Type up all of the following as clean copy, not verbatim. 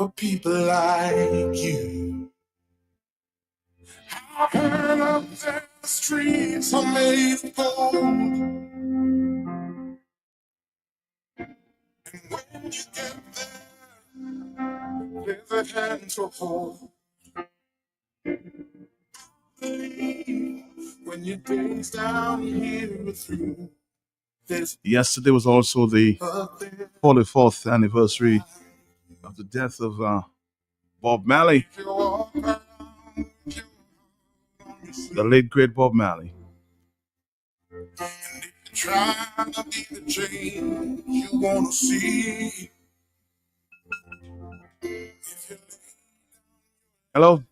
for people like you. I've heard of the streets are made of gold, and when you get there, there's a hand to hold. When your days down here are through. Yesterday was also the 44th anniversary of the death of Bob Marley, the late great Bob Marley. Try to be the change you want to see. Hello.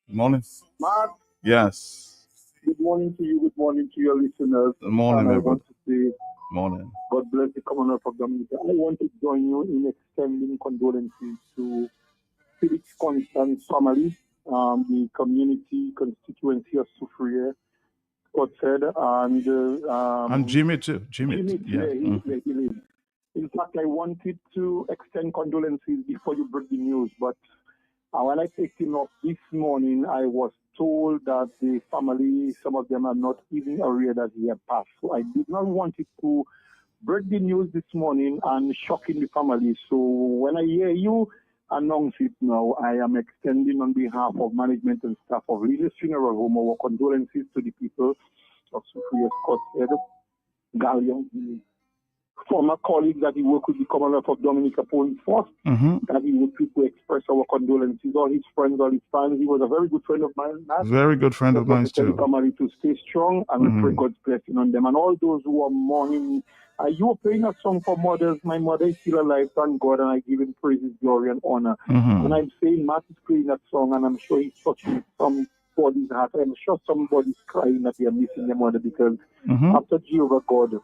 Good morning. Mark, Yes. good morning to you. Good morning to your listeners. Good morning, and I everybody. want to say, Morning. God bless the Commonwealth of Dominica. I want to join you in extending condolences to Felix Constance's family, the community constituency of Soufriere, Scott said, And Jimmy too. Jimmy. Yeah. He lives. In fact, I wanted to extend condolences before you break the news, but when I picked him up this morning, I was told that the family, some of them are not even aware that he had passed. So I did not want it to break the news this morning and shocking the family. So when I hear you announce it now, I am extending on behalf of management and staff of Leaders Funeral Home our condolences to the people of Soufriere Scott Head, Gallion, the former colleague that he worked with the Commonwealth of Dominica Police Force, that he would to express our condolences. All his friends, all his fans. He was a very good friend of mine. Very good friend of mine too. The family to stay strong and we pray God's blessing on them. And all those who are mourning, you are playing a song for mothers. My mother is still alive, thank God, and I give him praises, glory, and honor. And I'm saying Matt is playing that song, and I'm sure he's touching somebody's heart. I'm sure somebody's crying that they are missing their mother because after Jehovah God,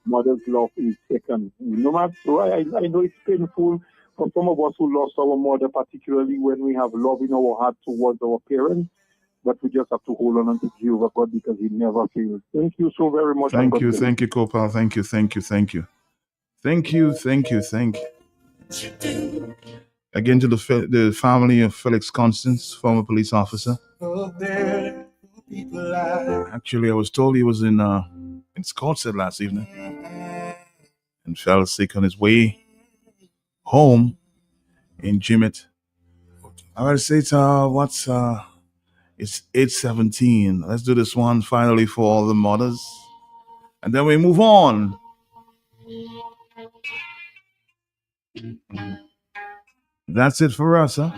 mother's love is second. No matter, so I know it's painful for some of us who lost our mother, particularly when we have love in our heart towards our parents. But we just have to hold on to Jehovah God because he never fails. Thank you so very much. Thank you, Kopal. Thank you. Again to the family of Felix Constance, former police officer. Actually, I was told he was in Scottsdale last evening and fell sick on his way home in Jimmet. I gotta say, it's 8:17. Let's do this one finally for all the mothers, and then we move on. That's it for us, huh?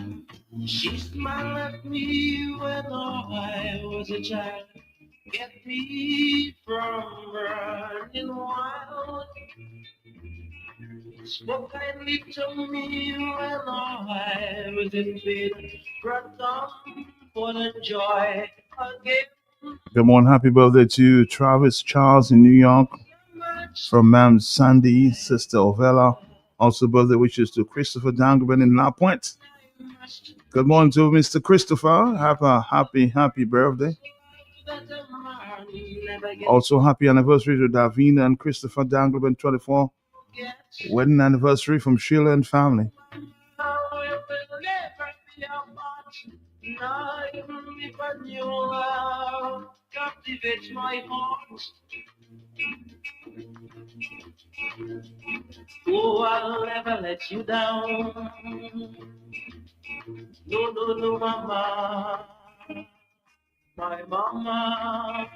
She smiled at me when I was a child. Get me from running wild. Spoke kindly to me when I was in bed. Brought comfort and joy again. Good morning, happy birthday to Travis Charles in New York. From Ma'am Sandy, Sister Ovella. Also birthday wishes to Christopher Dangleben in La Pointe. Good morning to Mr. Christopher. Have a happy birthday. Also happy anniversary to Davina and Christopher Dangleben, 24. Wedding anniversary from Sheila and family. Captivate my heart. Oh, I'll never let you down. No, mama. My mama.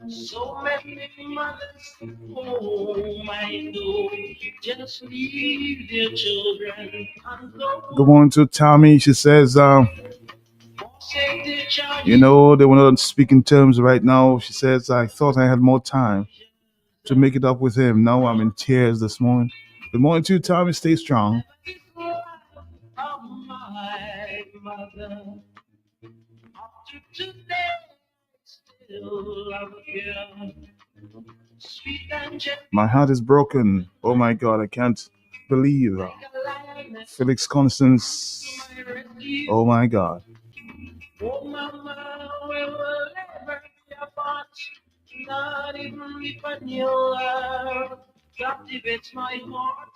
So many mothers home, I know, just leave their children and go. Good morning to Tommy. She says, you know, they were not speaking terms right now. She says, I thought I had more time to make it up with him. Now I'm in tears this morning. Good morning to Tommy. Stay strong. My heart is broken. Oh my God, I can't believe. Felix Constance. Oh my God. Oh, mama, we will never be apart. Not even if a new love captivates my heart.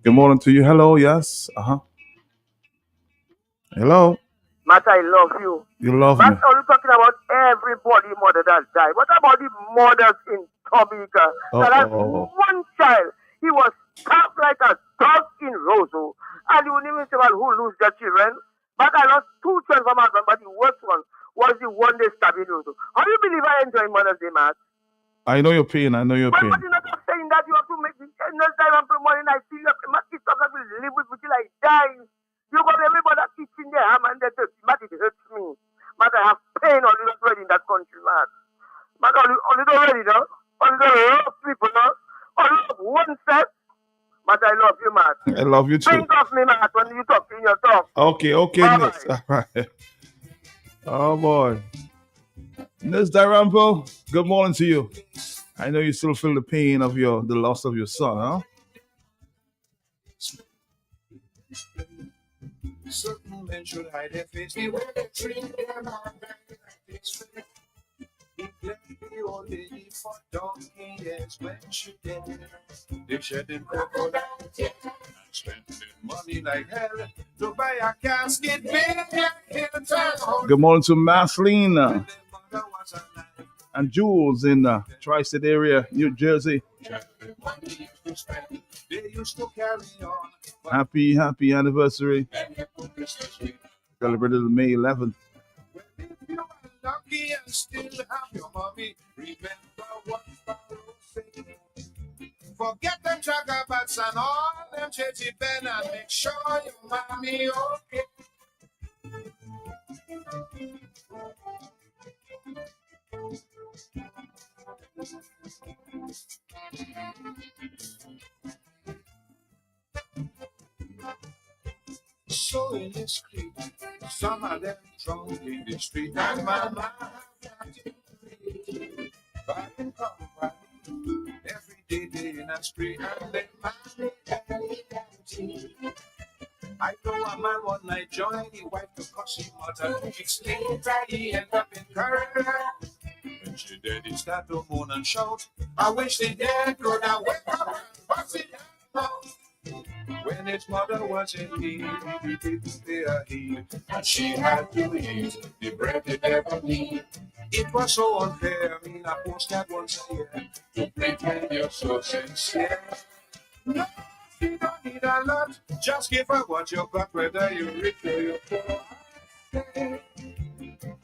Good morning to you. Hello, yes. Hello. Matt, I love you. You love Matt, me. are you talking about everybody mother that died? What about the mothers in Jamaica that had Oh. one child? He was tough like a dog in Roseau. And you wouldn't even say, well, who lose their children? But I lost two children from my husband, but the worst one was the one they stabbed in Roseau. How do you believe I enjoy Mother's Day, Matt? I know your pain. I know your But pain. you're not just saying that you have to make the next time I'm morning. I see you. Matt, it's something I will live with until I die. You got everybody that eats in their ham and they dirty. Matt, it hurts me. Matt, I have pain on little already in that country, Matt. Matt, on little already, no? On little love people, no? On love one set. Matt, I love you, Matt. I love you too. Think of me, Matt, when you talk in your talk. Okay, Ness. All right. Oh boy. Ness Darampo, good morning to you. I know you still feel the pain of the loss of your son, huh? Certain men should hide their face. The way they treat their man, he left the old lady for donkey years when she dead. They shedding crocodile tears and spending money like hell to buy a casket big. Good morning to Marceline and Jules in the Tri-State area, New Jersey. Happy anniversary. Celebrated May 11th. If you are lucky and still have your mommy, remember what Pharaoh said. Forget them jagabats and all them churchy ben and make sure your mommy okay. So in the street, some of them drunk in the street, and my mind riding come right every day in a street, and they money empty. I know a man one night joined the wife to cause him out and weeks later he end up in Canada. When she dead, he start to moan and shout, I wish the dead could have wake up and bust it out. When his mother was in need, he didn't pay her heed, and she had to eat the bread they never need. It was so unfair, I mean, a postcard once a year to pretend you're so sincere. No, you don't need a lot, just give her what you got, whether you're rich or you're poor.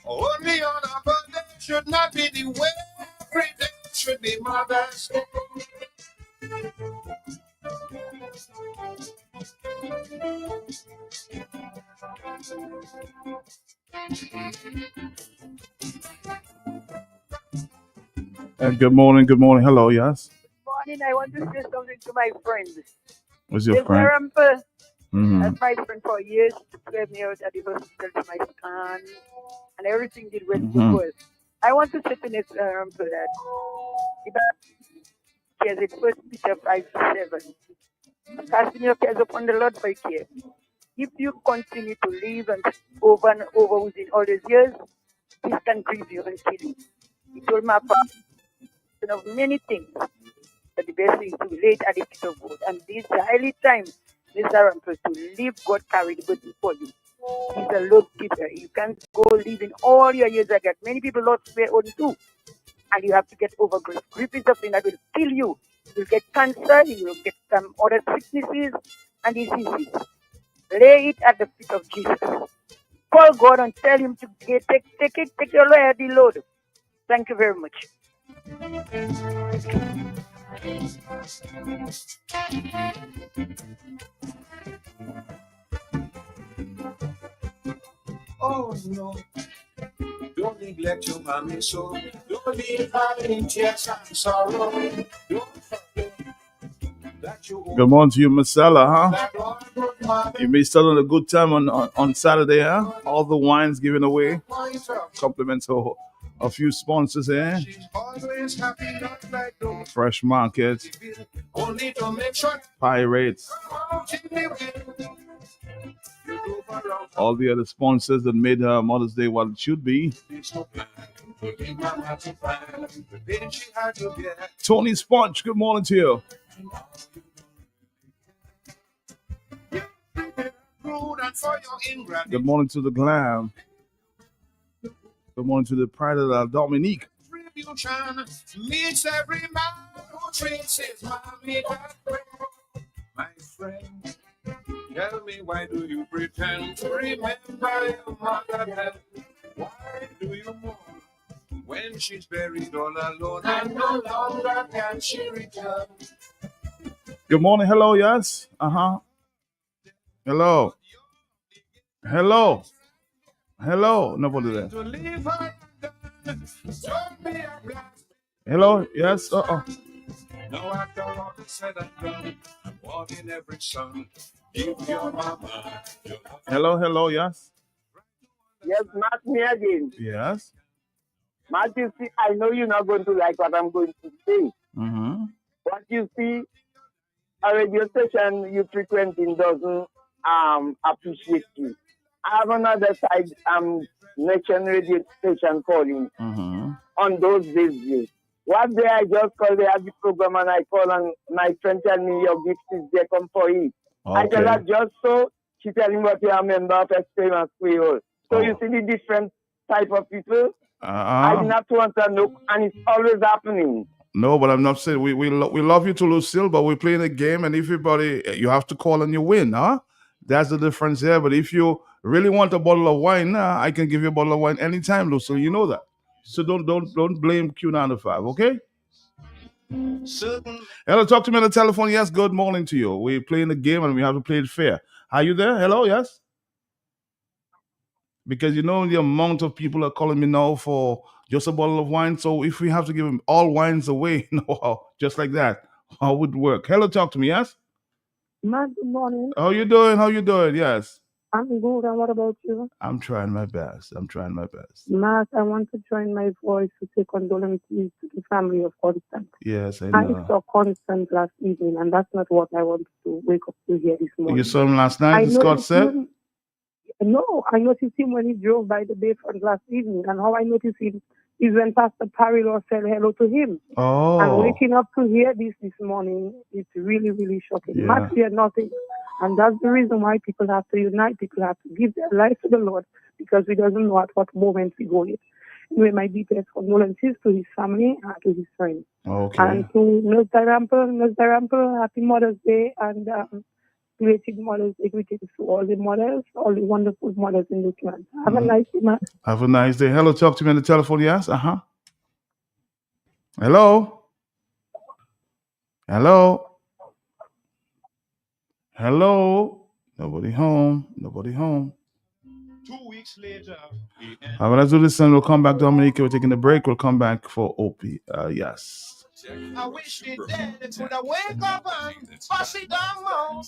Only on a birthday should not be the way, every day should be Mother's Day. Good morning. Hello, yes. Morning, I want to say something to my friend. What's your friend? That's my friend for years. To play me out at the hospital to my scan, and everything did well. I want to say to Miss Ramper that he has a first Peter 5:7. Casting your cares upon the Lord for care. If you continue to live and over within all these years, this can grieve you and kill you. He told my father of many things, but the best thing is to lay it at the feet of God. And this is highly time, Mr. Ramper, to leave God carry the burden for you. He's a load keeper. You can't go living all your years like that. Many people lost their own too. And you have to get over grief. Grief is something that will kill you. You'll get cancer, you will get some other sicknesses and diseases. Lay it at the feet of Jesus. Call God and tell him to take your load. Thank you very much. Oh no, don't neglect your mommy so. Don't leave her in tears and sorrow. Don't forget that you. Good morning to you, Marcella, huh? You may start on a good time on Saturday, huh? All the wines given away. Compliments of a few sponsors here. She's always happy, not like those Fresh Market, only to make sure Pirates, all the other sponsors that made Mother's Day what it should be. Tony Sponge, good morning to you. Good morning to the Glam. Good morning to the Pride of Dominique. Meets every man who treats his mommy that way. My friend, tell me, why do you pretend to remember your mother? Why do you mourn when she's buried all alone and no longer can she return? Good morning. Hello, yes. Hello. Hello. Hello. Nobody there. Hello, yes. Now after all is said and done, I'm walking every sun. Give your mama your love. Hello, yes. Yes, Matt, me again. Yes. Matt, you see, I know you're not going to like what I'm going to say. Mm-hmm. But you see, a radio station you frequenting doesn't appreciate you. I have another side nation radio station calling on those days. One day I just called, they have the program and I call and my friend tell me your gift is there, come for it. Okay. I tell her just so, she tell me what you are a member of Experience Creole. So you see the different type of people. I did not want to know, and it's always happening. No, but I'm not saying we love you to Lucille, but we're playing a game, and everybody you have to call and you win, huh? That's the difference there. But if you really want a bottle of wine, I can give you a bottle of wine anytime, Lucille. You know that. So don't blame Q95, okay? Hello, talk to me on the telephone. Yes, good morning to you. We're playing the game and we have to play it fair. Are you there? Hello, yes? Because you know the amount of people are calling me now for just a bottle of wine. So if we have to give them all wines away, no, just like that, how would it work? Hello, talk to me, yes? Matt, good morning. How you doing? Yes. I'm good. And what about you? I'm trying my best. Matt, I want to join my voice to say condolences to the family of Constant. Yes, I know. I saw Constant last evening, and that's not what I wanted to wake up to hear this morning. You saw him last night, Scott said? No, I noticed him when he drove by the Bayfront last evening, and how I noticed him is when Pastor Parilor said hello to him. Oh. And waking up to hear this morning, it's really, really shocking. Yeah. Matt feared nothing. And that's the reason why people have to unite. People have to give their life to the Lord, because we doesn't know at what moment we go in. Anyway, my deepest condolences to his family and to his friends. Okay. And to Nurse Darample, happy Mother's Day, and creative mothers, greetings to all the mothers, all the wonderful mothers in this land. Have a nice day, Matt. Have a nice day. Hello, talk to me on the telephone, yes? Hello? Nobody home. 2 weeks later. All right, let's do this and we'll come back, Dominique. We're taking a break. We'll come back for Opie. Yes. I wish it did. It would have wake up and bust it down more.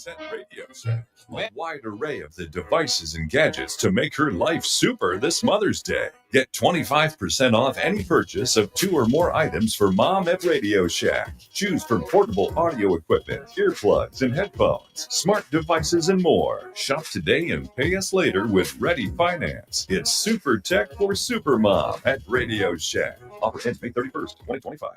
A wide array of the devices and gadgets to make her life super this Mother's Day. Get 25% off any purchase of 2 or more items for Mom at Radio Shack. Choose from portable audio equipment, earplugs and headphones, smart devices and more. Shop today and pay us later with Ready Finance. It's super tech for super mom at Radio Shack. Offer ends May 31st, 2025.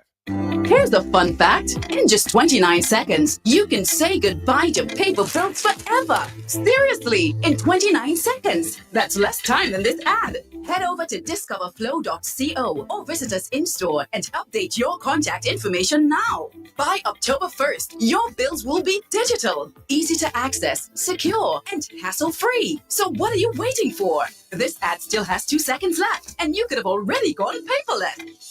Here's a fun fact. In just 29 seconds, you can say goodbye to paper bills forever. Seriously, in 29 seconds. That's less time than this ad. Head over to discoverflow.co or visit us in-store and update your contact information now. By October 1st, your bills will be digital, easy to access, secure, and hassle-free. So what are you waiting for? This ad still has 2 seconds left, and you could have already gone paperless.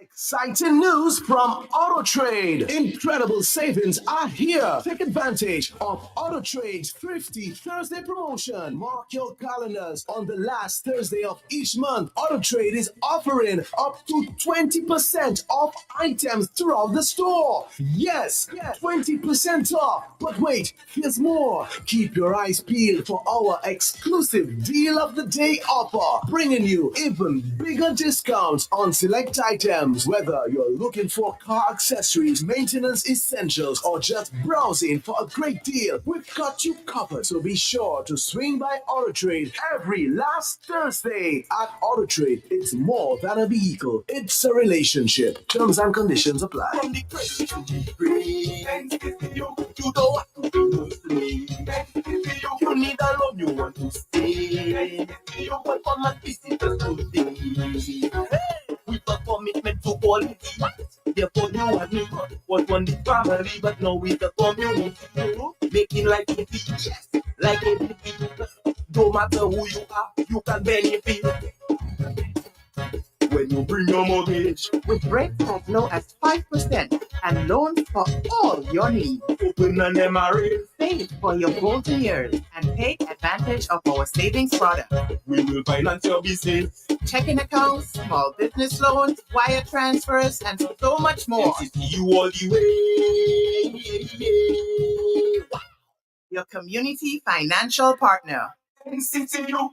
Exciting news from AutoTrade. Incredible savings are here. Take advantage of AutoTrade's Thrifty Thursday promotion. Mark your calendars. On the last Thursday of each month, AutoTrade is offering up to 20% off items throughout the store. Yes, 20% off. But wait, here's more. Keep your eyes peeled for our exclusive Deal of the Day offer, bringing you even bigger discounts on select items. Whether you're looking for car accessories, maintenance essentials, or just browsing for a great deal, we've got you covered. So be sure to swing by AutoTrade every last Thursday. At AutoTrade, it's more than a vehicle, it's a relationship. Terms and conditions apply. From the crazy to the free, you don't have to do free. You need a loan you want to stay. You want come and visit us today. With a commitment to quality. Therefore, you and me was one the family, but now with the community, making life easy, yes, like everything. No matter who you are, you can benefit. When you bring your mortgage, with rates as low as 5% and loans for all your needs. Open an MRA. Save for your golden years and take advantage of our savings product. We will finance your business. Checking accounts, small business loans, wire transfers, and so much more. You all the way. Your community financial partner. NCTU.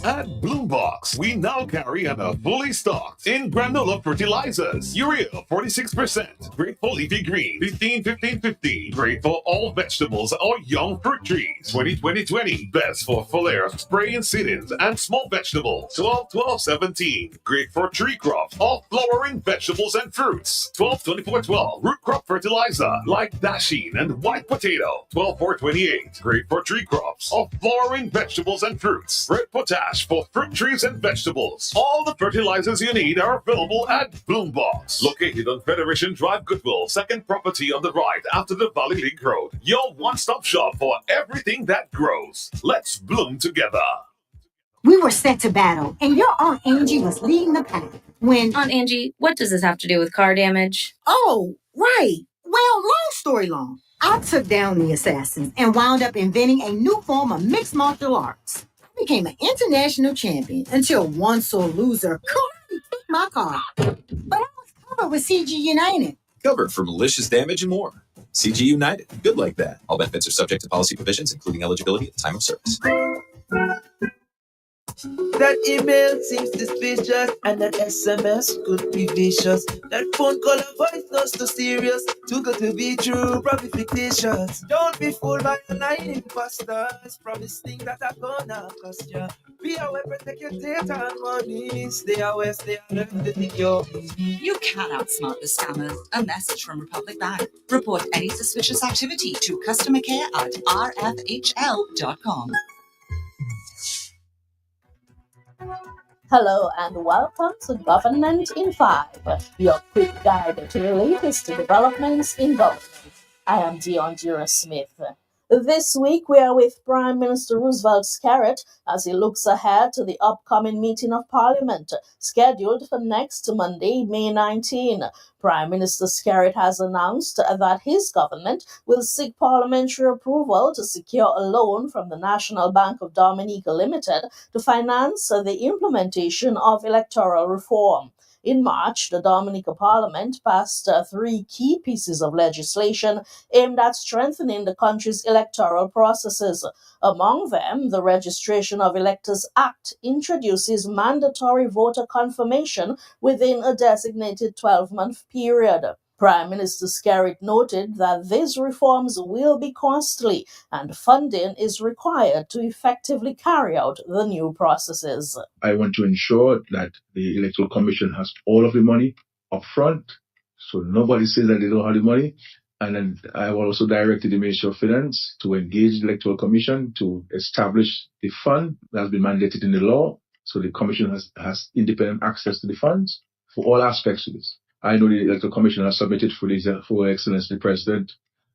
At Bloombox, we now carry and are fully stocked in granola fertilizers. Urea 46%, great for leafy green 15-15-15, great for all vegetables or young fruit trees 20-20-20, best for foliar spray and seedings and small vegetables 12-12-17, great for tree crops or flowering vegetables and fruits 12-24-12, root crop fertilizer like dasheen and white potato 12-4-28, great for tree crops or flowering vegetables and fruits. Red potash for fruit trees and vegetables. All the fertilizers you need are available at Bloombox. Located on Federation Drive, Goodwill, second property on the right after the Valley Link Road. Your one-stop shop for everything that grows. Let's bloom together. We were set to battle, and your Aunt Angie was leading the pack when... Aunt Angie, what does this have to do with car damage? Oh, right. Well, long story long. I took down the assassins and wound up inventing a new form of mixed martial arts. I became an international champion until one sore loser couldn't kick my car. But I was covered with CG United. Covered for malicious damage and more. CG United. Good like that. All benefits are subject to policy provisions, including eligibility at the time of service. That email seems suspicious, and that SMS could be vicious. That phone call or voice not so serious, too good to be true, probably fictitious. Don't be fooled by online imposters, promise things that are gonna cost ya. Be aware, protect your data and money. Stay aware, stay alert, You can't outsmart the scammers. A message from Republic Bank. Report any suspicious activity to customer care at rfhl.com. Hello and welcome to Government in 5, your quick guide to the latest developments in government. I am Dion Smith. This week we are with Prime Minister Roosevelt Scarrett as he looks ahead to the upcoming meeting of Parliament, scheduled for next Monday, May 19. Prime Minister Scarrett has announced that his government will seek parliamentary approval to secure a loan from the National Bank of Dominica Limited to finance the implementation of electoral reform. In March, the Dominica Parliament passed 3 key pieces of legislation aimed at strengthening the country's electoral processes. Among them, the Registration of Electors Act introduces mandatory voter confirmation within a designated 12-month period. Prime Minister Scarrett noted that these reforms will be costly and funding is required to effectively carry out the new processes. I want to ensure that the Electoral Commission has all of the money up front, so nobody says that they don't have the money. And then I also directed the Ministry of Finance to engage the Electoral Commission to establish the fund that has been mandated in the law, so the Commission has independent access to the funds for all aspects of this. I know the Electoral Commission has submitted for Excellency the President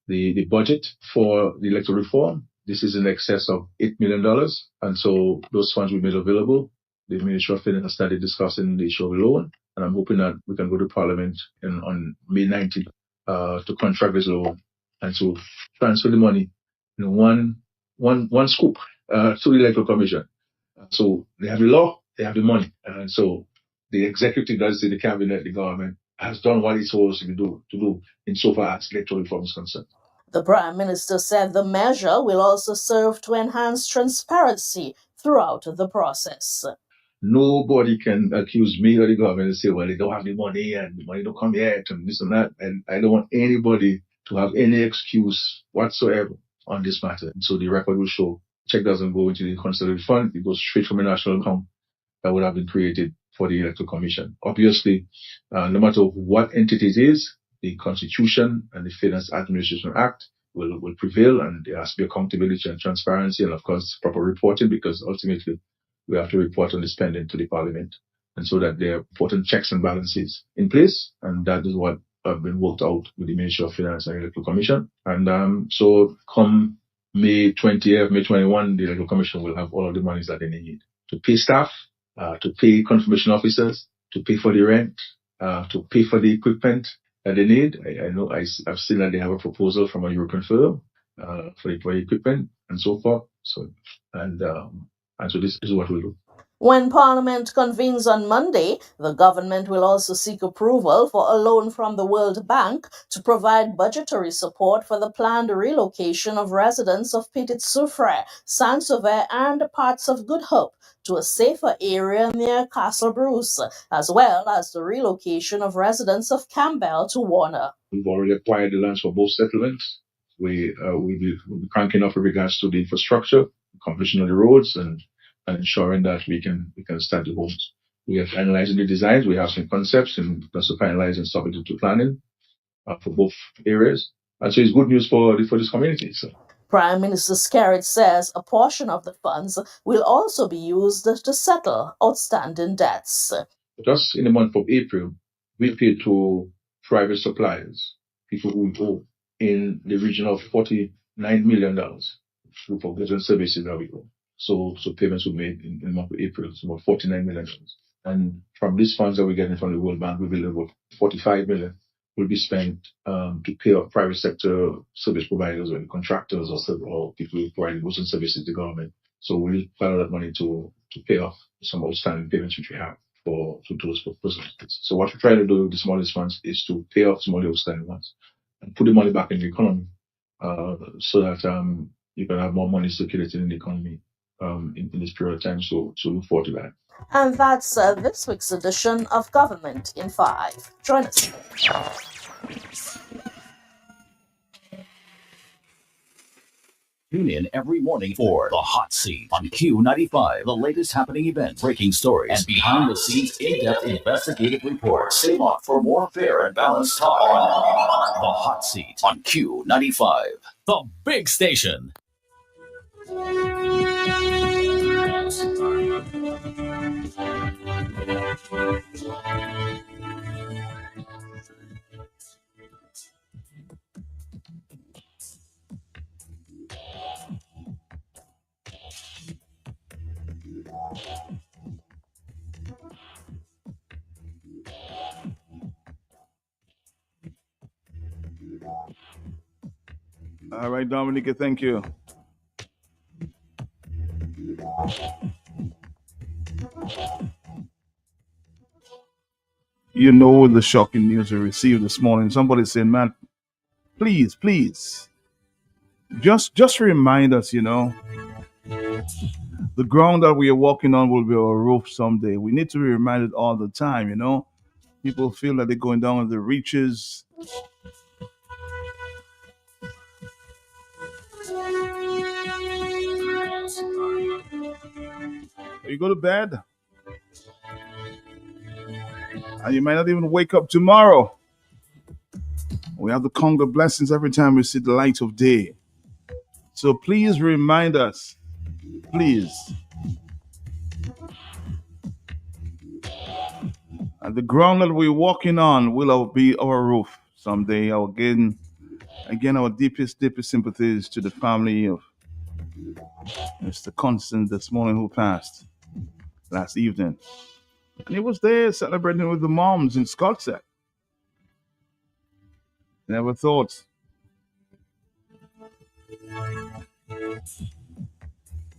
the budget for the electoral reform. This is in excess of $8 million, and so those funds will be made available. The Ministry of Finance has started discussing the issue of loan, and I'm hoping that we can go to Parliament on May 19th to contract this loan and to transfer the money in one scoop to the Electoral Commission. So they have the law, they have the money, and so the executive, does say the cabinet, the government has done what it's supposed to do insofar as electoral reform is concerned. The Prime Minister said the measure will also serve to enhance transparency throughout the process. Nobody can accuse me or the government and say, well, they don't have the money and the money don't come yet and this and that. And I don't want anybody to have any excuse whatsoever on this matter. And so the record will show check doesn't go into the consolidated fund. It goes straight from a national account that would have been created for the Electoral Commission. Obviously, no matter what entity it is, the Constitution and the Fairness Administration Act will prevail, and there has to be accountability and transparency and, of course, proper reporting, because ultimately we have to report on the spending to the Parliament, and so that there are important checks and balances in place, and that is what have been worked out with the Ministry of Finance and Electoral Commission. And so come May 20th, May 21, the Electoral Commission will have all of the monies that they need to pay staff, to pay confirmation officers, to pay for the rent, to pay for the equipment that they need. I know I've seen that they have a proposal from a European firm for the equipment and so forth. So this is what we'll do. When Parliament convenes on Monday, the government will also seek approval for a loan from the World Bank to provide budgetary support for the planned relocation of residents of Petit Soufre, Saint-Sauveur, and parts of Good Hope to a safer area near Castle Bruce, as well as the relocation of residents of Campbell to Warner. We've already acquired the lands for both settlements. We'll be cranking up with regards to the infrastructure, completion of the roads, and ensuring that we can start the homes. We are finalizing the designs. We have some concepts and also finalizing submitted to planning for both areas. And so it's good news for this community. So. Prime Minister Skerritt says a portion of the funds will also be used to settle outstanding debts. Just in the month of April, we paid to private suppliers, people who owe in the region of $49 million for goods and services that we owe. So payments were made in the month of April, so about $49 million. And from these funds that we're getting from the World Bank, we believe about $45 million will be spent to pay off private sector service providers or contractors or people who provide goods and services to the government. So we'll follow that money to pay off some outstanding payments which we have to those purposes. So what we try to do with the smallest funds is to pay off some of the outstanding ones and put the money back in the economy so that you can have more money circulating in the economy in this period of time. So look forward to that. And that's this week's edition of Government in 5. Join us. Tune in every morning for The Hot Seat on Q95. The latest happening events, breaking stories, and behind-the-scenes in-depth investigative reports. Stay locked for more fair and balanced talk on The Hot Seat on Q95. The big station. All right, Dominica, thank you. You know the shocking news we received this morning. Somebody said, man, please, just remind us, the ground that we are walking on will be our roof someday. We need to be reminded all the time, People feel that they're going down the reaches. You go to bed, and you might not even wake up tomorrow. We have to count the blessings every time we see the light of day. So please remind us, please. And the ground that we're walking on will be our roof someday. Again, our deepest sympathies to the family of Mr. Constant this morning who passed last evening. And he was there celebrating with the moms in Scottsdale. Never thought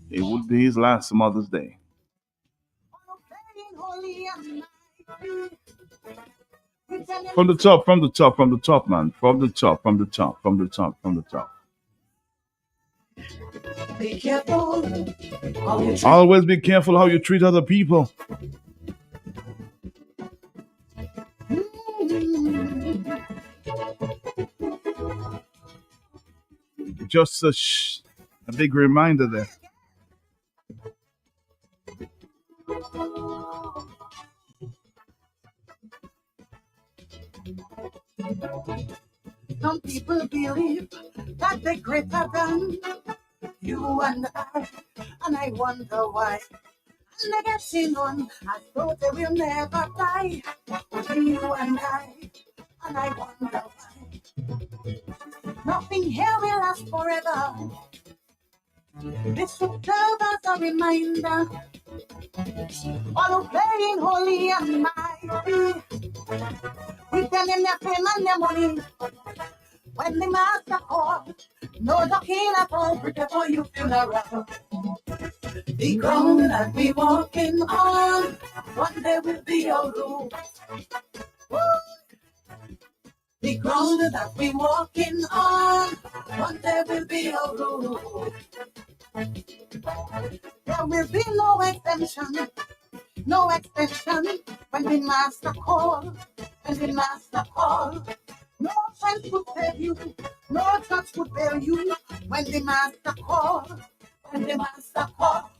it would be his last Mother's Day. From the top, man. From the top. Be careful. Always be careful how you treat other people. Just a big reminder there. Some people believe that they're greater than you and I wonder why. And they getting on as though they will never die. Only you and I wonder why. Nothing here will last forever. This should serve as a reminder. All who playing holy and mighty, we tell them their fame and their money. When the master called, no ducking at all, prepare for your funeral. The ground that we walking on, one day will be your room. The ground that we walking on, one day will be your room. There will be no extension, when the master call, No friends would save you, no church would bail you, when the master call,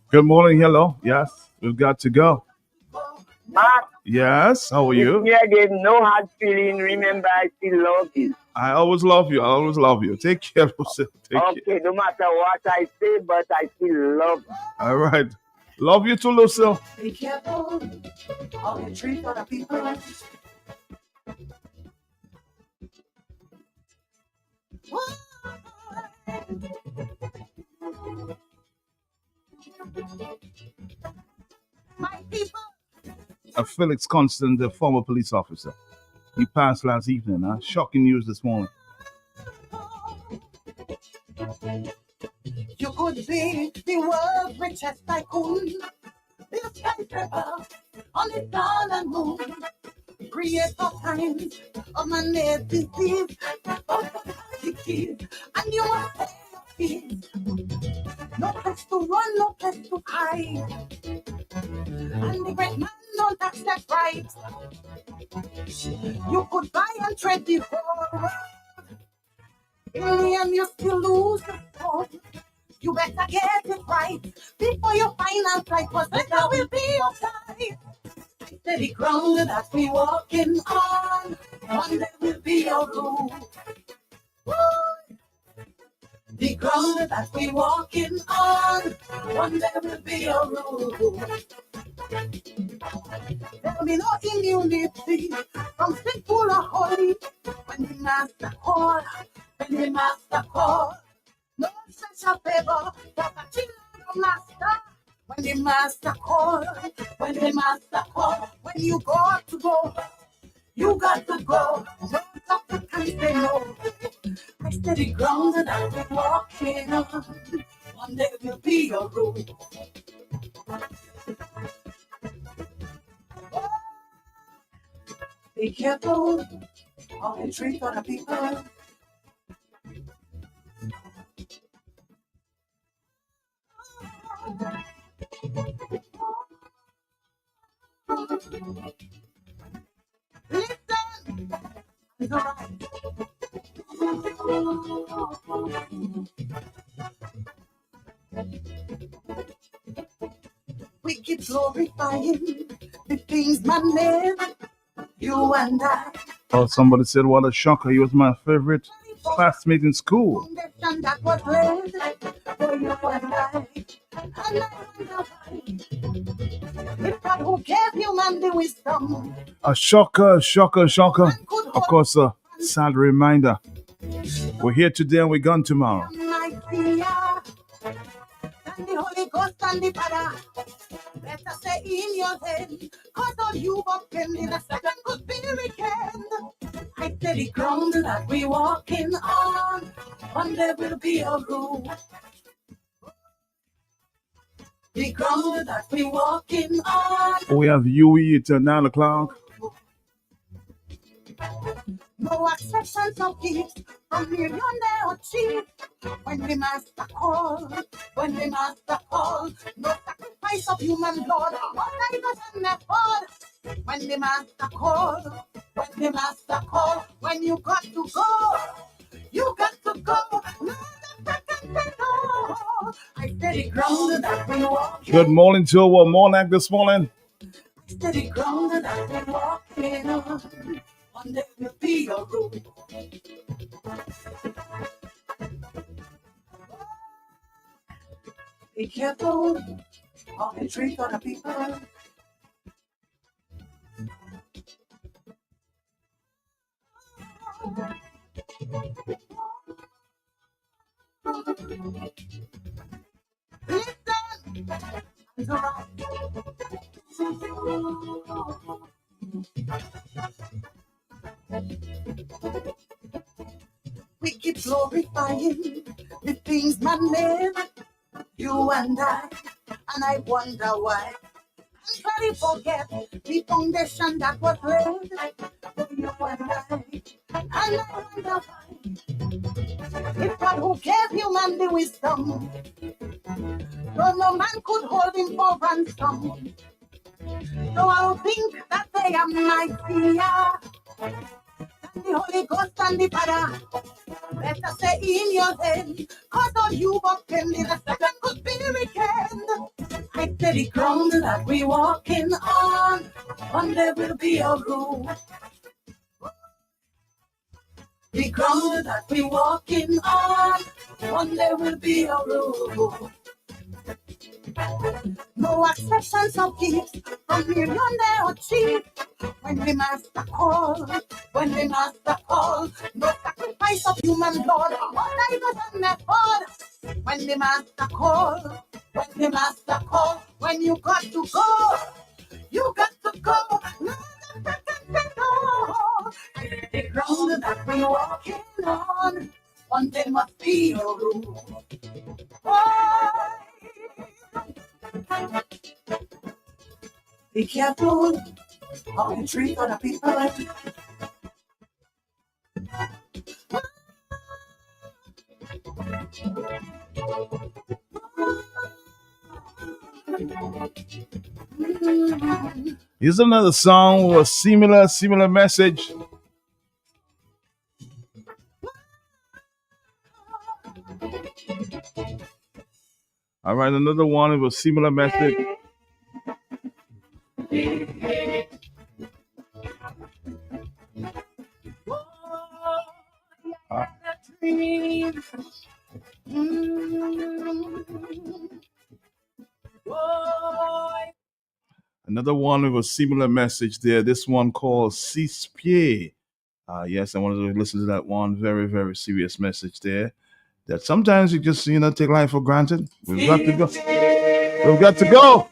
Good morning, hello. Yes, we've got to go. Mark, Yes, how are you? yeah, there's no hard feeling. Remember, I still love you. I always love you. Take care of yourself. Okay, no matter what I say, but I still love you. All right. Love you too, Lucille. Be careful how you treat other people. My people. Felix Constant, the former police officer. He passed last evening. Shocking news this morning. You could be the world's richest tycoon, the skyscraper on the sun and moon, create all kinds of man-made disease, and you must pay your fees. No place to run, no place to hide, and the great man don't accept bribes. You could buy and trade the whole world, in the end you still lose the phone. You better get it right before your final flight, cause later will be your time. Steady ground that we walking on, one day will be your room. The ground that we walking on, one day will be your room. There'll be no immunity from sinful or holy when the master call, No special favor for the children of master. When the master call, when you got to go, you got to go. No doctor can say no. I steady ground that I'm walking on. One day will be your room. Be careful how you treat other people. Listen, it's all right. We keep glorifying the things man made, you and I. Oh, somebody said, what a shocker. He was my favorite classmate in school. That was laid for you and I. And I wonder why. If God who gave you man the wisdom. A shocker. Of course, a sad reminder. We're here today and we're gone tomorrow. And the Holy Ghost and the Father. Better stay in your head, cause all you walking in a second could be weekend. I steady ground that we walking on, one day will be a room. The ground that we walking on. We have UE till 9 o'clock. No acceptance of gifts from millionaire or cheap. When the master call, no sacrifice of human blood, what I doesn't afford. When the master call, when you got to go, you got to go. No, I steady ground that we walk. Good morning to our morning this morning. Steady ground that we walking on. One day will be your room. Be careful of the treat on the people. We keep glorifying the things man made, you and I wonder why. I'm trying to forget the foundation that was laid for you and I wonder why. If God who gave human the wisdom, no man could hold him for ransom. So I'll think that they are mightier than the Holy Ghost and the Father. Better stay in your head, cause all you walking in a second could be weekend. I steady ground that we walking on, one day will be a room. The ground that we walking on, one day will be a room. No acceptance of gifts from millionaire or cheap. When the master call, no sacrifice of human blood, what I doesn't afford. When the master call, when you got to go, you got to go. No, the ground that we walking on, one day must be your room. Be careful of the treat on the people. Here's another song with a similar message. All right, another one with a similar message. Another one with a similar message there. This one called Six Pieds. Yes, I wanted to listen to that one. Very, very serious message there. That sometimes you just, take life for granted. We've got to go. We've got to go.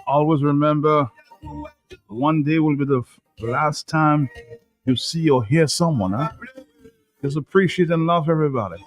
Always remember, one day will be the last time you see or hear someone, huh? Just appreciate and love everybody.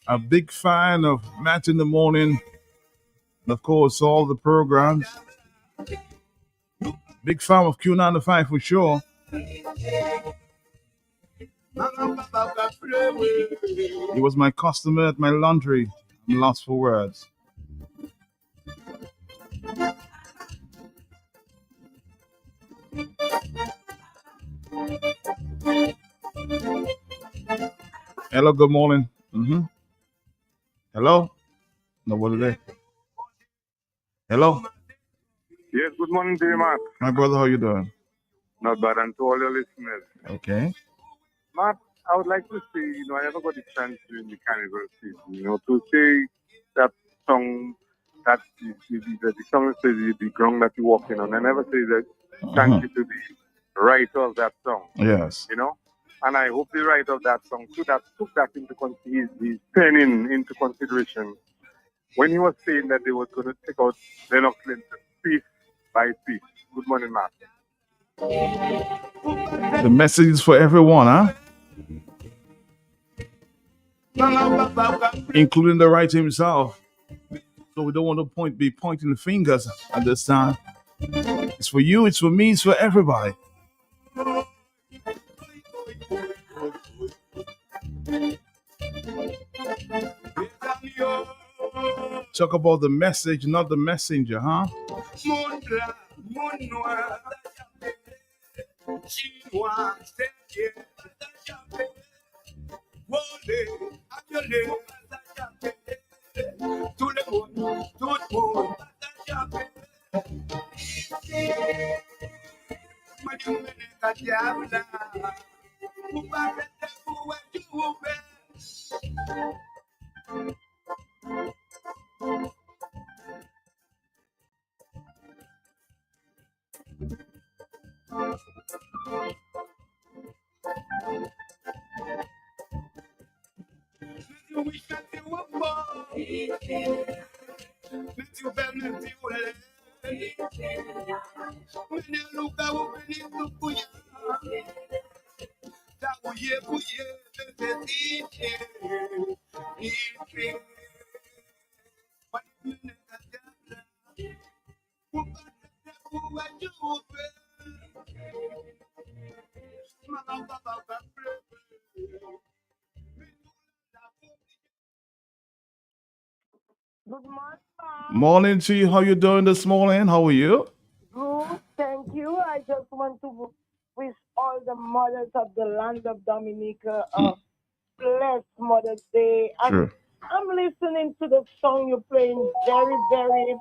A big fan of Matt in the Morning, and of course all the programs. Big fan of Q95 for sure. He was my customer at my laundry. I'm lost for words. Hello, good morning. Hello? Nobody there. Hello? Yes, good morning to you, Matt. My brother, how you doing? Not bad, and to all your listeners. Okay. Matt, I would like to say, I never got the chance during the carnival season, to say that song, that the song says the ground that you're walking on. I never say that thank you to the writer of that song. Yes. And I hope the writer of that song took that into his penning into consideration when he was saying that they were going to take out Lennox Clinton piece by piece. Good morning, Matt. The message is for everyone, huh? Including the writer himself. So we don't want to be pointing the fingers at this time. It's for you, it's for me, it's for everybody. Talk about the message, not the messenger, huh? Good morning. Morning to you. How you doing this morning? How are you? Good, thank you. I just want to wish all the mothers of the land of Dominica a blessed Mother's Day. Sure. I'm listening to the song you're playing, very, very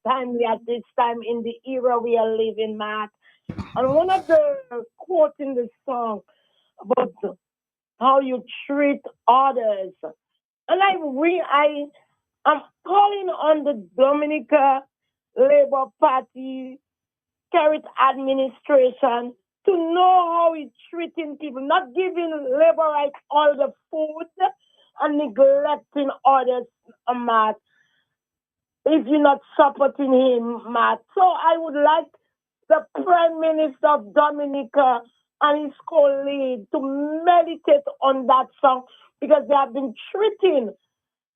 timely at this time in the era we are living, Matt. And one of the quotes in the song about how you treat others. And I'm calling on the Dominica Labour Party current administration to know how it's treating people, not giving laborites all the food and neglecting others, Matt. If you're not supporting him, Matt. So I would like the Prime Minister of Dominica and his colleague to meditate on that song because they have been treating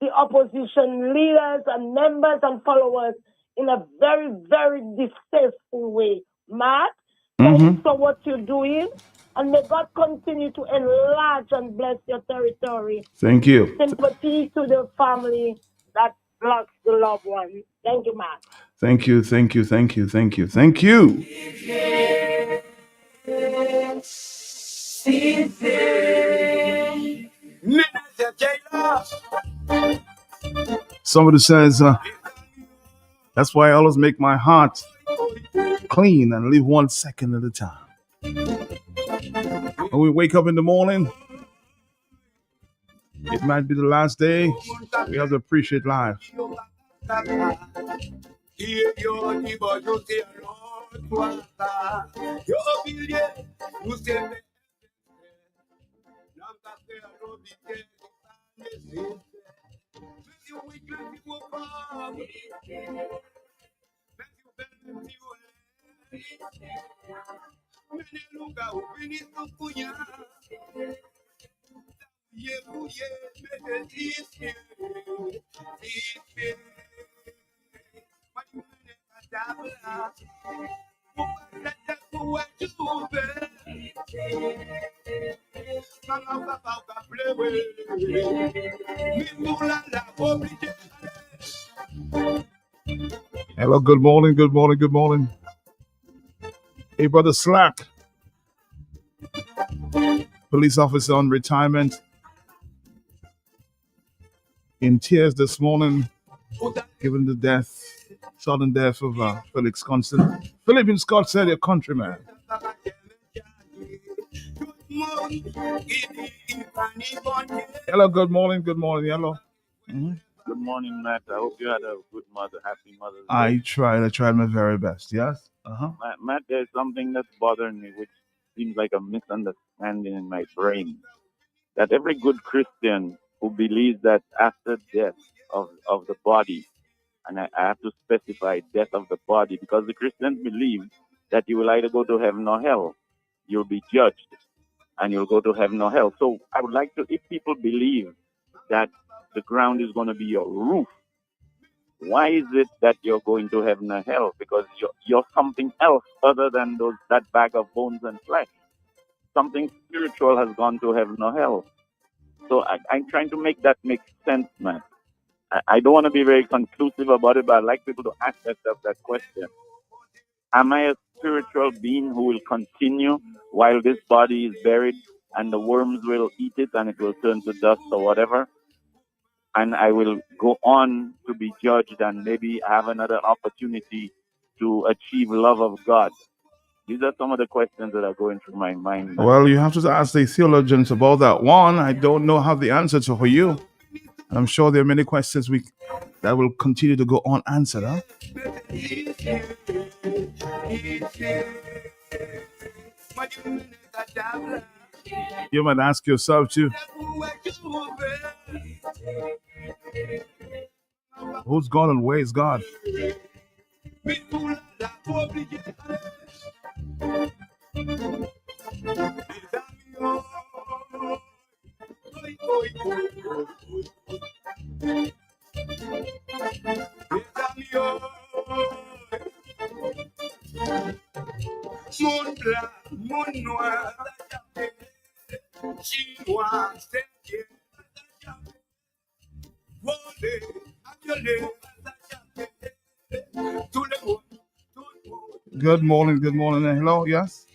the opposition leaders and members and followers in a very, very distasteful way. Matt, thank you for what you're doing, and may God continue to enlarge and bless your territory. Thank you. Sympathy to the family that lost the loved one. Thank you, Matt. Thank you, thank you, thank you, thank you, thank you. Somebody says, that's why I always make my heart clean and live 1 second at a time. When we wake up in the morning, it might be the last day. We have to appreciate life. Hello, good morning, good morning, good morning. Hey, brother Slack, police officer on retirement, in tears this morning, given the sudden death of Felix Constant. Philip Scott said, your countryman. Hello, good morning, hello. Mm-hmm. Good morning, Matt. I hope you had a good happy Mother's Day. I tried my very best, yes. Matt, there's something that's bothering me, which seems like a misunderstanding in my brain. That every good Christian who believes that after death of the body, and I have to specify death of the body, because the Christians believe that you will either go to heaven or hell. You'll be judged, and you'll go to heaven or hell. So I would like to, if people believe that the ground is going to be your roof, why is it that you're going to heaven or hell? Because you're something else other than that bag of bones and flesh. Something spiritual has gone to heaven or hell. So I'm trying to make that make sense, man. I don't want to be very conclusive about it, but I'd like people to ask themselves that question. Am I a spiritual being who will continue while this body is buried and the worms will eat it and it will turn to dust or whatever? And I will go on to be judged and maybe have another opportunity to achieve love of God. These are some of the questions that are going through my mind now. Well, you have to ask the theologians about that one. I don't know how the answer to for you. And I'm sure there are many questions that will continue to go unanswered. Huh? You might ask yourself too, who's God and where is God? Good morning, hello, yes?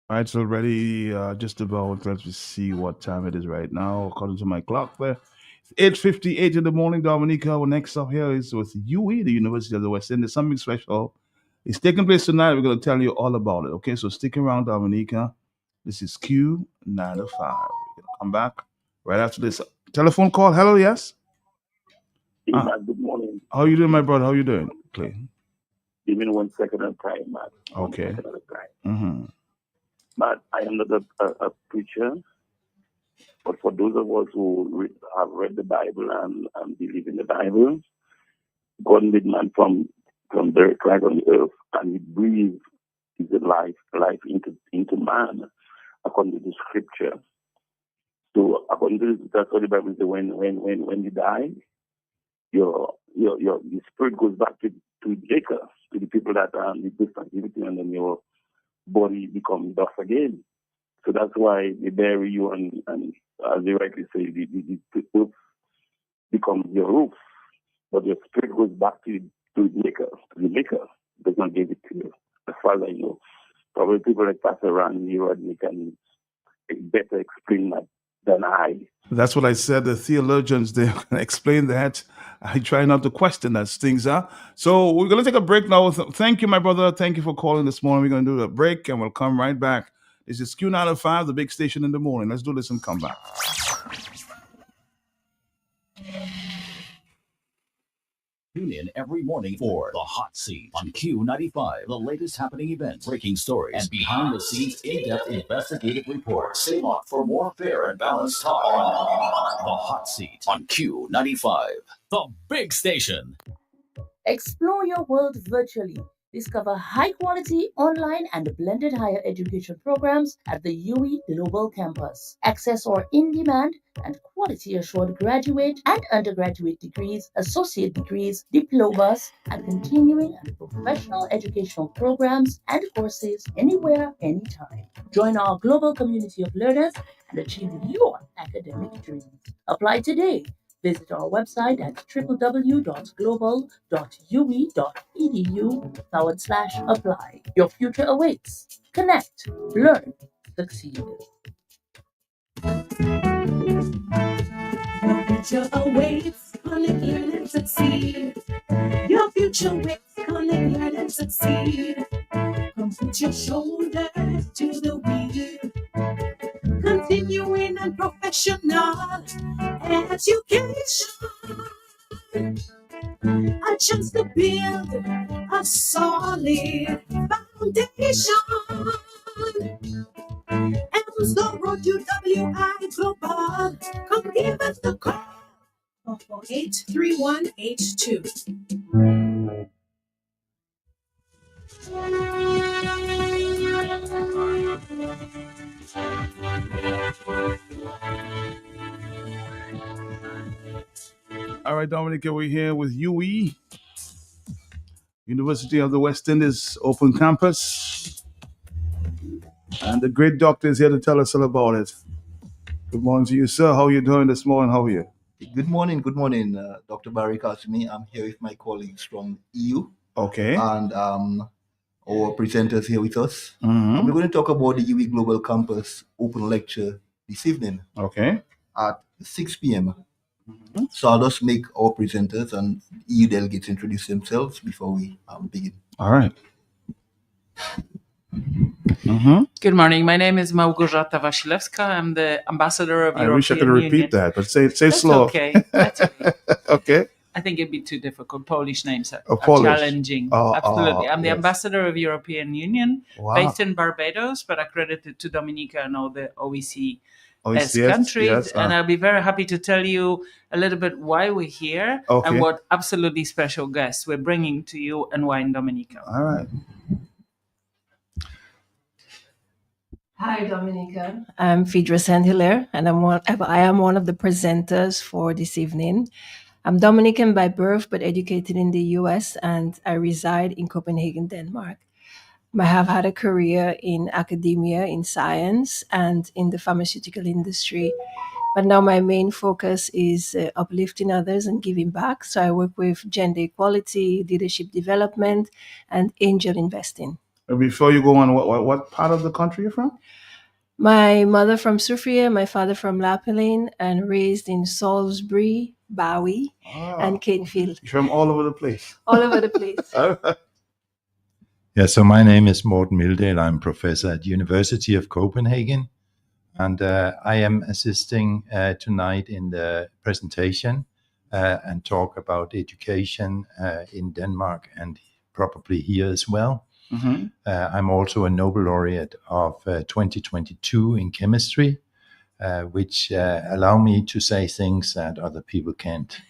All right, so already just about, let's see what time it is right now, according to my clock there. It's 8:58 in the morning, Dominica. Our next up here is with UE, the University of the West Indies. Something special. It's taking place tonight. We're going to tell you all about it. Okay, so stick around, Dominica. This is Q905. We're going to come back right after this telephone call. Hello, yes? Good morning. How you doing, my brother? How you doing, Clay? Give me 1 second of time, man. Okay. 1 second of time. Mm-hmm. But I am not a preacher. But for those of us who have read the Bible and believe in the Bible, God made man from dirt right on the earth, and He breathed His life into man, according to the Scripture. So according to this, that's what the Bible says. When you die, your spirit goes back to Jacob, to the people that are in the activity, and then your body becomes dust again. So that's why they bury you, and as they rightly say, the earth becomes your roof, but your spirit goes back to the maker. The maker does not give it to you, as far as I know. Probably people like Pastor Randy Rodney can better explain that than I. That's what I said. The theologians, they can explain that. I try not to question as things are. So we're going to take a break now. Thank you, my brother. Thank you for calling this morning. We're going to do a break and we'll come right back. This is Q95, the big station in the morning. Let's do this and come back. Tune in every morning for The Hot Seat on Q95, the latest happening events, breaking stories, and behind-the-scenes in-depth investigative reports. Stay locked for more fair and balanced talk on The Hot Seat on Q95, the big station. Explore your world virtually. Discover high-quality online and blended higher education programs at the UE Global Campus. Access our in-demand and quality-assured graduate and undergraduate degrees, associate degrees, diplomas, and continuing and professional educational programs and courses anywhere, anytime. Join our global community of learners and achieve your academic dreams. Apply today. Visit our website at www.global.ue.edu/apply. Your future awaits. Connect, learn, succeed. Your future awaits. Connect, learn, and succeed. Your future waits. Connect, learn, and succeed. Come put your shoulders to the wheel. Continuing and professional education. A chance to build a solid foundation. M's the road to WI Global. Come give us the call. 448-3182. All right, Dominic, we're here with UE, University of the West Indies Open Campus. And the great doctor is here to tell us all about it. Good morning to you, sir. How are you doing this morning? How are you? Good morning, Dr. Barry Kasumi. I'm here with my colleagues from EU. Okay. And our presenters here with us. Mhm. And we're going to talk about the UE Global Campus Open Lecture this evening. Okay. At 6 p.m. So I'll just make our presenters and EU delegates introduce themselves before we begin. All right. Good morning. My name is Małgorzata Wasilewska. I'm the ambassador of I European wish I could repeat Union. that, but say That's slow. okay. That's okay. Okay. I think it'd be too difficult. Polish names are Polish. challenging. Absolutely. I'm the yes. ambassador of European Union, Wow. based in Barbados, but accredited to Dominica and all the OECD yes, countries. yes, And I'll be very happy to tell you a little bit why we're here Okay. and what absolutely special guests we're bringing to you and why in Dominica. All right. Hi, Dominica. I'm Phaedra Sandhilaire, and I am one of the presenters for this evening. I'm Dominican by birth, but educated in the US, and I reside in Copenhagen, Denmark. I have had a career in academia, in science, and in the pharmaceutical industry. But now my main focus is uplifting others and giving back. So I work with gender equality, leadership development, and angel investing. Before you go on, what part of the country you're from? My mother from Sofia, my father from Lapilin, and raised in Salisbury, Bowie, and Canefield. You're from all over the place. All over the place. Yeah, so my name is Morten Mildal. I'm professor at University of Copenhagen, and I am assisting tonight in the presentation and talk about education in Denmark and probably hear as well. Mhm. I'm also a Nobel laureate of 2022 in chemistry, which allow me to say things that other people can't.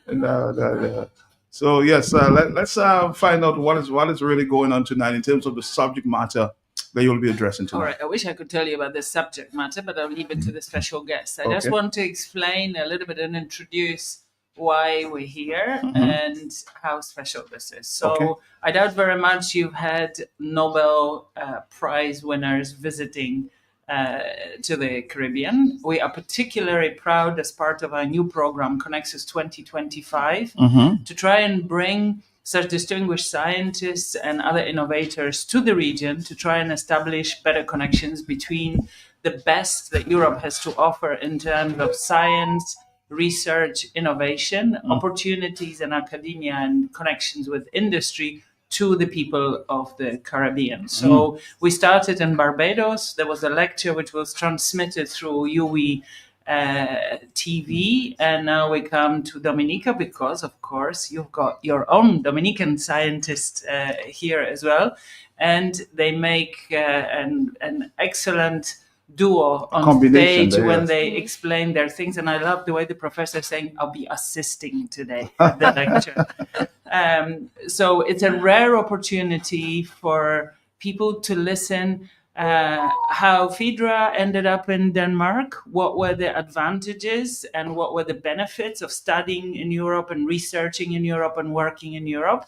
No. So yes, let's find out what is really going on tonight in terms of the subject matter that you'll be addressing All tonight. right, I wish I could tell you about this subject matter, but I'll leave it to the special guest. I just Okay. want to explain a little bit and introduce why we're here Mhm. and how special this is. So Okay. I doubt very much you've had Nobel Prize winners visiting to the Caribbean. We are particularly proud as part of our new program, Connexus 2025, Mhm. to try and bring such distinguished scientists and other innovators to the region to try and establish better connections between the best that Europe has to offer in terms of science, research, innovation, opportunities in academia, and connections with industry to the people of the Caribbean. So we started in Barbados. There was a lecture which was transmitted through UE TV, and now we come to Dominica because, of course, you've got your own Dominican scientist here as well, and they make an excellent duo on combination stage there, when yes. they explain their things. And I love the way the professor is saying, "I'll be assisting today at the lecture." So it's a rare opportunity for people to listen how FIDRA ended up in Denmark, what were the advantages and what were the benefits of studying in Europe and researching in Europe and working in Europe.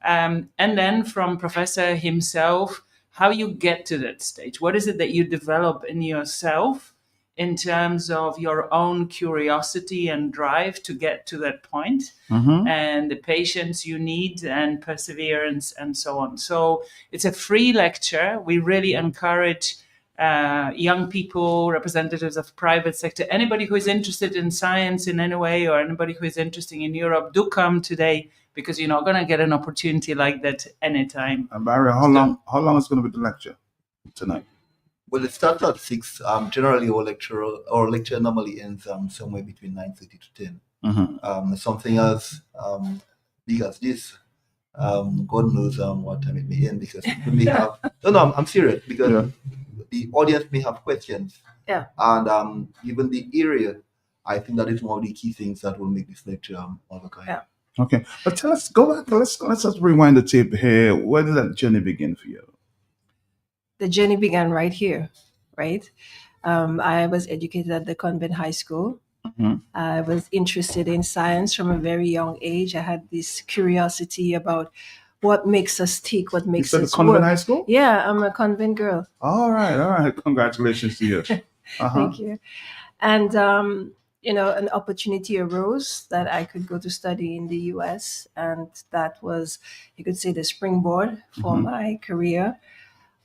And then from Professor himself, how you get to that stage. What is it that you develop in yourself in terms of your own curiosity and drive to get to that point, and the patience you need and perseverance and so on. So it's a free lecture. We really encourage young people, representatives of private sector, anybody who is interested in science in any way or anybody who is interested in Europe, do come today because you're not going to get an opportunity like that anytime. And Barry, how long is going to be the lecture tonight? Well, it starts at 6. Generally, our lecture normally ends somewhere between 9:30 to 10. Something as big as this, God knows what time it may end, because people may have. No, I'm serious, because the audience may have questions. Yeah. And given the area, I think that is one of the key things that will make this lecture of a kind. Yeah. Okay, but tell us, go back. Let's just rewind the tape here. Where did that journey begin for you? The journey began right here, right? I was educated at the convent high school. I was interested in science from a very young age. I had this curiosity about what makes us tick, what makes said us the convent work. high school? Yeah, I'm a convent girl. All right. Congratulations to you. Thank you. And an opportunity arose that I could go to study in the US, and that was, you could say, the springboard for my career.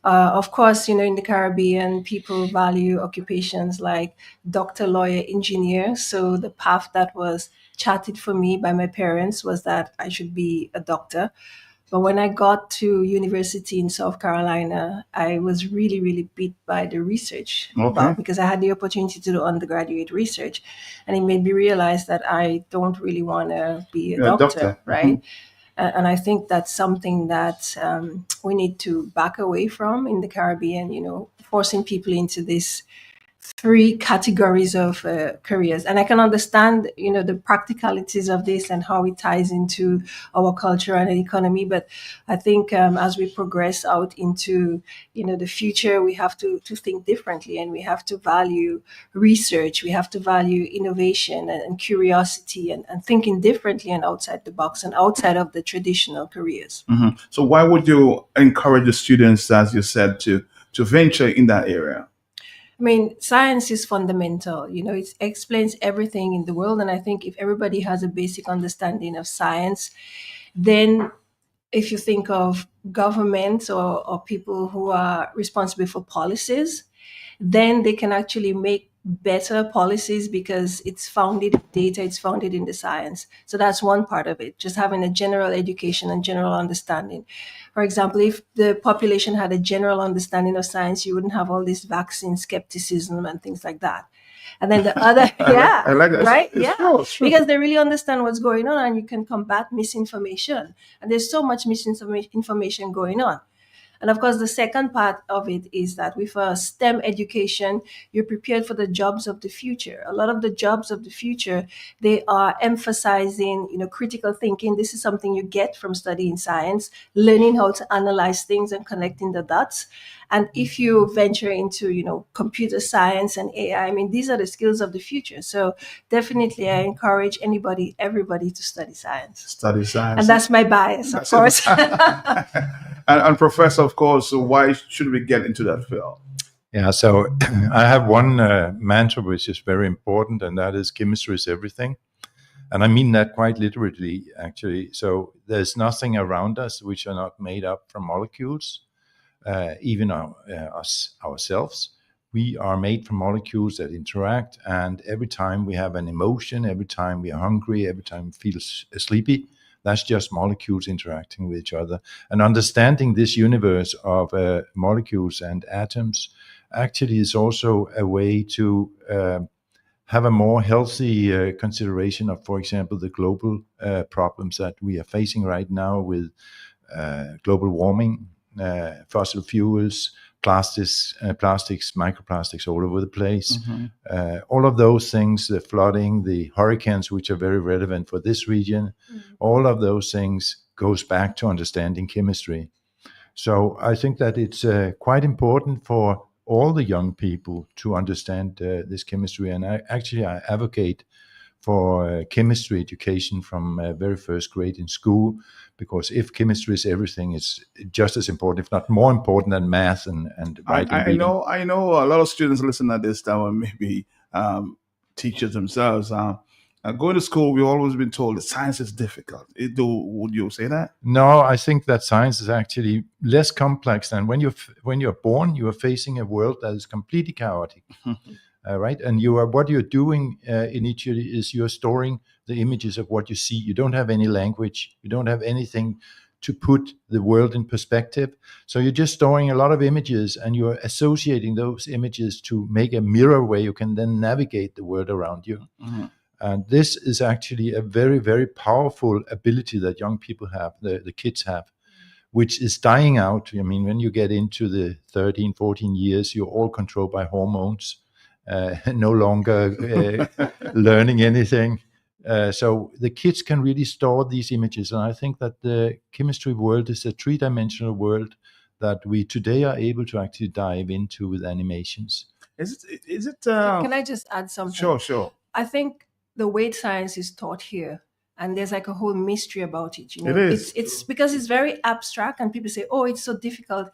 Of course, in the Caribbean, people value occupations like doctor, lawyer, engineer. So the path that was charted for me by my parents was that I should be a doctor. But when I got to university in South Carolina, I was really, really beat by the research, because I had the opportunity to do undergraduate research, and it made me realize that I don't really want to be a doctor, right? And I think that's something that we need to back away from in the Caribbean, forcing people into this 3 categories of careers. And I can understand, the practicalities of this and how it ties into our culture and economy. But I think as we progress out into, the future, we have to think differently, and we have to value research. We have to value innovation and curiosity and thinking differently and outside the box and outside of the traditional careers. So why would you encourage the students, as you said, to venture in that area? I mean, science is fundamental. It explains everything in the world. And I think if everybody has a basic understanding of science, then if you think of governments or people who are responsible for policies, then they can actually make better policies because it's founded in data, it's founded in the science. So that's one part of it, just having a general education and general understanding. For example, if the population had a general understanding of science, you wouldn't have all this vaccine skepticism and things like that. And then the other, I like that. right? It's true, it's true. Because they really understand what's going on, and you can combat misinformation. And there's so much misinformation going on. And of course, the second part of it is that with a STEM education, you're prepared for the jobs of the future. A lot of the jobs of the future, they are emphasizing, critical thinking. This is something you get from studying science, learning how to analyze things and connecting the dots. And if you venture into, computer science and AI, I mean, these are the skills of the future. So definitely, I encourage everybody to study science. Study science. And that's my bias, of course. And Professor, of course, why should we get into that field? Yeah, so I have one mantra which is very important, and that is chemistry is everything. And I mean that quite literally, actually. So there's nothing around us which are not made up from molecules, even us ourselves. We are made from molecules that interact, and every time we have an emotion, every time we are hungry, every time we feel sleepy, that's just molecules interacting with each other. And understanding this universe of molecules and atoms actually is also a way to have a more healthy consideration of, for example, the global problems that we are facing right now with global warming, fossil fuels, plastics, microplastics all over the place. Mm-hmm. All of those things, the flooding, the hurricanes, which are very relevant for this region, all of those things goes back to understanding chemistry. So I think that it's quite important for all the young people to understand this chemistry. And I advocate for chemistry education from very first grade in school, because if chemistry is everything, it's just as important, if not more important than math and writing. I know a lot of students listen at this time, or maybe teachers themselves. Going to school, we've always been told that science is difficult. Would you say that? No, I think that science is actually less complex than when you're born. You are facing a world that is completely chaotic. Right, and what you're doing initially is you're storing the images of what you see. You don't have any language. You don't have anything to put the world in perspective. So you're just storing a lot of images, and you're associating those images to make a mirror where you can then navigate the world around you. Mm-hmm. And this is actually a very, very powerful ability that young people have, the kids have, which is dying out. I mean, when you get into the 13, 14 years, you're all controlled by hormones. No longer learning anything. So the kids can really store these images. And I think that the chemistry world is a three-dimensional world that we today are able to actually dive into with animations. Is it? Can I just add something? Sure. I think the way science is taught here, and there's like a whole mystery about it. It is. It's because it's very abstract, and people say, "Oh, it's so difficult,"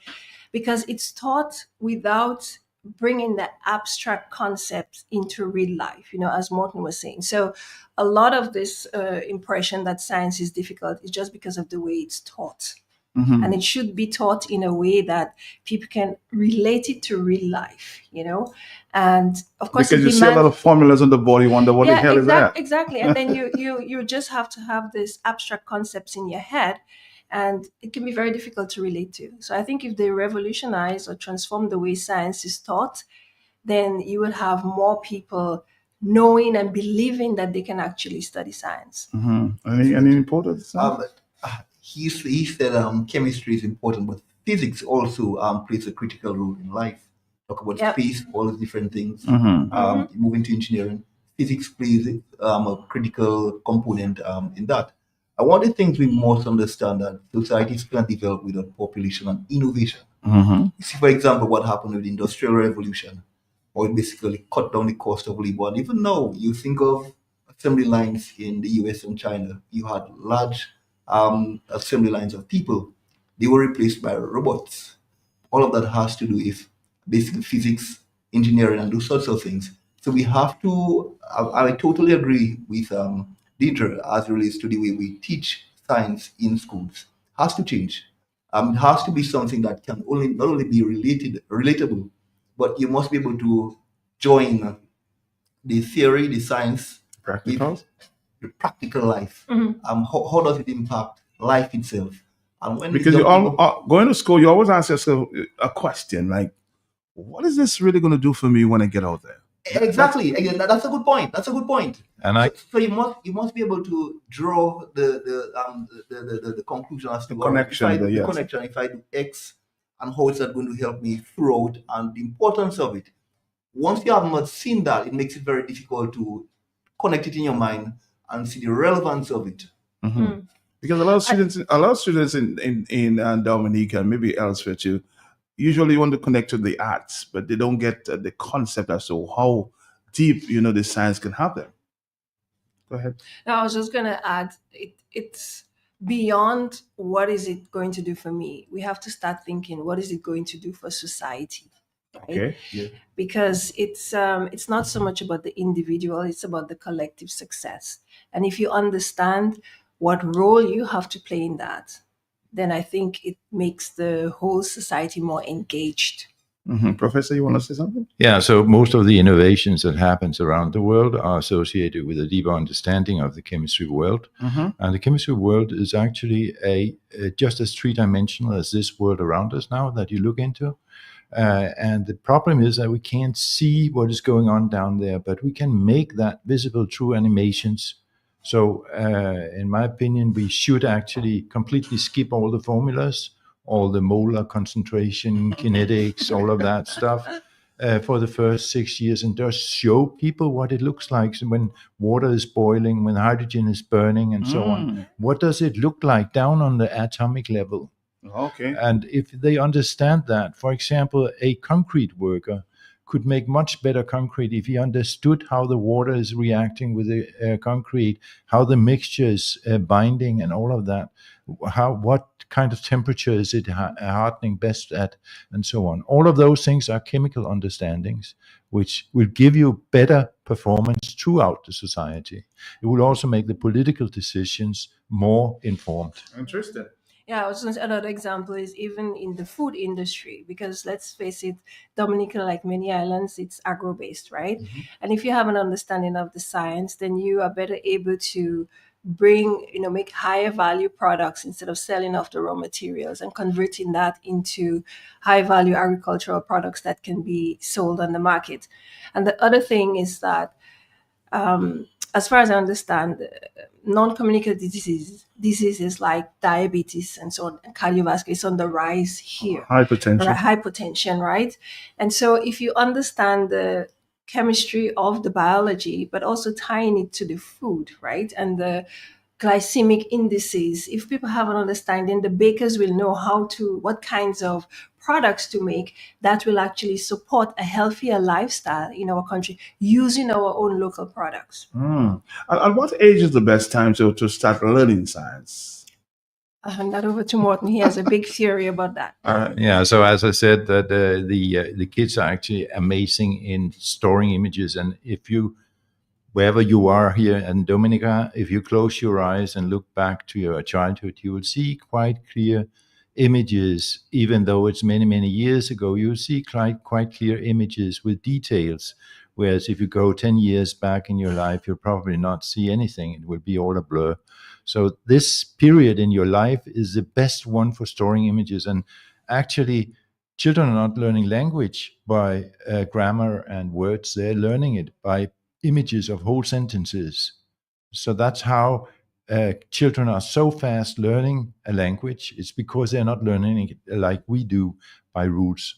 because it's taught without bringing the abstract concepts into real life, as Morton was saying. So a lot of this impression that science is difficult is just because of the way it's taught. Mm-hmm. And it should be taught in a way that people can relate it to real life, And of course, because you see a lot of formulas on the board, you wonder what the hell is that? Exactly. And then you just have to have these abstract concepts in your head, and it can be very difficult to relate to. So I think if they revolutionize or transform the way science is taught, then you will have more people knowing and believing that they can actually study science. Mm-hmm. Any important? He said chemistry is important, but physics also plays a critical role in life. Talk about space, all those different things. Mm-hmm. Moving to engineering, physics plays a critical component in that. And one of the things we must understand that societies can develop without population and innovation. Mm-hmm. You see, for example, what happened with the Industrial Revolution, or it basically cut down the cost of labor. And even now, you think of assembly lines in the US and China, you had large assembly lines of people. They were replaced by robots. All of that has to do with basically physics, engineering, and those sorts of things. So we have to, I totally agree with Deidre as it relates to the way we teach science in schools. Has to change. It has to be something that can not only be relatable, but you must be able to join the theory, the science, practicals, the practical life. Mm-hmm. How does it impact life itself? And when because you all going to school, you always ask yourself a question like, "What is this really going to do for me when I get out there?" Exactly. Again, that's a good point. That's a good point. And so you must be able to draw the conclusion as to connection. the connection. If I do X, and how is that going to help me throughout, and the importance of it. Once you have not seen that, it makes it very difficult to connect it in your mind and see the relevance of it. Mm-hmm. Because a lot of students in Dominica and maybe elsewhere too, usually want to connect to the arts, but they don't get the concept as to how deep the science can help them. Go ahead. No, I was just going to add, it's beyond what is it going to do for me. We have to start thinking, what is it going to do for society? Right? Okay. Yeah. Because it's not so much about the individual, it's about the collective success. And if you understand what role you have to play in that, then I think it makes the whole society more engaged. Mm-hmm. Professor, you want to say something? Yeah, so most of the innovations that happens around the world are associated with a deeper understanding of the chemistry world. Mm-hmm. And the chemistry world is actually just as three-dimensional as this world around us now that you look into. And the problem is that we can't see what is going on down there, but we can make that visible through animations. So in my opinion, we should actually completely skip all the formulas, all the molar concentration, kinetics, all of that stuff for the first 6 years, and just show people what it looks like when water is boiling, when hydrogen is burning, and so on. What does it look like down on the atomic level? Okay. And if they understand that, for example, a concrete worker could make much better concrete if he understood how the water is reacting with the concrete, how the mixture is binding and all of that, what kind of temperature is it hardening best at, and so on. All of those things are chemical understandings, which will give you better performance throughout the society. It will also make the political decisions more informed. Interesting. Yeah, I was going to say another example is even in the food industry, because let's face it, Dominica, like many islands, it's agro-based, right? Mm-hmm. And if you have an understanding of the science, then you are better able to make higher value products instead of selling off the raw materials and converting that into high value agricultural products that can be sold on the market. And the other thing is that as far as I understand, non-communicable diseases like diabetes and so on, and cardiovascular is on the rise here. Hypertension. Hypertension, right? And so if you understand the chemistry of the biology, but also tying it to the food, right? And the glycemic indices, if people have an understanding, the bakers will know what kinds of products to make that will actually support a healthier lifestyle in our country using our own local products. At what age is the best time to start learning science? I hand that over to Morton. He has a big theory about that. Yeah, so as I said, that the kids are actually amazing in storing images, and wherever you are here in Dominica, if you close your eyes and look back to your childhood, you will see quite clear images. Even though it's many, many years ago, you'll see quite clear images with details. Whereas if you go 10 years back in your life, you'll probably not see anything. It will be all a blur. So this period in your life is the best one for storing images. And actually, children are not learning language by grammar and words. They're learning it by images of whole sentences. So that's how children are so fast learning a language. It's because they're not learning it like we do by rules.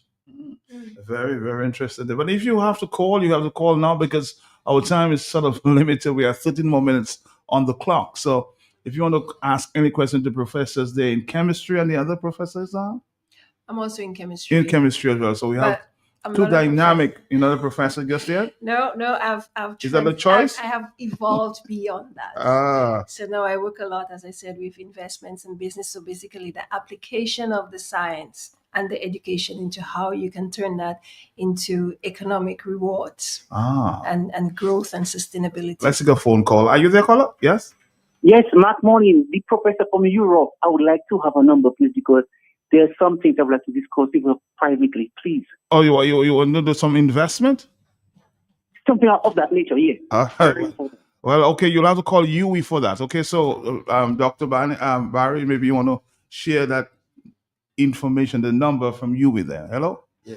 Very, very interesting. But if you have to call, you have to call now because our time is sort of limited. We have 13 more minutes on the clock. So if you want to ask any question to professors there in chemistry and the other professors are? I'm also in chemistry. In chemistry as well. So we have two dynamic, the professor just yet? No, I've Is that a choice? I have evolved beyond that. So now I work a lot, as I said, with investments and business. So basically the application of the science and the education into how you can turn that into economic rewards and growth and sustainability. Let's take a phone call. Are you there, caller? Yes? Yes, Mark Morning, the professor from Europe. I would like to have a number, please, because there are some things I would like to discuss even privately, please. Oh, you want to do some investment? Something of that nature, yes. Well, okay, you'll have to call Yui for that. Okay, so Dr. Barry, maybe you want to share that information, the number from Yui there. Hello? Yeah,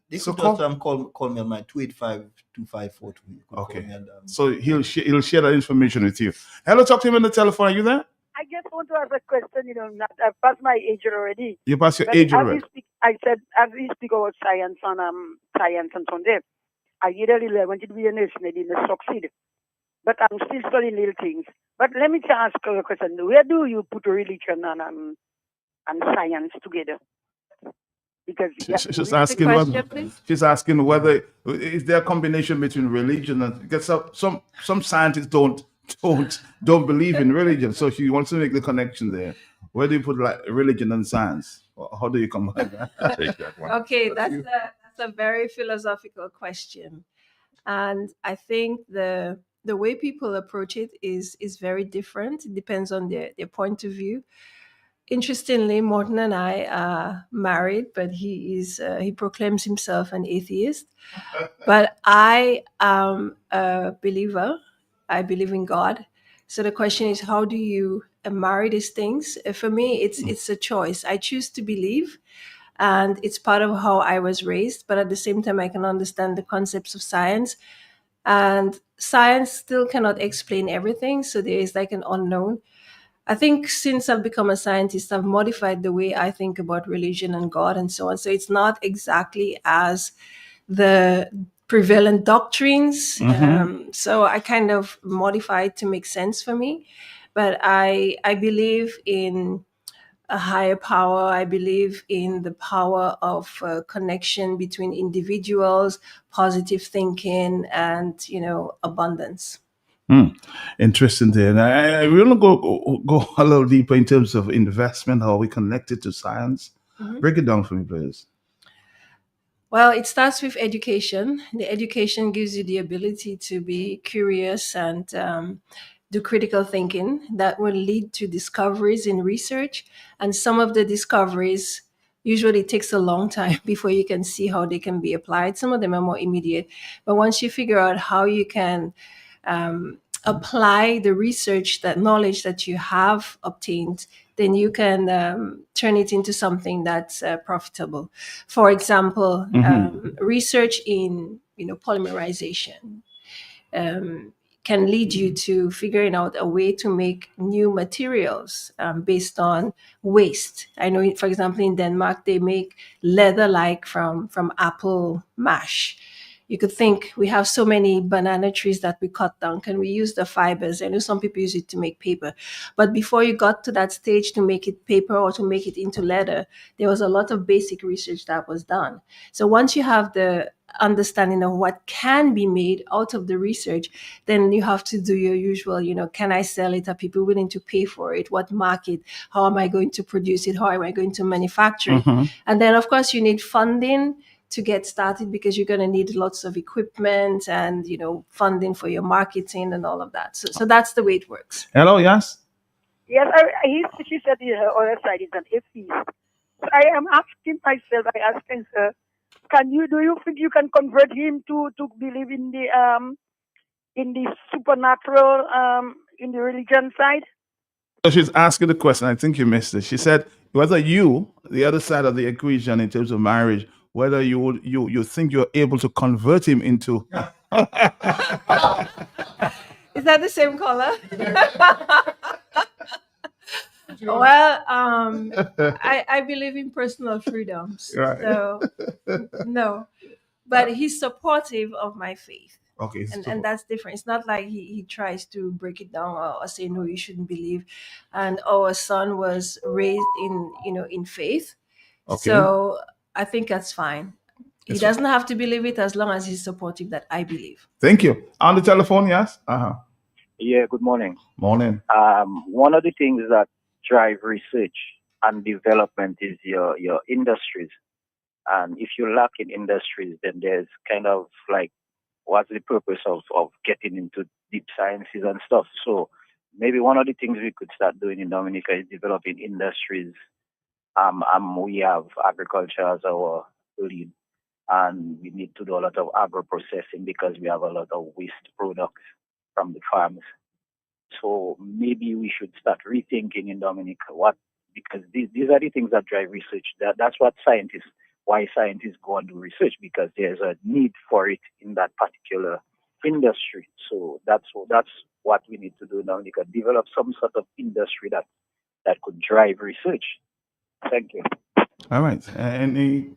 They So could just call. call me on my 285-2542. Okay. And, So he'll share that information with you. Hello, talk to him on the telephone. Are you there? I just want to ask a question. Not, I've passed my age already. You passed your But age as already. I said, as we speak about science and Sunday, I really wanted to be a nurse and I didn't succeed. But I'm still studying little things. But let me just ask you a question. Where do you put religion and science together? Because She's asking whether is there a combination between religion and because some scientists don't believe in religion. So she wants to make the connection there. Where do you put like religion and science? How do you combine that? Take that one. Okay, that's a very philosophical question, and I think the way people approach it is very different. It depends on their point of view. Interestingly, Morton and I are married, but he proclaims himself an atheist. But I am a believer. I believe in God. So the question is, how do you marry these things? For me, it's a choice. I choose to believe, and it's part of how I was raised. But at the same time, I can understand the concepts of science, and science still cannot explain everything. So there is like an unknown. I think since I've become a scientist, I've modified the way I think about religion and God and so on. So it's not exactly as the prevalent doctrines. So I kind of modified to make sense for me. But I believe in a higher power. I believe in the power of connection between individuals, positive thinking, and abundance. Interesting there. And I want to go a little deeper in terms of investment, how we connect it to science. Break it down for me, please. Well, it starts with education. The education gives you the ability to be curious and do critical thinking that will lead to discoveries in research. And some of the discoveries usually takes a long time before you can see how they can be applied. Some of them are more immediate. But once you figure out how you can apply the research, that knowledge that you have obtained, then you can turn it into something that's profitable. For example, research in polymerization can lead you to figuring out a way to make new materials based on waste. I know, for example, in Denmark, they make leather-like from apple mash. You could think, we have so many banana trees that we cut down. Can we use the fibers? I know some people use it to make paper. But before you got to that stage to make it paper or to make it into leather, there was a lot of basic research that was done. So once you have the understanding of what can be made out of the research, then you have to do your usual, can I sell it? Are people willing to pay for it? What market? How am I going to produce it? How am I going to manufacture it? And then, of course, you need funding to get started because you're going to need lots of equipment and funding for your marketing and all of that. So that's the way it works. Hello, yes. Yes, she said her other side is an atheist. So I am asking myself. I asking her, do you think you can convert him to believe in the supernatural in the religion side? So she's asking the question. I think you missed it. She said whether you, the other side of the equation in terms of marriage, whether you think you're able to convert him into. Is that the same color? Well, I believe in personal freedoms. Right. So no, but he's supportive of my faith. Okay. And that's different. It's not like he tries to break it down or say, no, you shouldn't believe. And our son was raised in faith. Okay. So I think that's fine. He doesn't have to believe it as long as he's supportive that I believe. Thank you. On the telephone, yes? Yeah, good morning. Morning. One of the things that drive research and development is your industries. And if you lack in industries, then there's kind of like, what's the purpose of getting into deep sciences and stuff? So maybe one of the things we could start doing in Dominica is developing industries. We have agriculture as our lead, and we need to do a lot of agro processing because we have a lot of waste products from the farms. So maybe we should start rethinking in Dominica because these are the things that drive research. That's what scientists why scientists go and do research, because there's a need for it in that particular industry. So that's what we need to do now. We can develop some sort of industry that could drive research. Thank you. All right. Any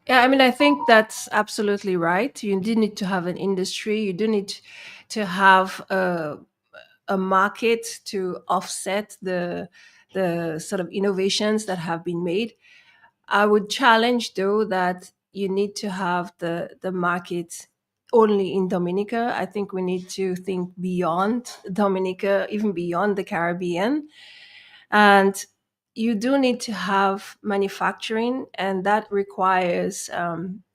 Yeah, I mean, I think that's absolutely right. You do need to have an industry. You do need to have a market to offset the sort of innovations that have been made. I would challenge though that you need to have the market only in Dominica. I think we need to think beyond Dominica, even beyond the Caribbean. And you do need to have manufacturing, and that requires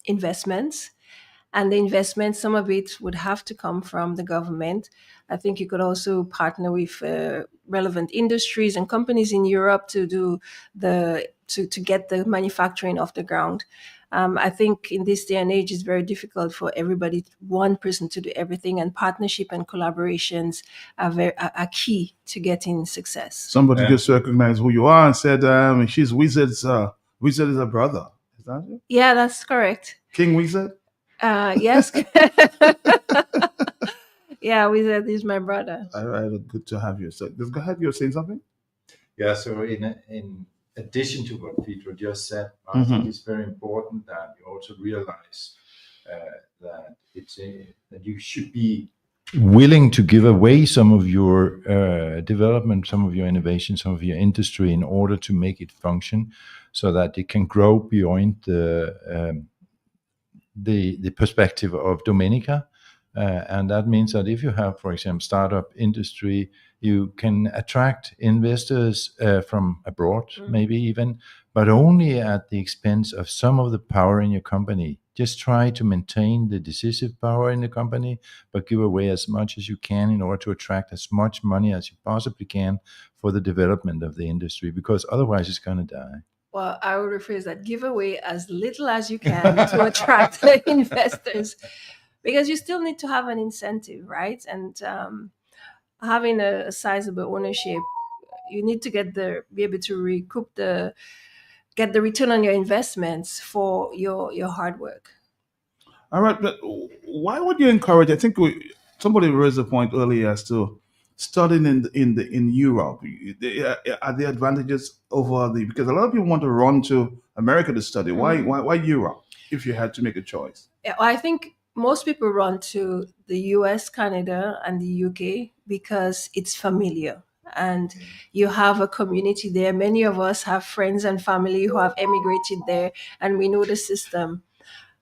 investments. And the investment, some of it would have to come from the government. I think you could also partner with relevant industries and companies in Europe to do to get the manufacturing off the ground. I think in this day and age, it's very difficult for one person to do everything, and partnership and collaborations are key to getting success. somebody just recognized who you are and said she's Wizard's Wizard is a brother. Is that it? Yeah, that's correct. King Wizard? Yes. Yeah, Wizard is my brother. All right, good to have you. So just go ahead, you're saying something? Yeah, so in addition to what Pedro just said, I think it's very important that you also realize that that you should be willing to give away some of your development, some of your innovation, some of your industry in order to make it function, so that it can grow beyond the perspective of Dominica. And that means that if you have, for example, startup industry, you can attract investors from abroad, maybe even, but only at the expense of some of the power in your company. Just try to maintain the decisive power in the company, but give away as much as you can in order to attract as much money as you possibly can for the development of the industry, because otherwise it's going to die. Well, I would rephrase that: give away as little as you can to attract investors, because you still need to have an incentive, right? And having a sizable ownership, you need to be able to recoup get the return on your investments for your hard work. All right, but why would you encourage? I think somebody raised a point earlier as to studying in Europe. Are there advantages over because a lot of people want to run to America to study. Why Europe? If you had to make a choice, Yeah, well, I think most people run to the US, Canada, and the UK because it's familiar and you have a community there. Many of us have friends and family who have emigrated there, and we know the system.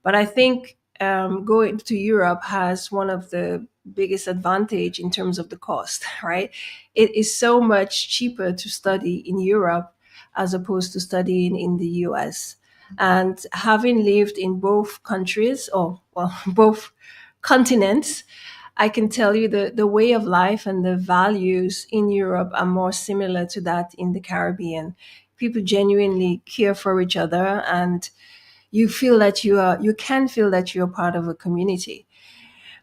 But I think going to Europe has one of the biggest advantage in terms of the cost, right? It is so much cheaper to study in Europe as opposed to studying in the US. And having lived in both countries, or well, both continents, I can tell you the way of life and the values in Europe are more similar to that in the Caribbean. People genuinely care for each other, and you can feel that you're part of a community.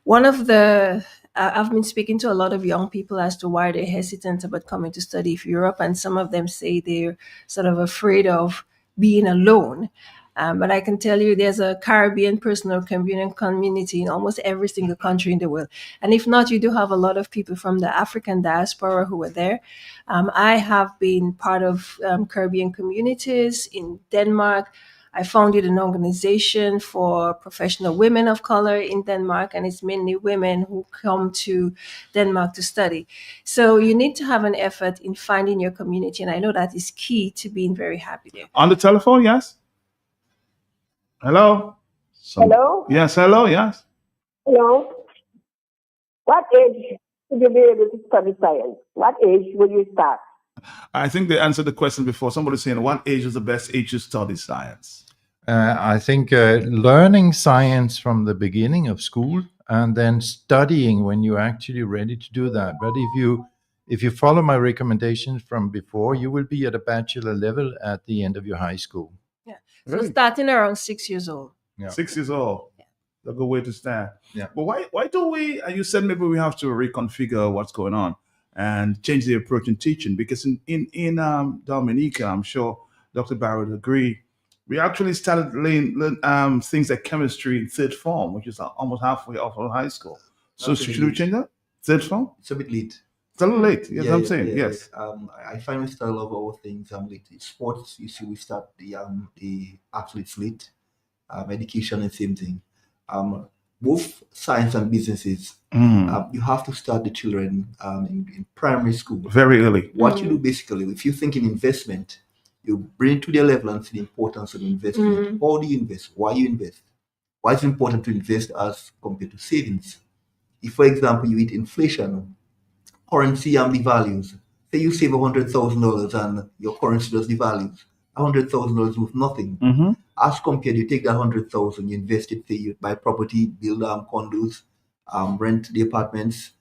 One of the I've been speaking to a lot of young people as to why they're hesitant about coming to study for Europe, and some of them say they're sort of afraid of being alone. But I can tell you there's a Caribbean personal community in almost every single country in the world. And if not, you do have a lot of people from the African diaspora who are there. I have been part of Caribbean communities in Denmark. I founded an organization for professional women of color in Denmark, and it's mainly women who come to Denmark to study. So you need to have an effort in finding your community, and I know that is key to being very happy there. on the telephone, yes. Hello. Hello? Yes. Hello. Yes. Hello? What age should you be able to study science? What age will you start? I think they answered the question before. Somebody saying, what age is the best age to study science? I think learning science from the beginning of school and then studying when you're actually ready to do that. But if you follow my recommendations from before, you will be at a bachelor level at the end of your high school. Yeah. So starting around 6 years old. Yeah. 6 years old. A good way to start. Yeah. But why do we, you said maybe we have to reconfigure what's going on and change the approach in teaching, because in Dominica, I'm sure Dr. Barrett would agree, We actually started learning things like chemistry in third form, which is almost halfway off of high school. So That's a bit should we late. change that? Third form? It's a bit late. It's a little late. Yes, I'm saying yes. I find we start a lot of our things late. In sports, you see, we start the athletes late. Education and same thing. Both science and businesses, you have to start the children in primary school Very early. What you do basically, if you think in investment, you bring it to their level and see the importance of investment. How do you invest? Why you invest? Why is it important to invest as compared to savings? If, for example, you eat inflation, currency devalues. Say you save $100,000 and your currency does devalues. $100,000 worth nothing. As compared, you take that 100,000, you invest it, say you buy property, build condos, rent the apartments.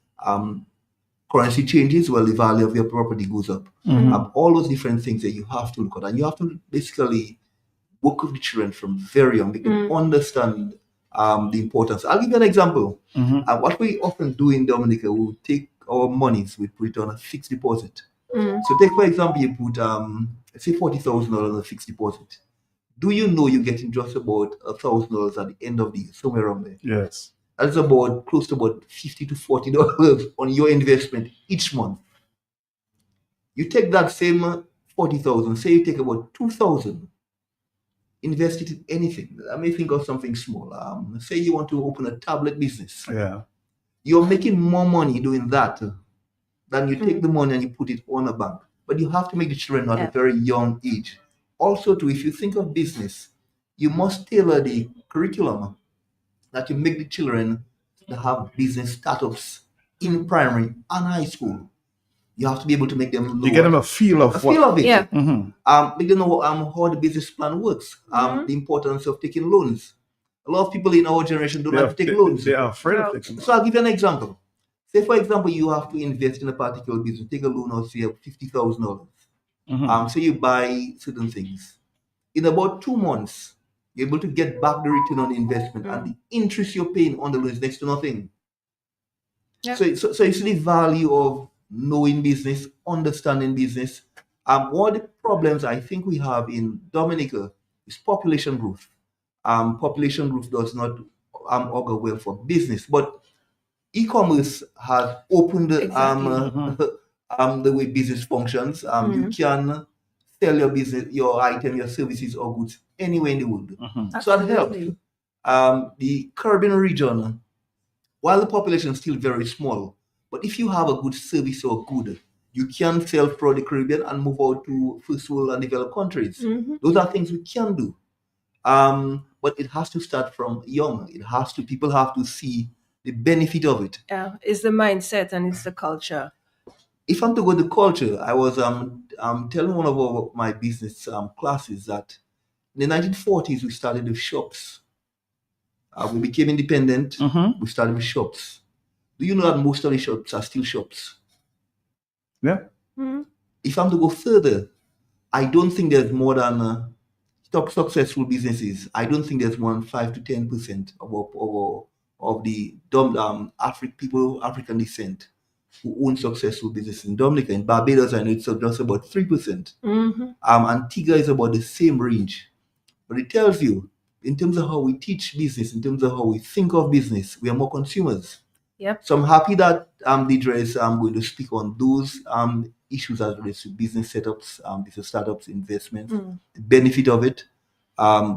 Currency changes, well, the value of your property goes up. All those different things that you have to look at, and you have to basically work with the children from very young. They can understand the importance. I'll give you an example. What we often do in Dominica, we take our monies, we put it on a fixed deposit. So take, for example, you put, say $40,000 on a fixed deposit. Do you know you're getting just about $1,000 at the end of the year, somewhere around there? Yes. That's about close to about $50 to $40 on your investment each month. You take that same 40,000, say you take about 2,000, invest it in anything. I may think of something small. Say you want to open a tablet business. Yeah. You're making more money doing that than you take the money and you put it on a bank. But you have to make the children at a very young age. Also, too, if you think of business, you must tailor the curriculum that you make the children to have business startups in primary and high school. You have to be able to make them know. You get them a feel of it. Yeah. Make them know how the business plan works. The importance of taking loans. A lot of people in our generation don't like to take loans. They are afraid of taking loans. So I'll give you an example. Say, for example, you have to invest in a particular business. Take a loan of, say, $50,000. So you buy certain things. In about 2 months, you're able to get back the return on the investment, and the interest you're paying on the loan is next to nothing. So you see the value of knowing business, understanding business. One of the problems I think we have in Dominica is population growth. Population growth does not augur well for business, but e-commerce has opened the way business functions. You can sell your business, your item, your services or goods anywhere in the world. So that helps. The Caribbean region, while the population is still very small, but if you have a good service or good, you can sell throughout the Caribbean and move out to first world and developed countries. Those are things we can do. But it has to start from young. People have to see the benefit of it. Yeah, it's the mindset and it's the culture. If I'm to go to culture, I was telling one of my business classes that in the 1940s we started with shops. We became independent. We started with shops. Do you know that most of the shops are still shops? Yeah. If I'm to go further, I don't think there's more than successful businesses. I don't think there's more than 5 to 10% of the people of African descent who own successful businesses in Dominica. In Barbados, I know it's just about 3%. Antigua is about the same range. But it tells you, in terms of how we teach business, in terms of how we think of business, we are more consumers. Yep. So I'm happy that Deidre is going to speak on those issues as relates to business setups, business startups, investments, the benefit of it,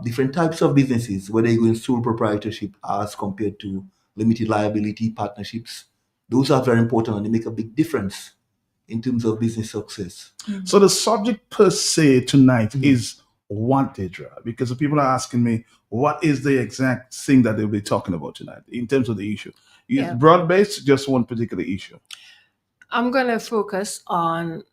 different types of businesses, whether you're going sole proprietorship as compared to limited liability partnerships. Those are very important and they make a big difference in terms of business success. So the subject per se tonight is what, Deidre? Because people are asking me, what is the exact thing that they'll be talking about tonight in terms of the issue? Is broad-based, just one particular issue? I'm going to focus on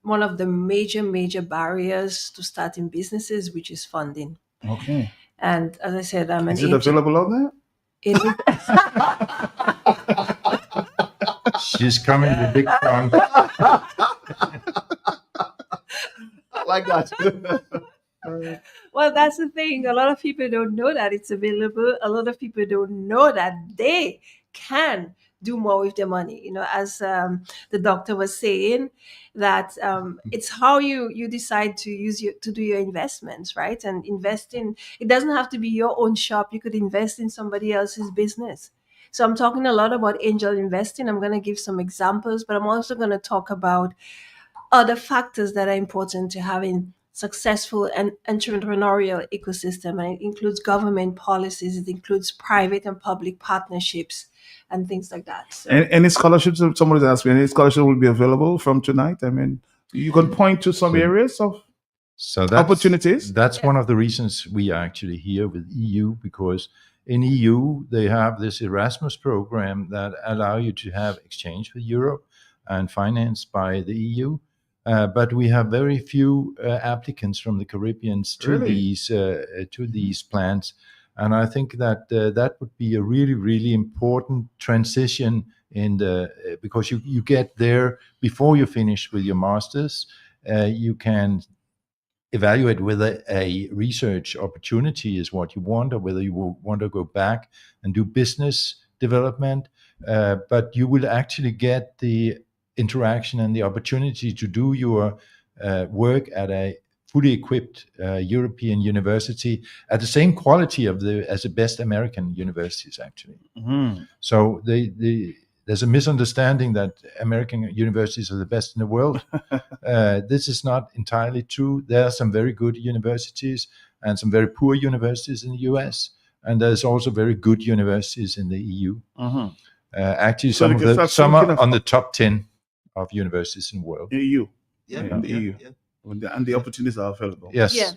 one of the major barriers to starting businesses, which is funding. Okay. And as I said, Is it available on there? It is. She's coming with big trunk. I like that. Well, that's the thing. A lot of people don't know that it's available. A lot of people don't know that they can do more with their money. You know, as the doctor was saying, that it's how you decide to do your investments, right? And investing, it doesn't have to be your own shop. You could invest in somebody else's business. So I'm talking a lot about angel investing. I'm going to give some examples, but I'm also going to talk about other factors that are important to having successful and entrepreneurial ecosystem. And it includes government policies, it includes private and public partnerships and things like that. So Any scholarships? If somebody's asking, any scholarship will be available from tonight? I mean, you can point to some areas of So that's opportunities. That's one of the reasons we are actually here with EU, because in EU they have this Erasmus program that allow you to have exchange with Europe and financed by the EU. But we have very few applicants from the Caribbeans to Really? these plans, and I think that that would be a really important transition in the because you get there before you finish with your masters. You can evaluate whether a research opportunity is what you want, or whether you will want to go back and do business development. But you will actually get the interaction and the opportunity to do your work at a fully equipped European university at the same quality as the best American universities, actually. Mhm. So there's a misunderstanding that American universities are the best in the world. This is not entirely true. There are some very good universities and some very poor universities in the US, and there's also very good universities in the EU. Mhm. Actually, So I guess that's some thinking are of on the top 10 of universities in the world. EU. Yeah, In the yeah, EU. yeah. And the opportunities are available. Yes. yeah,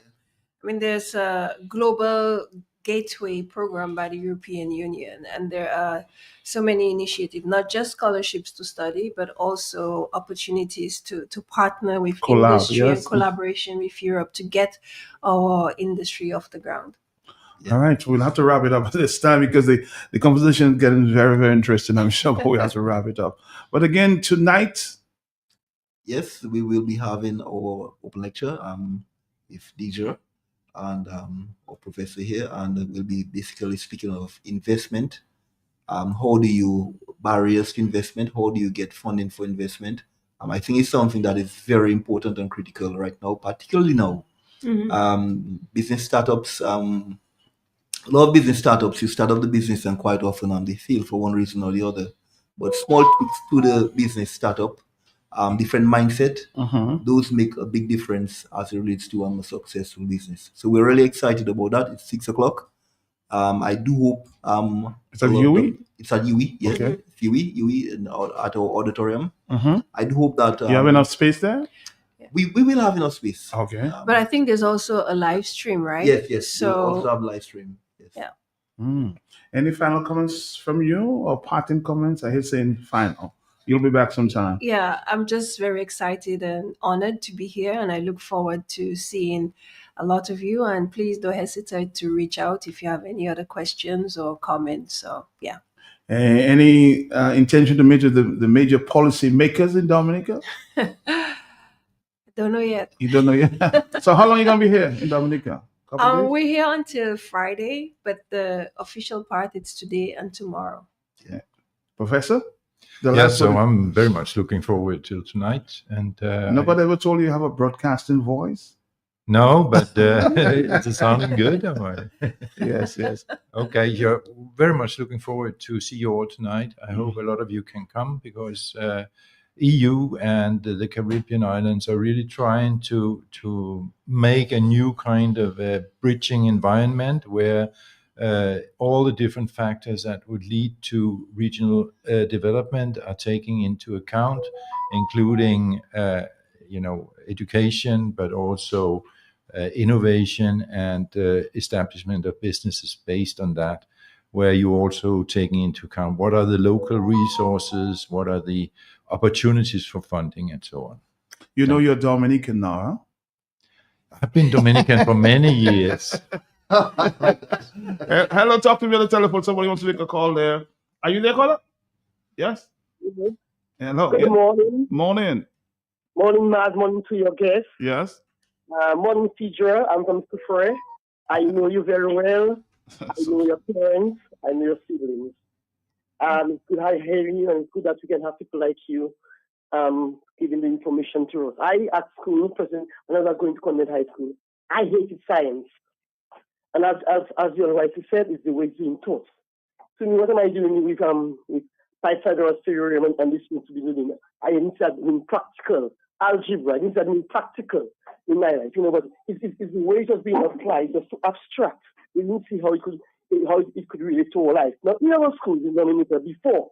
I mean, there's a global gateway program by the European Union, and there are so many initiatives, not just scholarships to study, but also opportunities to partner with Collab, industry and yes. collaboration with Europe to get our industry off the ground. All right, we'll have to wrap it up this time because the conversation is getting very interesting, I'm sure, but we have to wrap it up. But again, tonight, Yes, we will be having our open lecture with DJ and our professor here, and we'll be basically speaking of investment. How do you barriers to investment? How do you get funding for investment? I think it's something that is very important and critical right now, particularly now. Business startups, a lot of business startups, you start up the business and quite often they fail for one reason or the other. But small tweaks to the business startup, different mindset, those make a big difference as it relates to a successful business. So we're really excited about that. It's 6:00. I do hope it's at UE? It's at UE, yes. Okay. UE at our auditorium. Mhm. I do hope that You have enough space there? We will have enough space. Okay. But I think there's also a live stream, right? Yes. So We'll also have live stream. Yes. Yeah. Any final comments from you or parting comments? I hate saying final. You'll be back sometime. Yeah, I'm just very excited and honored to be here, and I look forward to seeing a lot of you. And please don't hesitate to reach out if you have any other questions or comments. So yeah. Any intention to meet with the major policy makers in Dominica? Don't know yet. You don't know yet? So how long are you going to be here in Dominica? Couple days? We're here until Friday, but the official part it's today and tomorrow. Yeah. Professor? So I'm very much looking forward to tonight. And nobody ever told you have a broadcasting voice? No, but it's sounding good. Am I? Yes. Okay, you're very much looking forward to see you all tonight. I hope a lot of you can come because EU and the Caribbean islands are really trying to make a new kind of a bridging environment where all the different factors that would lead to regional development are taken into account, including education, but also innovation and establishment of businesses based on that, where you're also taking into account what are the local resources, what are the opportunities for funding, and so on. You know you're Dominican now, huh? I've been Dominican for many years. Hello, talk to me on the telephone. Somebody wants to make a call there. Are you there, caller? Yes? Hello. Good morning. Morning. Morning, Maz. Morning to your guest. Yes. Morning, teacher. I'm from Sufre. I know you very well. I know your parents. I know your siblings. It's good hearing you, and it's good that we can have people like you giving the information to us. I, at school, when I was going to Convent High School, I hated science. And as you rightly said, it's the way it's being taught. So what am I doing with Pythagoras theorem and this needs to be doing? I need to have in practical algebra. I need to have in practical in my life. But it's the way it was being applied, just to abstract. We need to see how it could relate to our life. Now, in our schools in Dominica, before,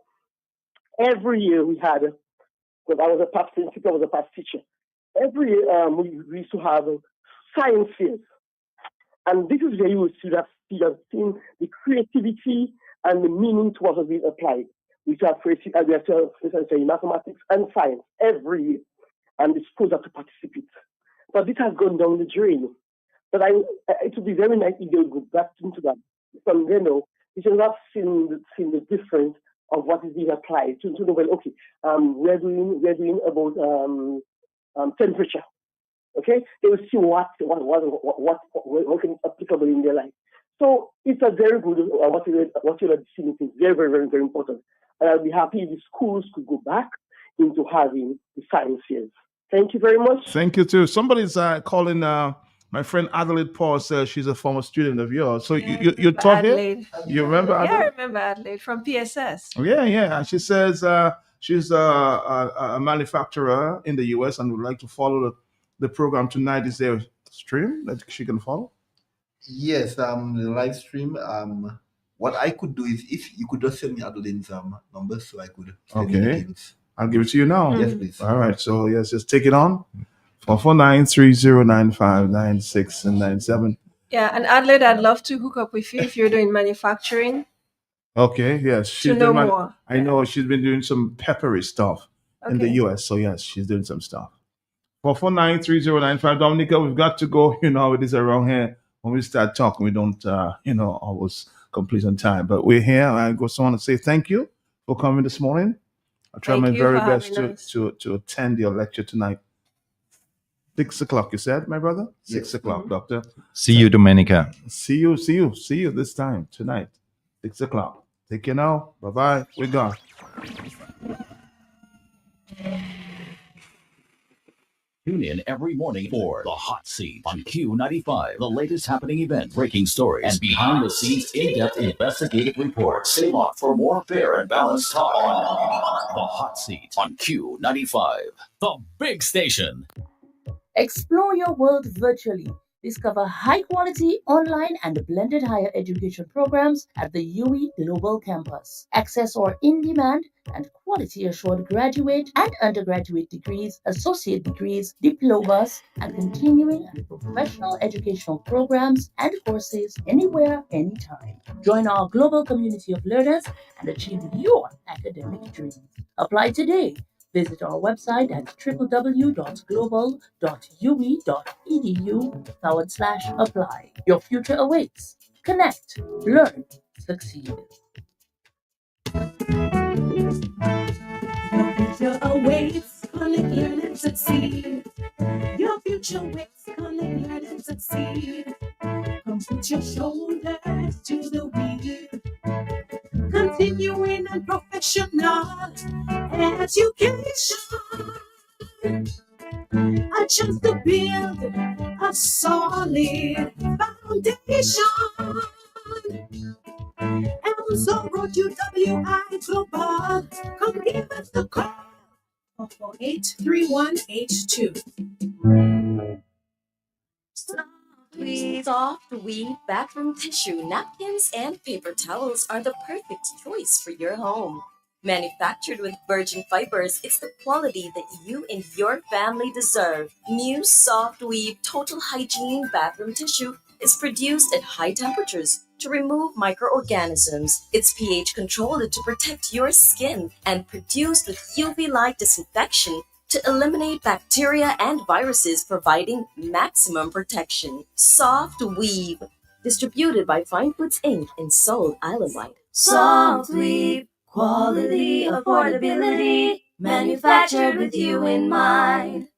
every year we had, because I was a past principal, I was a past teacher. Every year we used to have science fairs. And this is where you have seen the creativity and the meaning to what has been applied. We have mathematics and science every year, and the schools have to participate. But this has gone down the drain. But it would be very nice if they would go back into that. From there, we should have seen the difference of what is being applied to know, well, okay, we're doing about temperature. Okay, they will see what can be applicable in their life. So it's a very good what you're seeing is very, very, very, very important. And I'll be happy if the schools could go back into having the science fairs. Thank you very much. Thank you too. Somebody's calling. My friend Adelaide Paul says she's a former student of yours. So you taught here? You remember Adelaide? Yeah, I remember Adelaide from PSS. Yeah. She says she's a manufacturer in the US and would like to follow the program tonight. Is there a stream that she can follow? Yes, the live stream. What I could do is if you could just send me Adeline's number so I could send you Okay. details. I'll give it to you now. Yes, please. All right. So yes, just take it on. 449-3095-96 and 97. Yeah, and Adelaide, I'd love to hook up with you if you're doing manufacturing. Okay, yes. To know more. I know she's been doing some peppery stuff in the Okay. US. So yes, she's doing some stuff. 449-3095. Dominica, we've got to go. It is around here. When we start talking, we don't always complete on time. But we're here. I just want to say thank you for coming this morning. I'll try my very best to attend your lecture tonight. 6 o'clock, you said, my brother? 6 o'clock, doctor. See you, Dominica. See you this time, tonight. 6 o'clock. Take care now. Bye-bye. We're gone. Tune in every morning for The Hot Seat on Q95, the latest happening event, breaking stories, and behind-the-scenes in-depth investigative reports. Stay locked for more fair and balanced talk on The Hot Seat on Q95, the big station. Explore your world virtually. Discover high-quality online and blended higher education programs at the UE Global Campus. Access our in-demand and quality-assured graduate and undergraduate degrees, associate degrees, diplomas, and continuing and professional educational programs and courses anywhere, anytime. Join our global community of learners and achieve your academic dreams. Apply today. Visit our website at www.global.ue.edu/apply. Your future awaits. Connect, learn, succeed. Your future awaits. Connect, learn, and succeed. Your future waits. Connect, learn, and succeed. Come put your shoulders to the wheel. Continuing and professional education. A chance to build a solid foundation. Amazon brought you WI Global. Come give us the call. 448-3182. Soft weave bathroom tissue, napkins, and paper towels are the perfect choice for your home. Manufactured with virgin fibers, it's the quality that you and your family deserve. New soft weave total hygiene bathroom tissue is produced at high temperatures to remove microorganisms. It's pH controlled to protect your skin and produced with UV light disinfection to eliminate bacteria and viruses, providing maximum protection. Soft Weave, distributed by Fine Foods Inc. and sold island-wide. Soft weave, quality, affordability, manufactured with you in mind.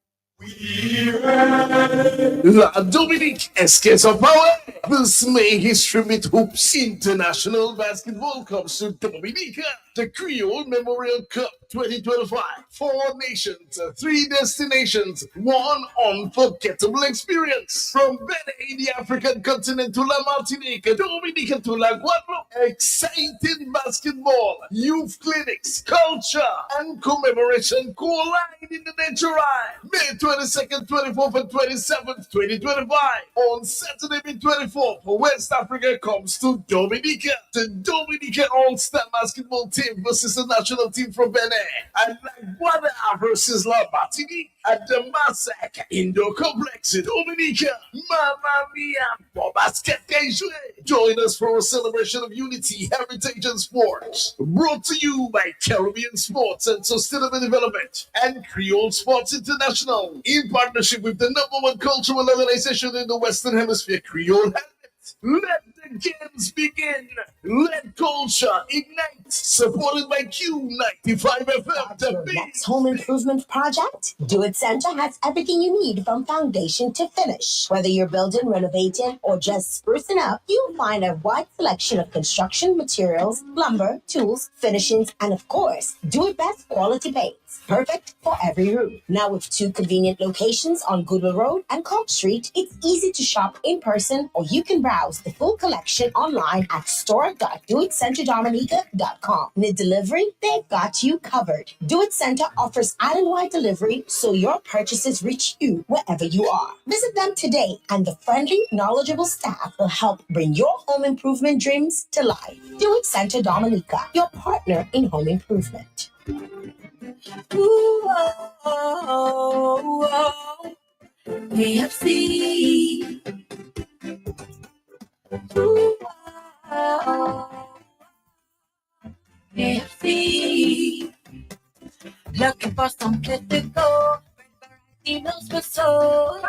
La Dominique Esquisse of Power. This May history with Hoops International Basketball comes to Dominica. The Creole Memorial Cup 2025. 4 nations, 3 destinations, 1 unforgettable experience. From Benin, the African continent, to La Martinique, Dominica to La Guadeloupe. Exciting basketball, youth clinics, culture, and commemoration collide in the nature ride. May 22nd, 24th, and 27th, 2025. On Saturday, May 24th, West Africa comes to Dominica. The Dominica All-Star basketball team versus the national team from Benin. And La Guada versus La Martinique at the Massac Indoor Complex in Dominica. Mamma mia, for basket joué. Join us for a celebration of unity, heritage, and sports. Brought to you by Caribbean Sports and Sustainable Development and Creole Sports International in partnership with the #1 cultural organization in the Western Hemisphere, Creole Helmet. Let the games begin. Let culture ignite. Supported by Q95 FM. Your next home improvement project? Do It Center has everything you need from foundation to finish. Whether you're building, renovating, or just sprucing up, you'll find a wide selection of construction materials, lumber, tools, finishings, and of course, Do It Best quality paints. Perfect for every room. Now with 2 convenient locations on Goodwill Road and Coke Street, it's easy to shop in person or you can browse the full collection online at store.doitcenterdominica.com. Need delivery? They've got you covered. Do It Center offers island-wide delivery so your purchases reach you wherever you are. Visit them today and the friendly, knowledgeable staff will help bring your home improvement dreams to life. Do It Center Dominica, your partner in home improvement. Ooh, oh, oh, oh. KFC. Ooh, oh, KFC. Looking for some place to go. Meals for soul.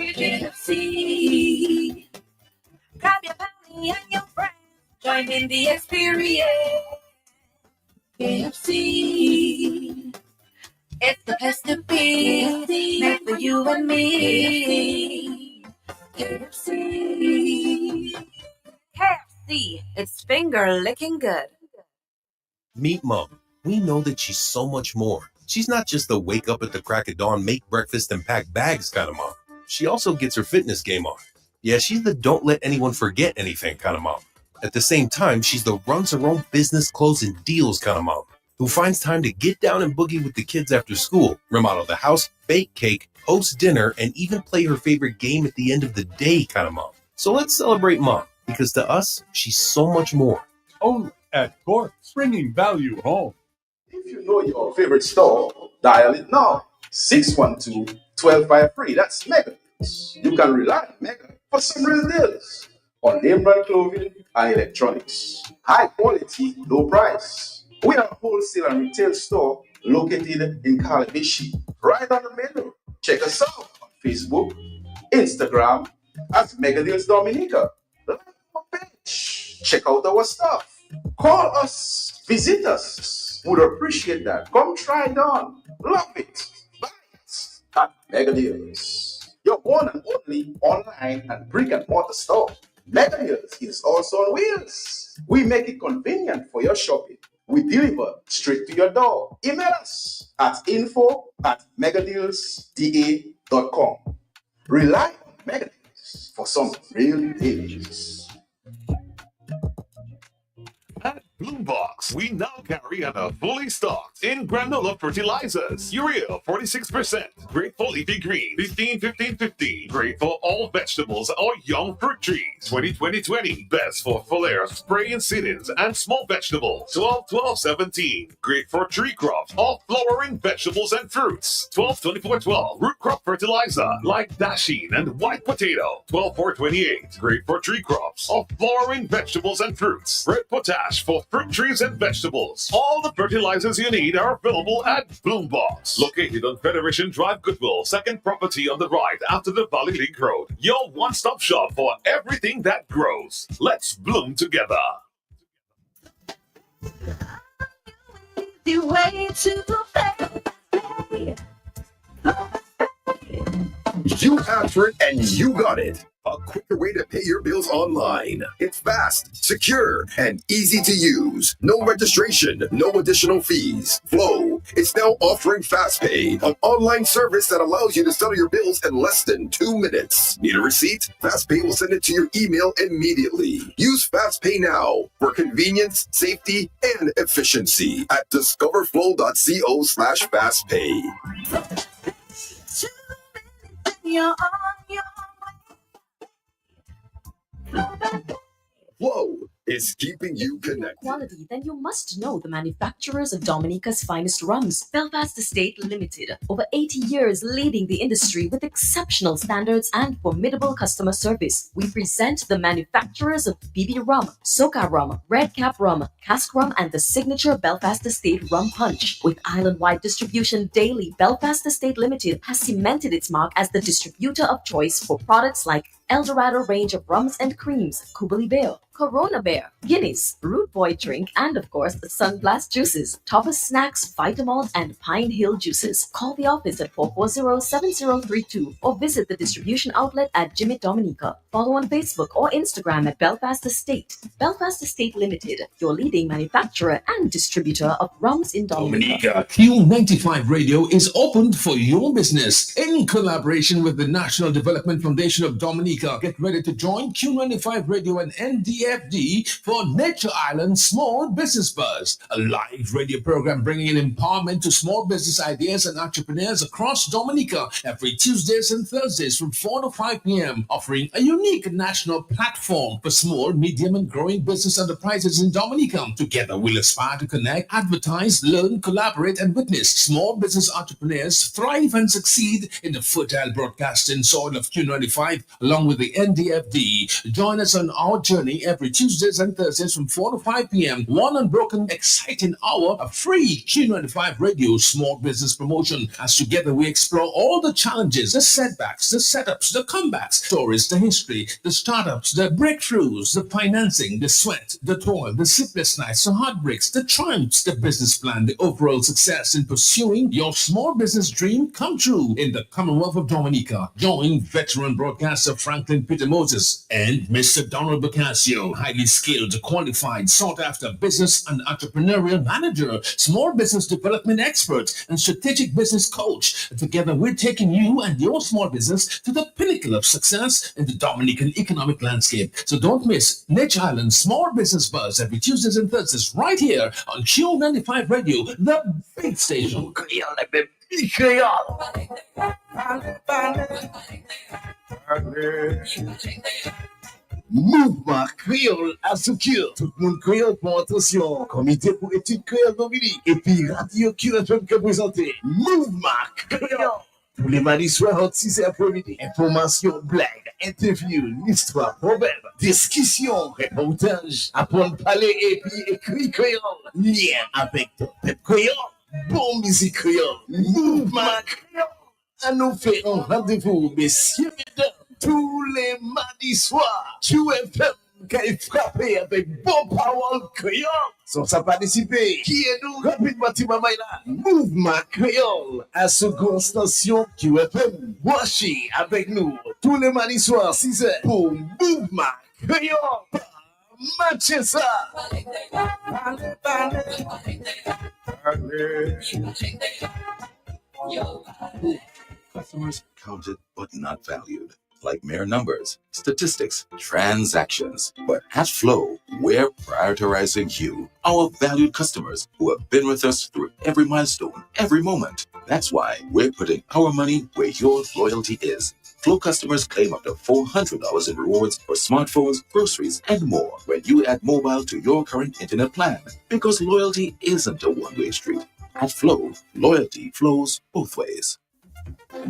KFC. Grab your family and your friends. Join in the experience. KFC. It's the place to be. Made for you and me. KFC. KFC. It's finger licking good. Meet Mom. We know that she's so much more. She's not just the wake up at the crack of dawn, make breakfast, and pack bags kind of mom. She also gets her fitness game on. Yeah, she's the don't let anyone forget anything kind of mom. At the same time, she's the runs her own business, clothes, and deals kind of mom, who finds time to get down and boogie with the kids after school, remodel the house, bake cake, host dinner, and even play her favorite game at the end of the day kind of mom. So let's celebrate Mom, because to us, she's so much more. Only at Corp's, bringing value home. If you know your favorite store, dial it now. 612-1253. That's Mega. You can rely on Mega for some real deals on name brand clothing and electronics. High quality, low price. We are a wholesale and retail store located in Calabishi, right on the menu. Check us out on Facebook, Instagram at Mega Deals Dominica. Like our page. Check out our stuff. Call us, visit us. Would appreciate that. Come try it on. Love it. Buy it at Mega Deals. Your one and only online and brick and mortar store. Mega Deals is also on wheels. We make it convenient for your shopping. We deliver straight to your door. Email us at info@megadealsda.com. Rely on Mega Deals for some real deals. At Bloombox, we now carry and are fully stocked in granola fertilizers. Urea 46%, great for leafy green 15-15-15, great for all vegetables or young fruit trees 20-20-20, best for foliar spray and seedlings and small vegetables 12-12-17, great for tree crops or flowering vegetables and fruits 12-24-12, root crop fertilizer like dasheen and white potato 12-4-28, great for tree crops or flowering vegetables and fruits. Red potash for fruit trees and vegetables. All the fertilizers you need are available at Bloombox, located on Federation Drive, Goodwill, second property on the right after the Valley Link Road. Your one-stop shop for everything that grows. Let's bloom together. The way to play. You asked for it and you got it. A quicker way to pay your bills online. It's fast, secure, and easy to use. No registration, no additional fees. Flow is now offering FastPay, an online service that allows you to settle your bills in less than 2 minutes. Need a receipt? FastPay will send it to your email immediately. Use FastPay now for convenience, safety, and efficiency at discoverflow.co/fastpay. You're on your Flow is keeping you connected. Quality, then you must know the manufacturers of Dominica's finest rums. Belfast Estate Limited, over 80 years leading the industry with exceptional standards and formidable customer service. We present the manufacturers of BB Rum, Soca Rum, Red Cap Rum, Cask Rum, and the signature Belfast Estate Rum Punch. With island-wide distribution daily, Belfast Estate Limited has cemented its mark as the distributor of choice for products like Eldorado range of rums and creams, Kubali Bear, Corona Bear, Guinness, Root Boy drink, and of course the Sunblast juices, Toppers snacks, Vitamalt, and Pine Hill juices. Call the office at 440-7032 or visit the distribution outlet at Jimmy Dominica. Follow on Facebook or Instagram at Belfast Estate. Belfast Estate Limited, your leading manufacturer and distributor of rums in Dominica. Q95 Radio is opened for your business in collaboration with the National Development Foundation of Dominica. Get ready to join Q95 Radio and NDFD for Nature Island Small Business Buzz, a live radio program bringing in empowerment to small business ideas and entrepreneurs across Dominica every Tuesdays and Thursdays from 4 to 5 p.m., offering a unique national platform for small, medium, and growing business enterprises in Dominica. Together, we'll aspire to connect, advertise, learn, collaborate, and witness small business entrepreneurs thrive and succeed in the fertile broadcasting soil of Q95, along with the NDFD. Join us on our journey every Tuesdays and Thursdays from 4 to 5 p.m. One unbroken, exciting hour of free Q95 Radio small business promotion. As together we explore all the challenges, the setbacks, the setups, the comebacks, stories, the history, the startups, the breakthroughs, the financing, the sweat, the toil, the sleepless nights, the heartbreaks, the triumphs, the business plan, the overall success in pursuing your small business dream come true in the Commonwealth of Dominica. Join veteran broadcaster Franklin Peter Moses and Mr. Donald Bocasio, highly skilled, qualified, sought-after business and entrepreneurial manager, small business development expert, and strategic business coach. Together, we're taking you and your small business to the pinnacle of success in the Dominican economic landscape. So don't miss Nature Island Small Business Buzz every Tuesdays and Thursdays right here on Q95 Radio, the big station. Mouvement créole à Soukir. Tout le monde créole pour attention. Comité pour études créole Dominique. Et puis Radio QFM qui est présenté. Mouvement créole. Tous les mardis soirs, 6 après-midi. Information, blague, interview, l'histoire, proverbe, discussion, reportage, apprendre à parler et puis écrit créole. Lien avec ton peuple créole. Bon musique créole. Mouvement créole. À nous faire un rendez-vous, messieurs, mesdames. Tous les mardis soirs, QFM qui est frappé avec bon parole créole. Sans ça participer, qui est nous rapidement Timamaïla, Mouvement créole à ce grand station QFM. Watchez avec nous tous les mardis soirs 6h pour Mouvement créole. Matchez ça. Customers counted but not valued. Like mere numbers, statistics, transactions. But at Flow, we're prioritizing you, our valued customers who have been with us through every milestone, every moment. That's why we're putting our money where your loyalty is. Flow customers claim up to $400 in rewards for smartphones, groceries, and more when you add mobile to your current internet plan. Because loyalty isn't a one-way street. At Flow, loyalty flows both ways.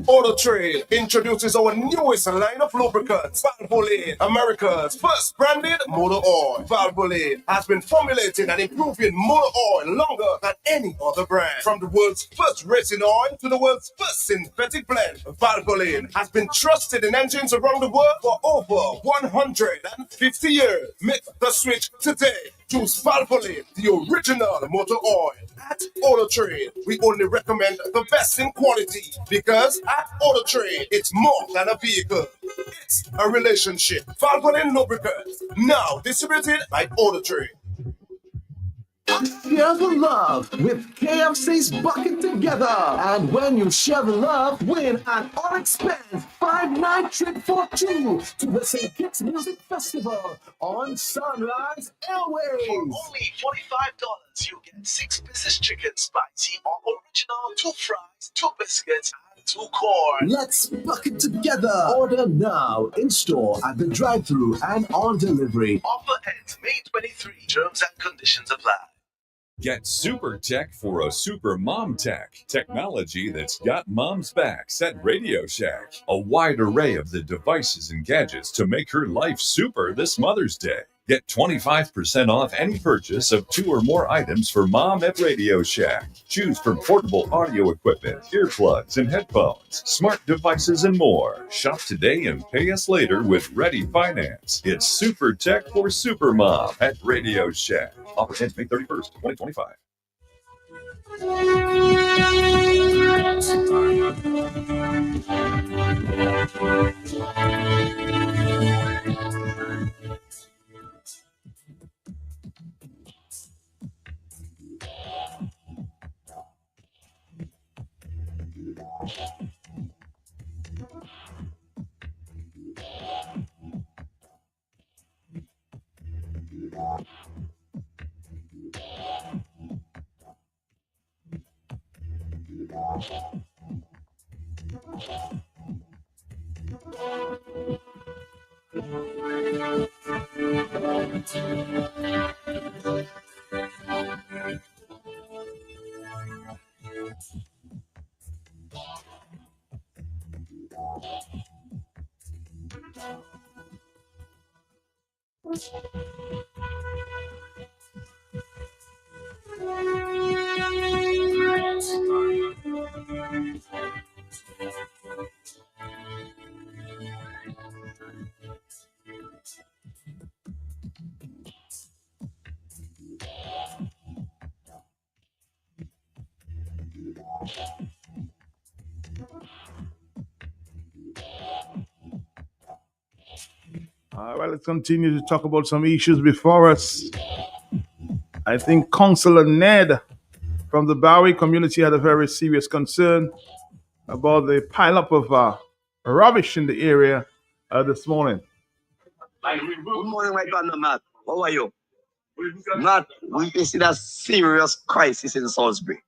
Auto Trade introduces our newest line of lubricants, Valvoline, America's first branded motor oil. Valvoline has been formulating and improving motor oil longer than any other brand. From the world's first racing oil to the world's first synthetic blend, Valvoline has been trusted in engines around the world for over 150 years. Make the switch today Choose Valvoline, the original motor oil. At Auto Trade, we only recommend the best in quality because at Auto Trade, it's more than a vehicle. It's a relationship. Valvoline lubricants, now distributed by Auto Trade. Share the love with KFC's Bucket Together. And when you share the love, win an all-expense 5-night trip for two to the St. Kitts Music Festival on Sunrise Airways. For only $45, you get 6 pieces chicken spicy or original, 2 fries, 2 biscuits, and 2 corn. Let's bucket together. Order now, in-store, at the drive-thru, and on delivery. Offer ends May 23. Terms and conditions apply. Get super tech for a super mom tech. Technology that's got mom's backs at Radio Shack. A wide array of the devices and gadgets to make her life super this Mother's Day. Get 25% off any purchase of 2 or more items for mom at Radio Shack. Choose from portable audio equipment, earplugs and headphones, smart devices and more. Shop today and pay us later with Ready Finance. It's super tech for super mom at Radio Shack. Offer ends May 31st, 2025. All right, let's continue to talk about some issues before us. I think Councillor Ned from the Bowery community had a very serious concern about the pileup of rubbish in the area this morning. Good morning, my partner, Matt. How are you? Matt, we facing a serious crisis in Salisbury.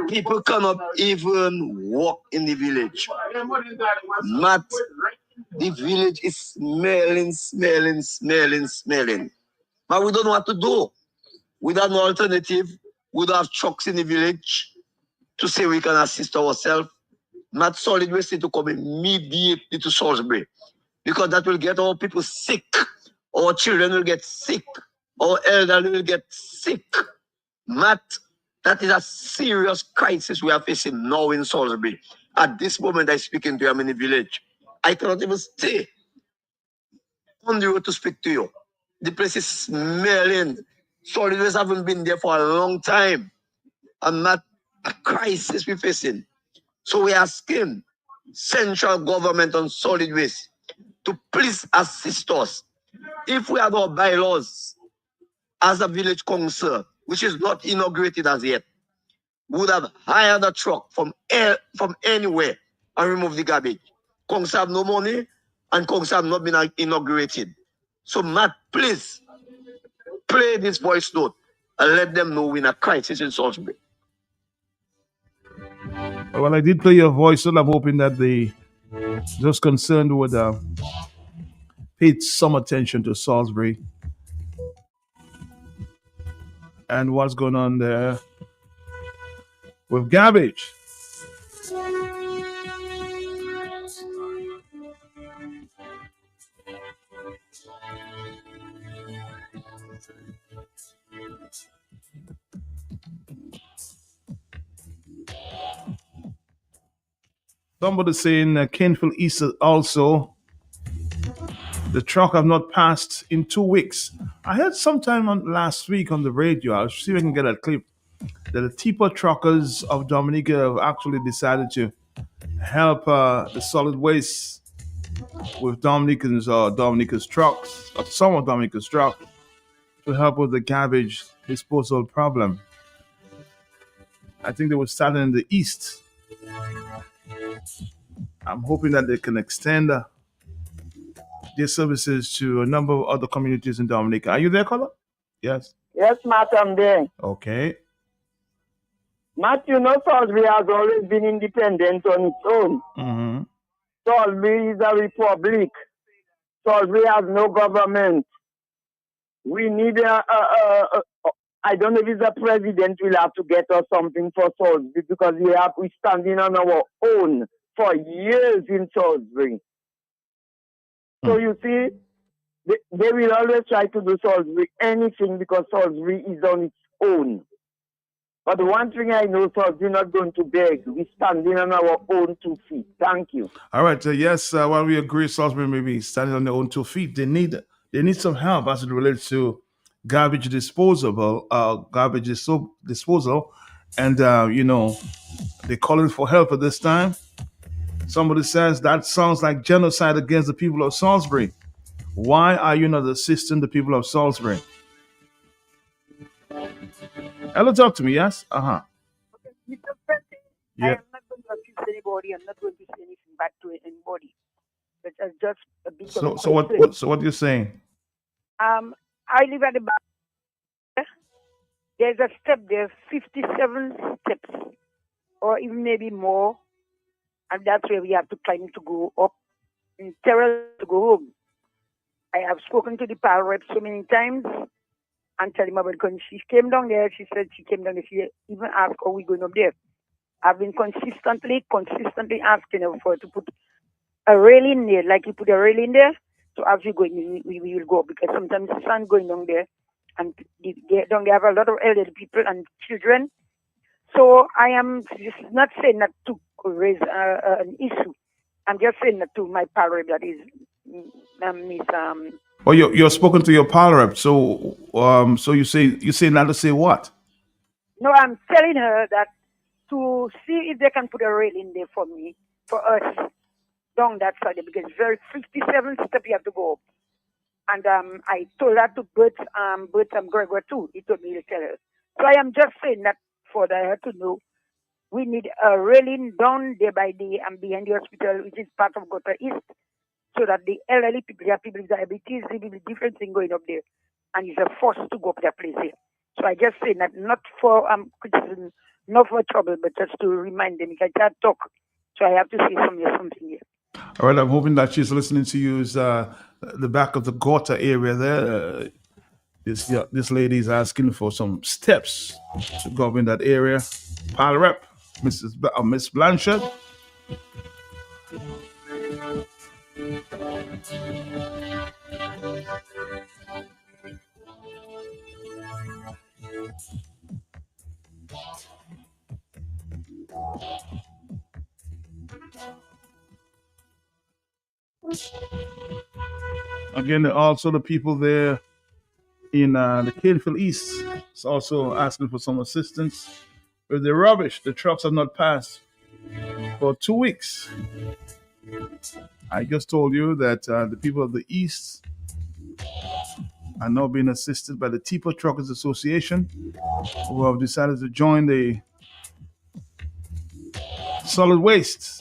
People cannot even walk in the village. Matt, the village is smelling. But we don't know what to do. Without no alternative, we don't have trucks in the village to say we can assist ourselves. Matt, solid waste need to come immediately to Salisbury, because that will get our people sick. Our children will get sick. Our elderly will get sick. Matt, that is a serious crisis we are facing now in Salisbury. At this moment, I'm speaking to you, I'm in the village. I cannot even stay on the road to speak to you. The place is smelling. Solid waste haven't been there for a long time. And Matt, a crisis we're facing. So we're asking central government on solid waste to please assist us. If we have our bylaws as a village council, which is not inaugurated as yet, we would have hired a truck from anywhere and remove the garbage. Council have no money and council have not been inaugurated. So Matt, please play this voice note and let them know we're in a crisis in Salisbury. Well, I did play your voice, and I'm hoping that they just concerned would pay some attention to Salisbury and what's going on there with garbage. Somebody saying Kenfield East also The truck have not passed in 2 weeks. I heard sometime last week on the radio, I'll see if I can get a clip, that the tipper truckers of Dominica have actually decided to help the solid waste with Dominica's trucks, or some of Dominica's trucks, to help with the garbage disposal problem. I think they were starting in the east. I'm hoping that they can extend their services to a number of other communities in Dominica. Are you there, caller? Yes. Yes, Matt, I'm there. Okay. Matt, you know Salisbury has always been independent on its own. Mm-hmm. Salisbury is a republic. Salisbury has no government. We need I don't know if it's a president will have to get us something for Salisbury because we're standing on our own for years in Salisbury. So you see, they will always try to do Salisbury anything because Salisbury is on its own. But the one thing I know, Salisbury not going to beg. We're standing on our own 2 feet. Thank you. All right. Yes, while we agree, Salisbury may be standing on their own 2 feet, they need some help as it relates to garbage disposal, disposal, and they're calling for help at this time. Somebody says that sounds like genocide against the people of Salisbury. Why are you not assisting the people of Salisbury? Hello, talk to me. Yes. Mr. President, I Yeah. am not going to accuse anybody. I'm not going to say anything bad to anybody. But just a bit So, of so what? concern. So what you're saying? I live at the back. There's a step there, 57 steps, or even maybe more, and that's where we have to climb to go up in terror to go home. I have spoken to the power rep so many times and tell him about it. When she came down there, she said she came down there. She even asked, are we going up there? I've been consistently asking her for to put a railing there, like you put a railing there. So as we go, we will go because sometimes the sun going down there, and down there have a lot of elderly people and children. So I am just not saying that to raise an issue. I'm just saying that to my parent, that is Miss. Well, you're spoken to your power rep. So you say not to say what? No, I'm telling her that to see if they can put a railing there for me, for us, down that side, because it's very 57 steps you have to go up. And I told that to Bert Gregor too. He told me to tell her. So I am just saying that for her to know we need a railing down there by the behind the hospital, which is part of Gotha East, so that the elderly people, there are people with diabetes, there will be different things going up there, and it's a force to go up that place there. So I just say that not for criticism, not for trouble, but just to remind them. I can't talk, so I have to say something here. All right. I'm hoping that she's listening to you. Is the back of the Gotha area there? This lady is asking for some steps to go up in that area. Power rep, Miss Blanchard. Again, also the people there in the Cadefield East is also asking for some assistance with the rubbish. The trucks have not passed for 2 weeks. I just told you that the people of the East are now being assisted by the Tipo Truckers Association, who have decided to join the solid waste.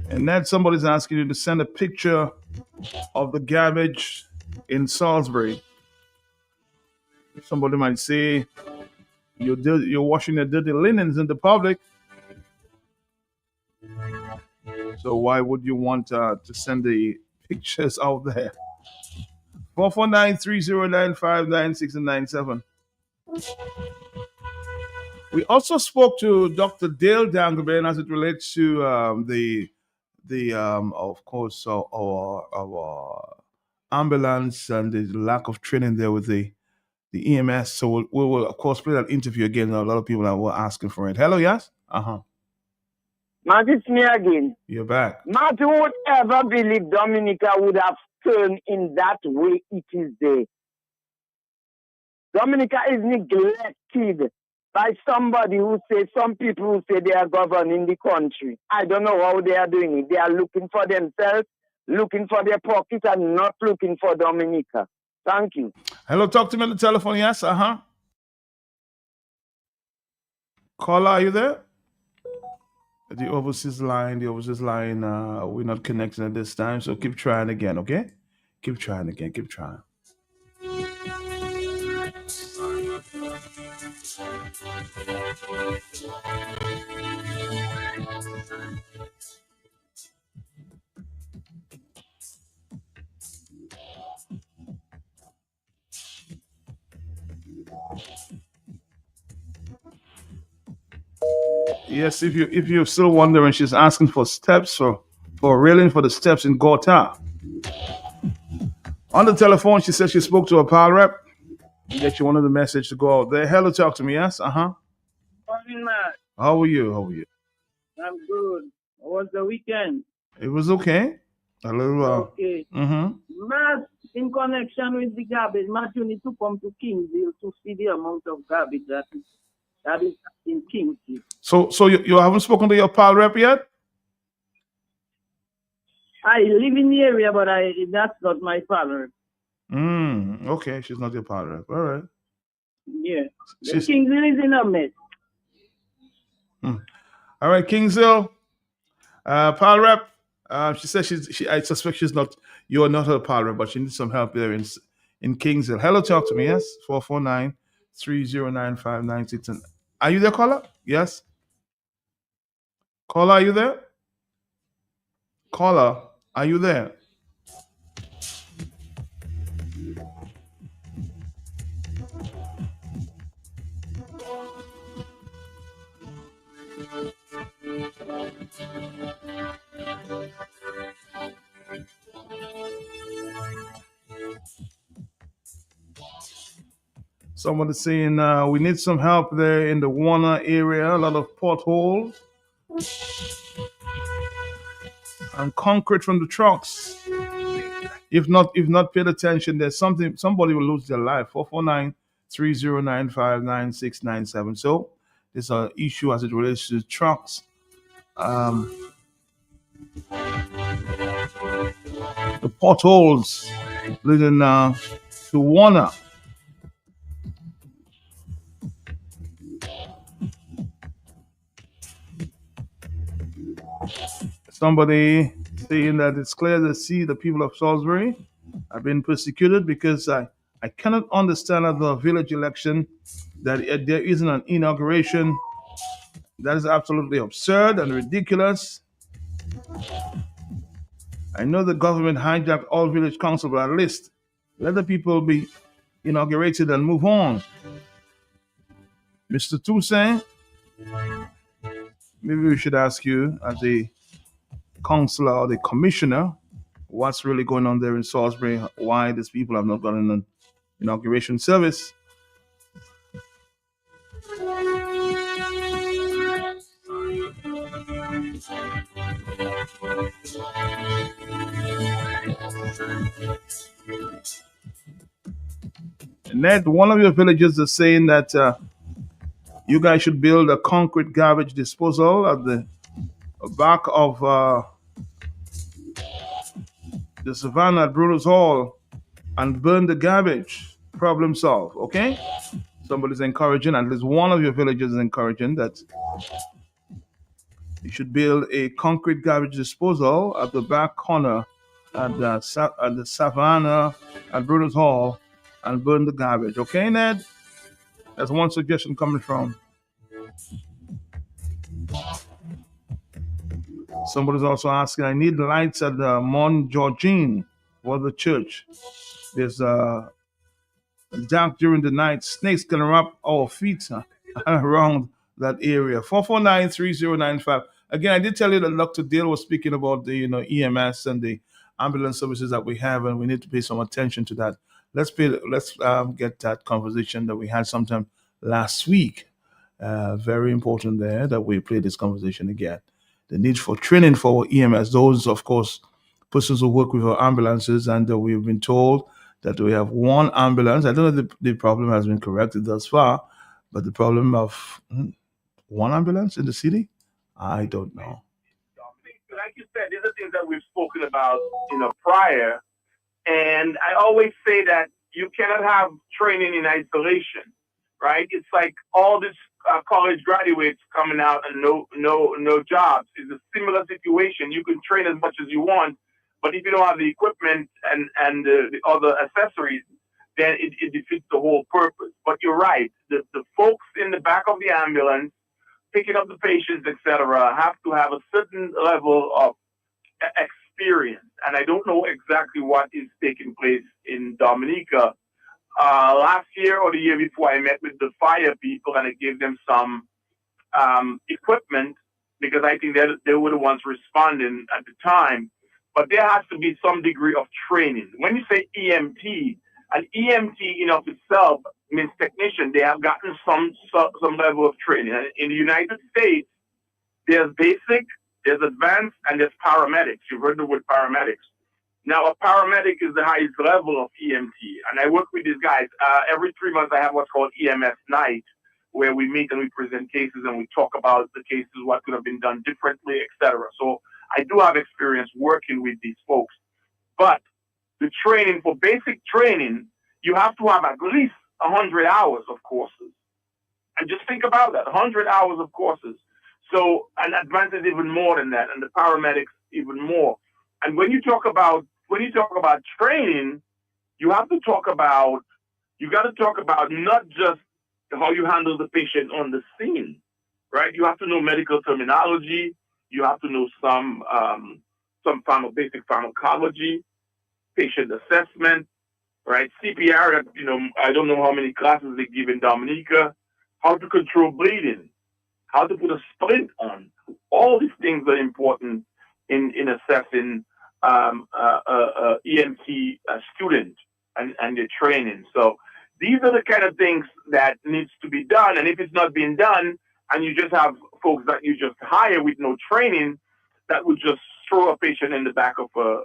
And then somebody's asking you to send a picture of the garbage in Salisbury. Somebody might say you're washing your dirty linens in the public. So why would you want to send the pictures out there? 449-309-596 and 97. We also spoke to Dr. Dale Dangleben as it relates to of course our ambulance and the lack of training there with the the EMS. So we'll of course play that interview again. A lot of people were asking for it. Hello, yes? Uh-huh. Matt, it's me again. You're back. Matt, who would ever believe Dominica would have turned in that way it is there? Dominica is neglected by somebody who say, some people who say they are governing the country. I don't know how they are doing it. They are looking for themselves, looking for their pocket, and not looking for Dominica. Thank you. Hello, talk to me on the telephone, yes? Uh-huh. Caller, are you there? The overseas line, we're not connecting at this time, so keep trying again, okay? Keep trying again, keep trying. Yes, if you're still wondering, she's asking for steps for railing for the steps in Gotha. On the telephone, she said she spoke to a pal rep. That she wanted the message to go out there. Hello, talk to me. Yes, Morning, Matt. How are you? How are you? I'm good. How was the weekend? It was okay. A little. Okay. Matt, in connection with the garbage, Matt, you need to come to Kingsville to see the amount of garbage that is in Kingsville. So you haven't spoken to your pal rep yet? I live in the area, but that's not my father. Okay, she's not your pal rep. All right. Yeah. Kingsville is in a mess. All right, Kingsville. Pal rep. She says I suspect you're not her pal rep, but she needs some help there in Kingsville. Hello, talk to me. Yes, 449-309596. Are you there, caller? Yes. Caller, are you there? Caller, are you there? Someone is saying we need some help there in the Warner area. A lot of potholes and concrete from the trucks. If not paid attention, there's somebody will lose their life. 449-3095-9697. So there's an issue as it relates to trucks. The potholes leading to Warner. Somebody saying that it's clear to see the people of Salisbury have been persecuted because I cannot understand at the village election that there isn't an inauguration. That is absolutely absurd and ridiculous. I know the government hijacked all village council, but at least let the people be inaugurated and move on. Mr. Toussaint, maybe we should ask you as a councillor or the commissioner, what's really going on there in Salisbury, why these people have not gotten an inauguration service. Ned, one of your villagers is saying that you guys should build a concrete garbage disposal at the back of the Savannah at Bruno's Hall and burn the garbage. Problem solved, okay? Somebody's encouraging, at least one of your villagers is encouraging that you should build a concrete garbage disposal at the back corner at the Savannah at Bruno's Hall and burn the garbage, okay, Ned? That's one suggestion coming from. Somebody's also asking, I need lights at the Mont Georgine for the church. There's dark during the night. Snakes can wrap our feet around that area. 449-3095. Again, I did tell you that Dr. Dale was speaking about the EMS and the ambulance services that we have, and we need to pay some attention to that. let's get that conversation that we had sometime last week. Very important there that we play this conversation again. The need for training for EMS, those, of course, persons who work with our ambulances, and we've been told that we have one ambulance. I don't know if the problem has been corrected thus far, but the problem of one ambulance in the city, I don't know. Like you said, these are things that we've spoken about, prior. And I always say that you cannot have training in isolation, right? It's like all these college graduates coming out and no jobs. It's a similar situation. You can train as much as you want, but if you don't have the equipment and the other accessories, then it defeats the whole purpose. But you're right. The folks in the back of the ambulance picking up the patients, etc., have to have a certain level of experience. And I don't know exactly what is taking place in Dominica. Last year or the year before, I met with the fire people and I gave them some equipment because I think they were the ones responding at the time. But there has to be some degree of training. When you say EMT, an EMT in of itself means technician. They have gotten some level of training. In the United States, there's basic, there's advanced, and there's paramedics. You've heard the word paramedics. Now, a paramedic is the highest level of EMT, and I work with these guys. Every 3 months, I have what's called EMS night, where we meet and we present cases and we talk about the cases, what could have been done differently, etc. So I do have experience working with these folks. But the training, for basic training, you have to have at least 100 hours of courses. And just think about that, 100 hours of courses. So, and advanced is even more than that, and the paramedics even more. And when you talk about training, you got to talk about not just how you handle the patient on the scene, right? You have to know medical terminology. You have to know some basic pharmacology, patient assessment, right? CPR. I don't know how many classes they give in Dominica. How to control bleeding, how to put a splint on. All these things are important in assessing EMT student and their training. So these are the kind of things that needs to be done. And if it's not being done, and you just have folks that you just hire with no training that would just throw a patient in the back of a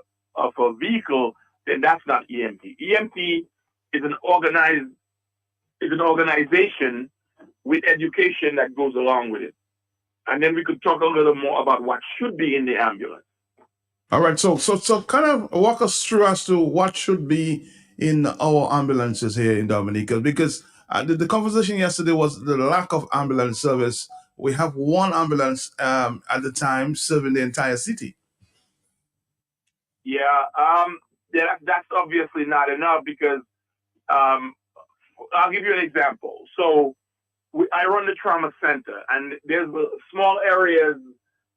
vehicle, then that's not EMT. EMT is an organization with education that goes along with it. And then we could talk a little more about what should be in the ambulance. All right, so kind of walk us through as to what should be in our ambulances here in Dominica, because the conversation yesterday was the lack of ambulance service. We have one ambulance at the time serving the entire city. Yeah, that's obviously not enough because I'll give you an example. So I run the trauma center, and there's small areas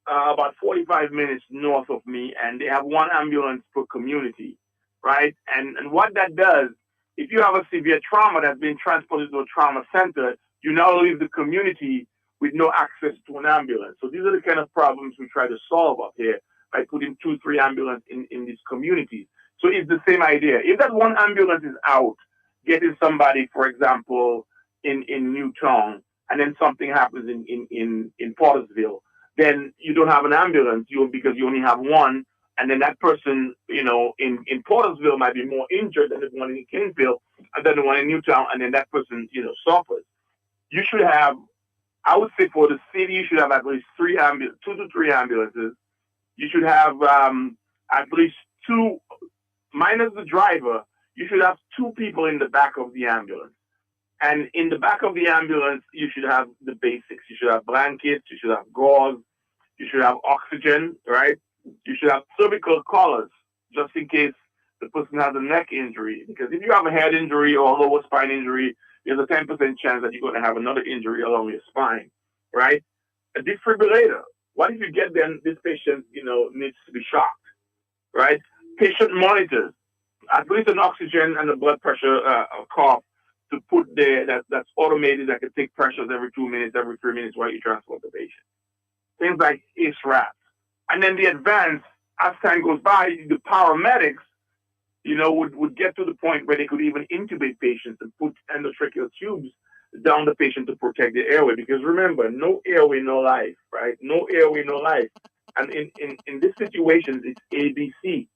about 45 minutes north of me, and they have one ambulance per community, right? And what that does, if you have a severe trauma that's been transported to a trauma center, you now leave the community with no access to an ambulance. So these are the kind of problems we try to solve up here by putting 2-3 ambulances in these communities. So it's the same idea. If that one ambulance is out, getting somebody, for example, in Newtown, and then something happens in Portersville, then you don't have an ambulance because you only have one, and then that person, in Portersville might be more injured than the one in Kingsville, and then the one in Newtown, and then that person, suffers. You should have, I would say for the city, you should have at least 2 to 3 ambulances. You should have at least 2, minus the driver, you should have 2 people in the back of the ambulance. And in the back of the ambulance, you should have the basics. You should have blankets, you should have gauze, you should have oxygen, right? You should have cervical collars, just in case the person has a neck injury. Because if you have a head injury or a lower spine injury, there's a 10% chance that you're going to have another injury along your spine, right? A defibrillator. What if you get there, this patient, needs to be shocked, right? Patient monitors, at least an oxygen and a blood pressure cuff to put there that's automated, that can take pressures every 2 minutes, every 3 minutes while you transport the patient. Things like ACE wraps. And then the advanced, as time goes by, the paramedics, would get to the point where they could even intubate patients and put endotracheal tubes down the patient to protect the airway. Because remember, no airway, no life, right? No airway, no life. And in this situation, it's ABC,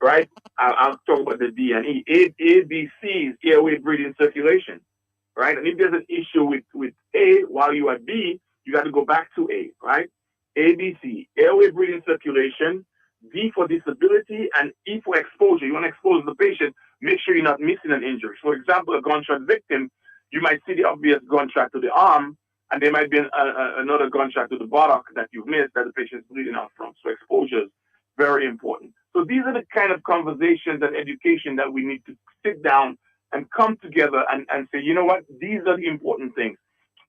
right? I'll talk about the D and E. ABC is airway, breathing, circulation, right? And if there's an issue with A while you are B, you got to go back to A, right? ABC, airway, breathing, circulation. D for disability, and E for exposure. You want to expose the patient, make sure you're not missing an injury. For example, a gunshot victim, you might see the obvious gunshot to the arm, and there might be another gunshot to the buttock that you've missed that the patient's bleeding out from. So exposure is very important. So these are the kind of conversations and education that we need to sit down and come together and say, you know what, these are the important things.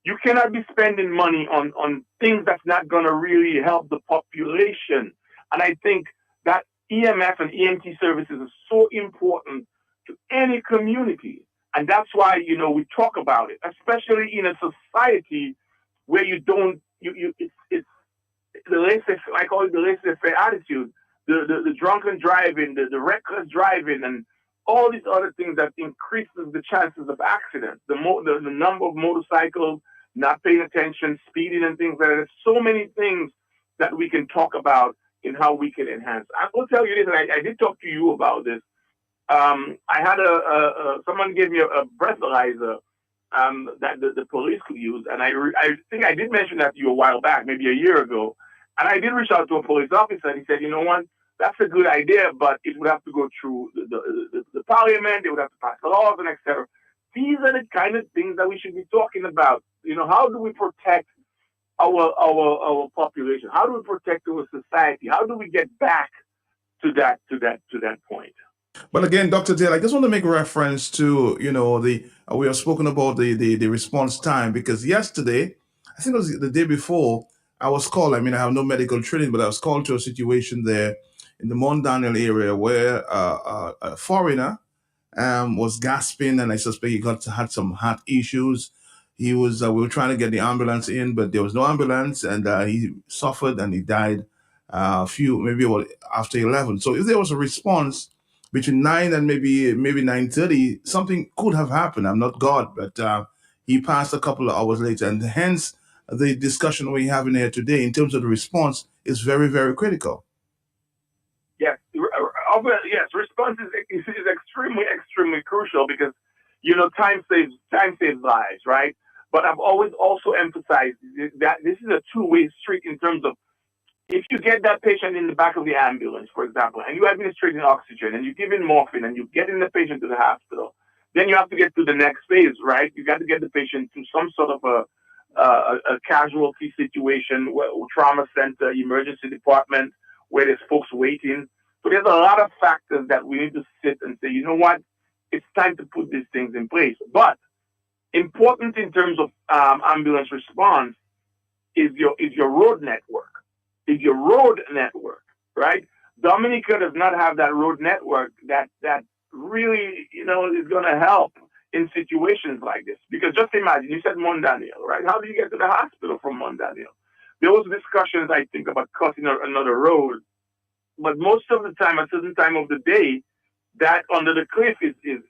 You cannot be spending money on things that's not going to really help the population. And I think that EMF and EMT services are so important to any community. And that's why, we talk about it, especially in a society where you don't, it's the laissez-faire, I call it the laissez-faire attitude, the drunken driving, the reckless driving, and all these other things that increases the chances of accidents, the number of motorcycles, not paying attention, speeding and things like that. There's so many things that we can talk about in how we can enhance. I will tell you this, and I did talk to you about this. I had someone gave me a breathalyzer that the police could use, and I think I did mention that to you a while back, maybe a year ago. And I did reach out to a police officer, and he said, you know what, that's a good idea, but it would have to go through the parliament, they would have to pass laws and etc. These are the kind of things that we should be talking about. How do we protect our population? How do we protect our society? How do we get back to that point? But again, Dr. Dale, I just want to make reference to, we have spoken about the response time, because yesterday, I think it was the day before, I was called. I mean, I have no medical training, but I was called to a situation there in the Mount Daniel area where a foreigner was gasping, and I suspect he had some heart issues. We were trying to get the ambulance in, but there was no ambulance, and he suffered and he died after 11. So if there was a response between 9 and maybe 9:30, something could have happened. I'm not God, but he passed a couple of hours later, and hence the discussion we're having here today in terms of the response is very, very critical. Yes, response is extremely, extremely crucial because time saves lives, right? But I've always also emphasized that this is a two-way street in terms of if you get that patient in the back of the ambulance, for example, and you administrating oxygen and you give him morphine and you getting the patient to the hospital, then you have to get to the next phase, right? You got to get the patient to some sort of a casualty situation, trauma center, emergency department, where there's folks waiting. So there's a lot of factors that we need to sit and say, you know what, it's time to put these things in place. But important in terms of ambulance response is your road network. Is your road network, right? Dominica does not have that road network that really, is going to help in situations like this. Because just imagine, you said Mount Daniel, right? How do you get to the hospital from Mount Daniel? There was discussions, I think, about cutting another road. But most of the time, at a certain time of the day, that under the cliff is a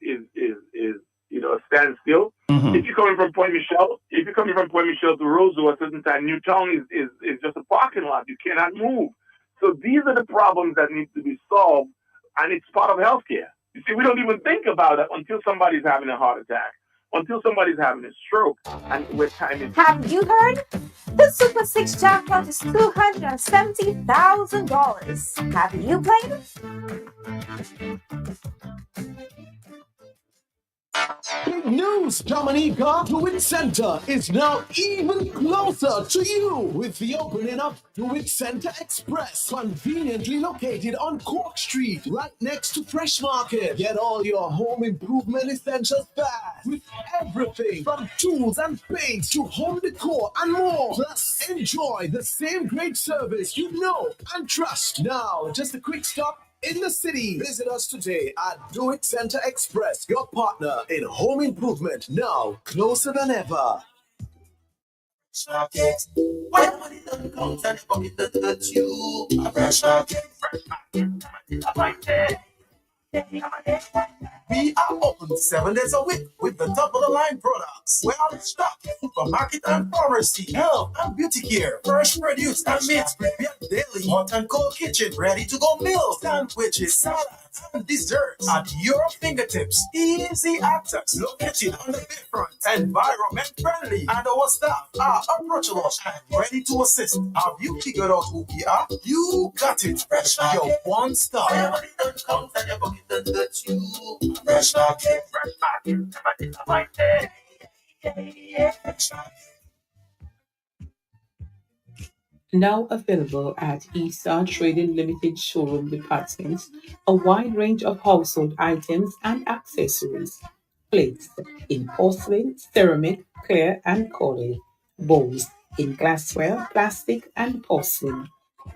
standstill. Mm-hmm. If you're coming from Point Michel to Roseau at a certain time, Newtown is just a parking lot. You cannot move. So these are the problems that need to be solved, and it's part of healthcare. You see, we don't even think about it until somebody's having a heart attack, until somebody's having a stroke, and where time is. Have you heard? The Super 6 jackpot is $270,000. Have you played? Big news! Dominica Do It Center is now even closer to you with the opening of Do It Center Express, conveniently located on Cork Street, right next to Fresh Market. Get all your home improvement essentials fast with everything from tools and paints to home decor and more. Plus, enjoy the same great service you know and trust. Now, just a quick stop in the city. Visit us today at Do It Center Express, your partner in home improvement, now closer than ever. Market. When money doesn't count and the pocket doesn't touch you. A fresh market. We are open 7 days a week with the top of the line products. Well stocked supermarket and pharmacy, health and beauty care, fresh produce and meats prepared daily, hot and cold kitchen, ready to go meals, sandwiches, salads, and desserts at your fingertips. Easy access, located on the bayfront, environment friendly, and our staff are approachable and ready to assist. Have you figured out who we are? You got it. Fresh your one stop. Everybody don't count and your pocket don't touch you. Fresh market, fresh market, everybody come right there. Fresh market. Now available at Eastside Trading Limited showroom departments, a wide range of household items and accessories. Plates in porcelain, ceramic, clear and cordial. Bowls in glassware, plastic and porcelain.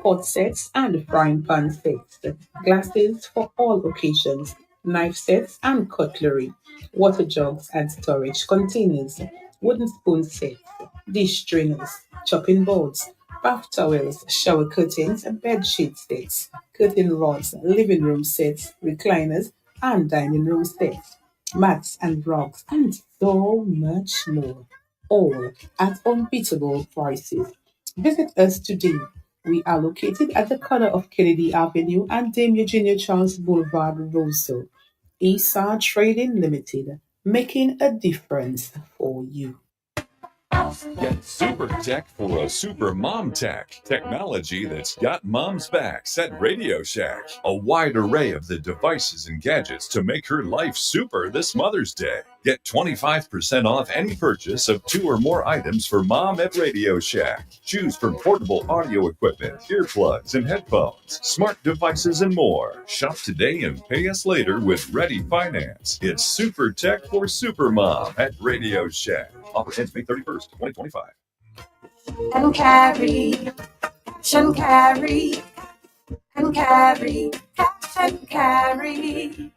Pot sets and frying pan sets. Glasses for all occasions. Knife sets and cutlery. Water jugs and storage containers. Wooden spoon sets. Dish strainers. Chopping boards. Bath towels, shower curtains, bed sheet sets, curtain rods, living room sets, recliners, and dining room sets, mats and rugs, and so much more. All at unbeatable prices. Visit us today. We are located at the corner of Kennedy Avenue and Dame Eugenia Charles Boulevard, Roseville. Eastside Trading Limited, making a difference for you. Get super tech for a super mom tech. Technology that's got mom's backs at Radio Shack. A wide array of the devices and gadgets to make her life super this Mother's Day. Get 25% off any purchase of 2 or more items for mom at Radio Shack. Choose from portable audio equipment, earplugs and headphones, smart devices and more. Shop today and pay us later with Ready Finance. It's super tech for super mom at Radio Shack. Offer ends May 31st, 2025. And carry, cash and carry, and carry, cash and carry.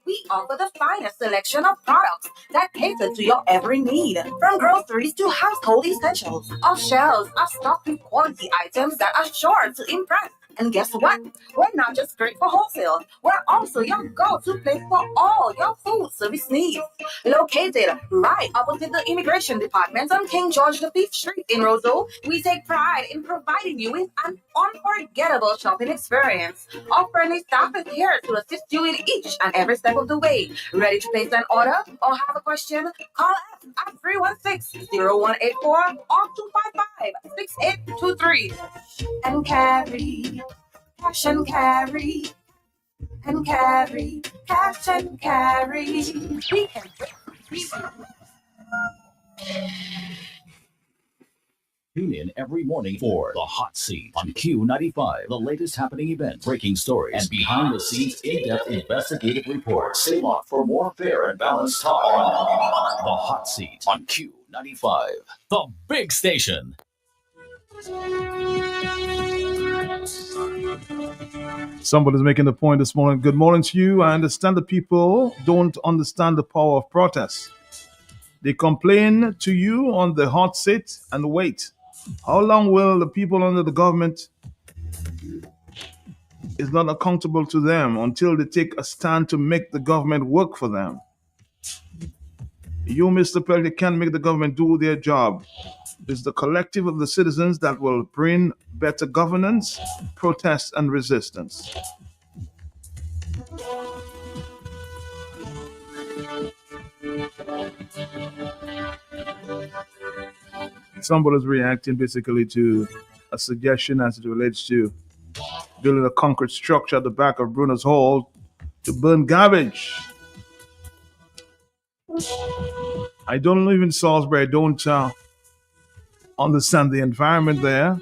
We offer the finest selection of products that cater to your every need, from groceries to household essentials. Our shelves are stocked with quality items that are sure to impress. And guess what? We're not just great for wholesale. We're also your go-to place for all your food service needs. Located right opposite the Immigration Department on King George V Street in Roseville, we take pride in providing you with an unforgettable shopping experience. Our friendly staff is here to assist you in each and every step of the way. Ready to place an order or have a question? Call us at 316-0184 or 255-6823. And carry, cash and carry, and carry, cash and carry. We can Tune in every morning for The Hot Seat on Q95, the latest happening events, breaking stories, and behind-the-scenes in-depth investigative reports. Stay locked for more fair and balanced talk on The Hot Seat on Q95, the big station. Somebody's making the point this morning. Good morning to you. I understand the people don't understand the power of protest. They complain to you on the hot seat and wait. How long will the people under the government is not accountable to them until they take a stand to make the government work for them? You, Mr. President, can't make the government do their job. It's the collective of the citizens that will bring better governance, protest, and resistance. Somebody's reacting basically to a suggestion as it relates to building a concrete structure at the back of Bruner's Hall to burn garbage. I don't live in Salisbury. I don't understand the environment there,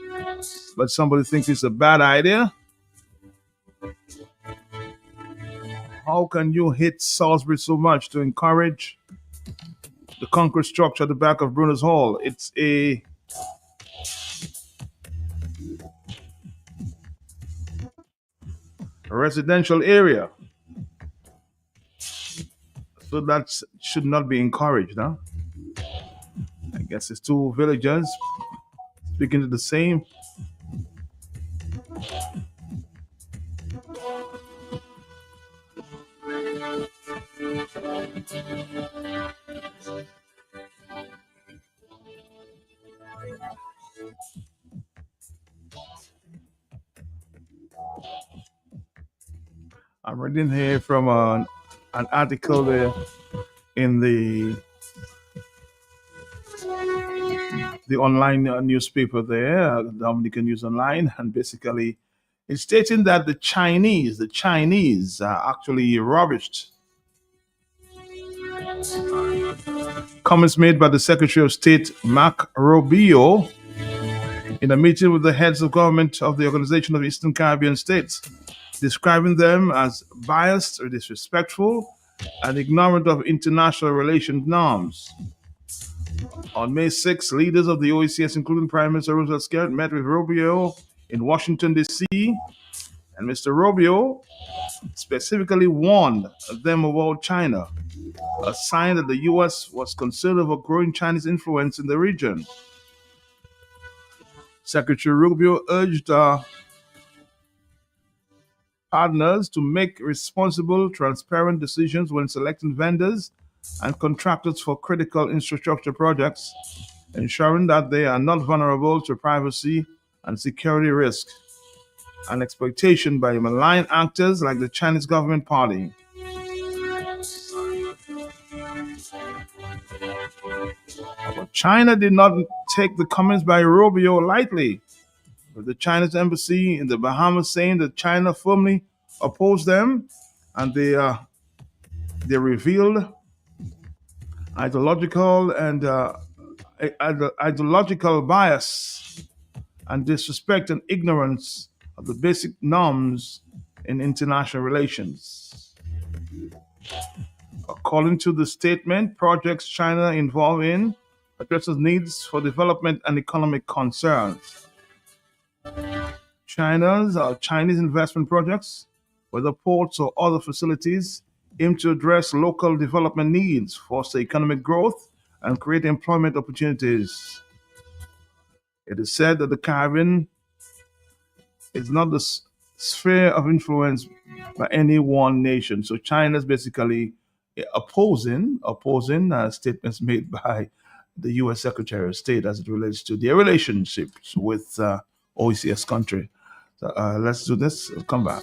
but somebody thinks it's a bad idea. How can you hate Salisbury so much to encourage the concrete structure at the back of Bruner's Hall? It's a residential area, so that should not be encouraged, huh? I guess it's two villagers speaking to the same. I'm reading here from an article there in the online newspaper there, Dominican News Online, and basically it's stating that the Chinese are actually rubbished. Comments made by the Secretary of State Mark Rubio in a meeting with the heads of government of the Organization of Eastern Caribbean States, describing them as biased or disrespectful and ignorant of international relations norms. On May 6, leaders of the OECS, including Prime Minister Roosevelt Skerrit, met with Rubio in Washington, D.C., and Mr. Rubio specifically warned them about China, a sign that the U.S. was concerned over growing Chinese influence in the region. Secretary Rubio urged partners to make responsible, transparent decisions when selecting vendors and contractors for critical infrastructure projects, ensuring that they are not vulnerable to privacy and security risks and exploitation by malign actors like the Chinese government party. But China did not take the comments by Rubio lightly, with the Chinese embassy in the Bahamas saying that China firmly opposed them, and they revealed ideological bias and disrespect and ignorance of the basic norms in international relations. According to the statement, projects China involved in addresses needs for development and economic concerns. Chinese investment projects, whether ports or other facilities, aim to address local development needs, foster economic growth, and create employment opportunities. It is said that the Caribbean is not the sphere of influence by any one nation. So China is basically opposing statements made by the U.S. Secretary of State as it relates to their relationships with OECS country. So, let's do this. We'll come back.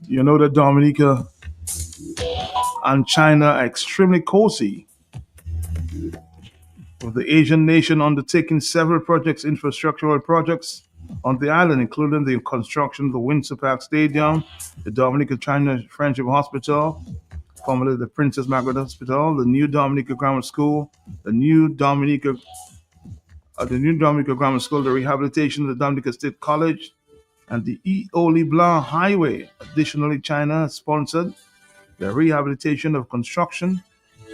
You know that Dominica and China are extremely cozy, with the Asian nation undertaking several infrastructural projects on the island, including the construction of the Windsor Park Stadium, the Dominica-China Friendship Hospital, formerly the Princess Margaret Hospital, the new Dominica Grammar School, the new Dominica Grammar School, the rehabilitation of the Dominica State College, and the Eau Blanc Highway. Additionally, China has sponsored the rehabilitation of construction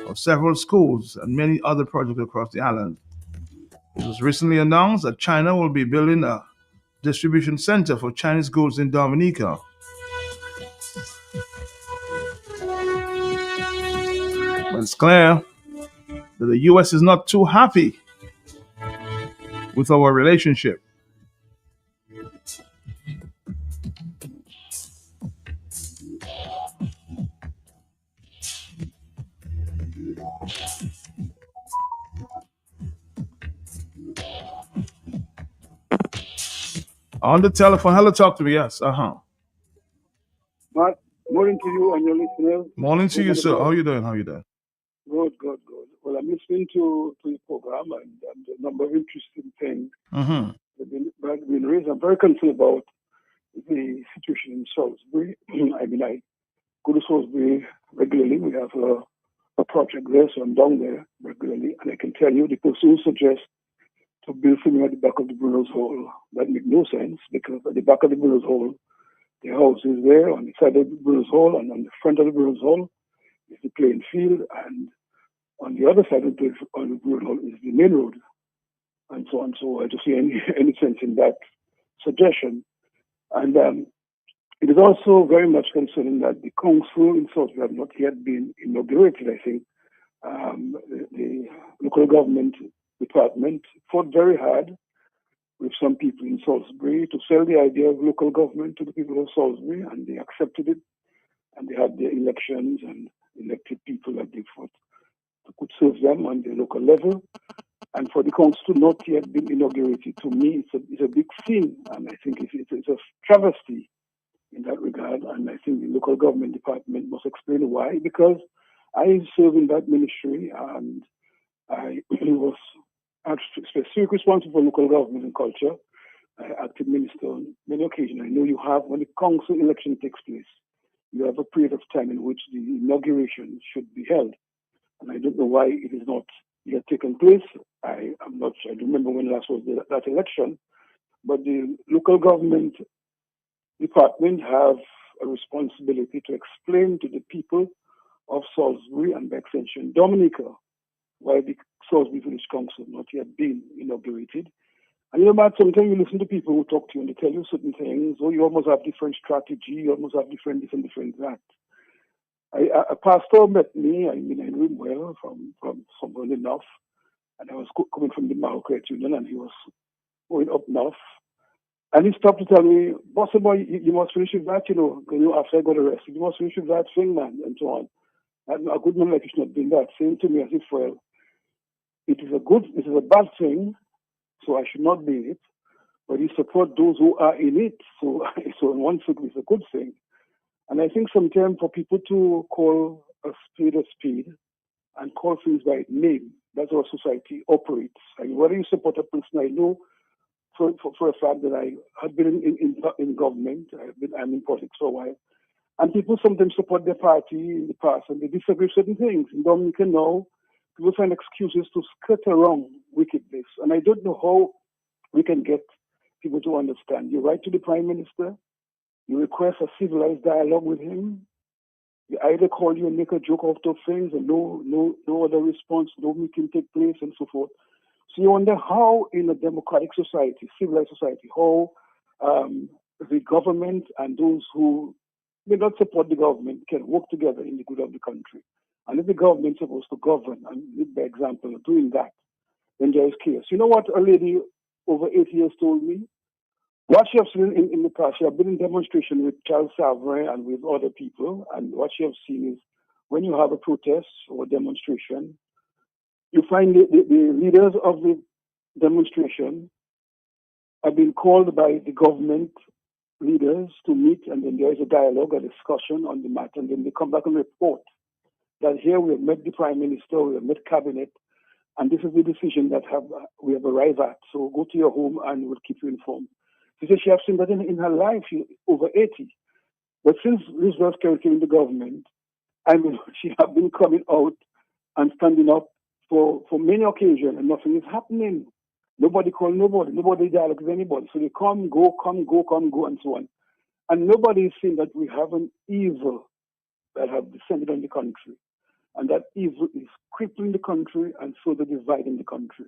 of several schools and many other projects across the island. It was recently announced that China will be building a distribution center for Chinese goods in Dominica. But it's clear that the U.S. is not too happy with our relationship. On the telephone, hello, talk to me. Yes, Morning to you and your listeners. Morning to you, sir. How you doing? Good. Well, I'm listening to your program and a number of interesting things have been raised. I'm very concerned about the situation in Salisbury. I go to Salisbury regularly. We have a project there, so I'm down there regularly. And I can tell you, the person who suggests to build something at the back of the Brunel's Hall, that makes no sense, because at the back of the Brunel's Hall, the house is there on the side of the Brunel's Hall, and on the front of the Brunel's Hall is the playing field, and on the other side of the Brunel's Hall is the main road, and so on. So I don't see any sense in that suggestion. And it is also very much concerning that the council in Salisbury have not yet been inaugurated. I think the local government department fought very hard with some people in Salisbury to sell the idea of local government to the people of Salisbury, and they accepted it, and they had their elections and elected people that they thought could serve them on the local level. And for the council to not yet been inaugurated, to me, it's a big sin, and I think it's a travesty in that regard. And I think the local government department must explain why, because I serve in that ministry, and I was specifically responsible for local government and culture. I acted minister on many occasions. I know you have, when the council election takes place, you have a period of time in which the inauguration should be held. And I don't know why it is not yet taken place. I'm not sure. I don't remember when last was that election. But the local government department have a responsibility to explain to the people of Salisbury and by extension Dominica why the Salisbury Village Council not yet been inaugurated. And you know, Matt, sometimes you listen to people who talk to you and they tell you certain things, or you almost have different strategy, you almost have different that. A pastor met me, I mean, I knew him well from somewhere enough, and I was coming from the Marquette Union, and he was going up north. And he stopped to tell me, Bossy boy, you must finish with that, you know, after I got arrested, you must finish with that thing, man, and so on. And a good man like you should not doing that, saying to me as if, well, it is a bad thing, so I should not be in it, but he support those who are in it, so in one sense it's a good thing. And I think sometimes for people to call a speed and call things by its name, that's how society operates. And whether you support a person, I know for a fact that I have been in government, I'm in politics for a while, and people sometimes support their party in the past and they disagree with certain things. In Dominica now, people find excuses to skirt around wickedness. And I don't know how we can get people to understand. You write to the Prime Minister, you request a civilized dialogue with him. They either call you and make a joke out of things and no other response, no meeting take place and so forth. So you wonder how in a democratic society, civilized society, how the government and those who may not support the government can work together in the good of the country. And if the government is supposed to govern and lead by example of doing that, then there is chaos. You know what a lady over 8 years told me? What she has seen in the past, she has been in demonstration with Charles Savrin and with other people, and what she has seen is when you have a protest or a demonstration, you find the leaders of the demonstration have been called by the government leaders to meet, and then there is a dialogue, a discussion on the matter, and then they come back and report that here we have met the Prime Minister, we have met Cabinet, and this is the decision that we have arrived at. So go to your home and we'll keep you informed. She said she has seen that in her life, she over 80. But since Elizabeth Kerry came in the government, I mean, she has been coming out and standing up for many occasions, and nothing is happening. Nobody call nobody. Nobody dialogue with anybody. So they come, go, and so on. And nobody is saying that we have an evil that have descended on the country. And that evil is crippling the country and further dividing the country.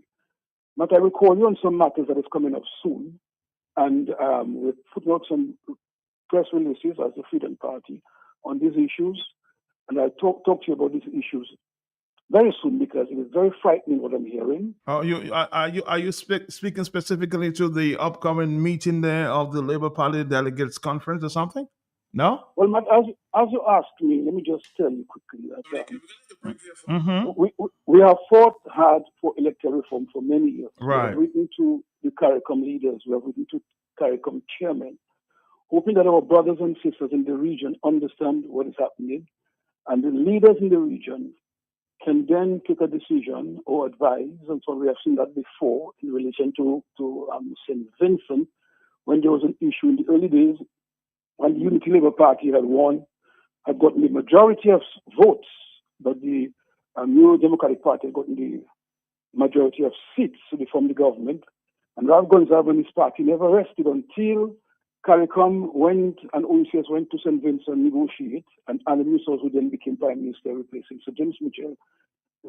But I will call you on some matters that is coming up soon. And we're putting out some press releases as the Freedom Party on these issues. And I'll talk to you about these issues very soon because it is very frightening what I'm hearing. Oh, are you speaking specifically to the upcoming meeting there of the Labour Party delegates conference or something? No. Well, Matt, as you asked me, let me just tell you quickly that we have fought hard for electoral reform for many years. Right. We have written to the CARICOM leaders, we have written to CARICOM chairman, hoping that our brothers and sisters in the region understand what is happening, and the leaders in the region can then take a decision or advise. And so we have seen that before in relation to St. Vincent, when there was an issue in the early days, and the Unity Labour Party had won, had gotten the majority of votes, but the New Democratic Party had gotten the majority of seats to form the government. And Ralph Gonsalves and his party never rested until CARICOM went and OECS went to St. Vincent negotiate, and Anna Musos, who then became Prime Minister, replacing Sir James Mitchell,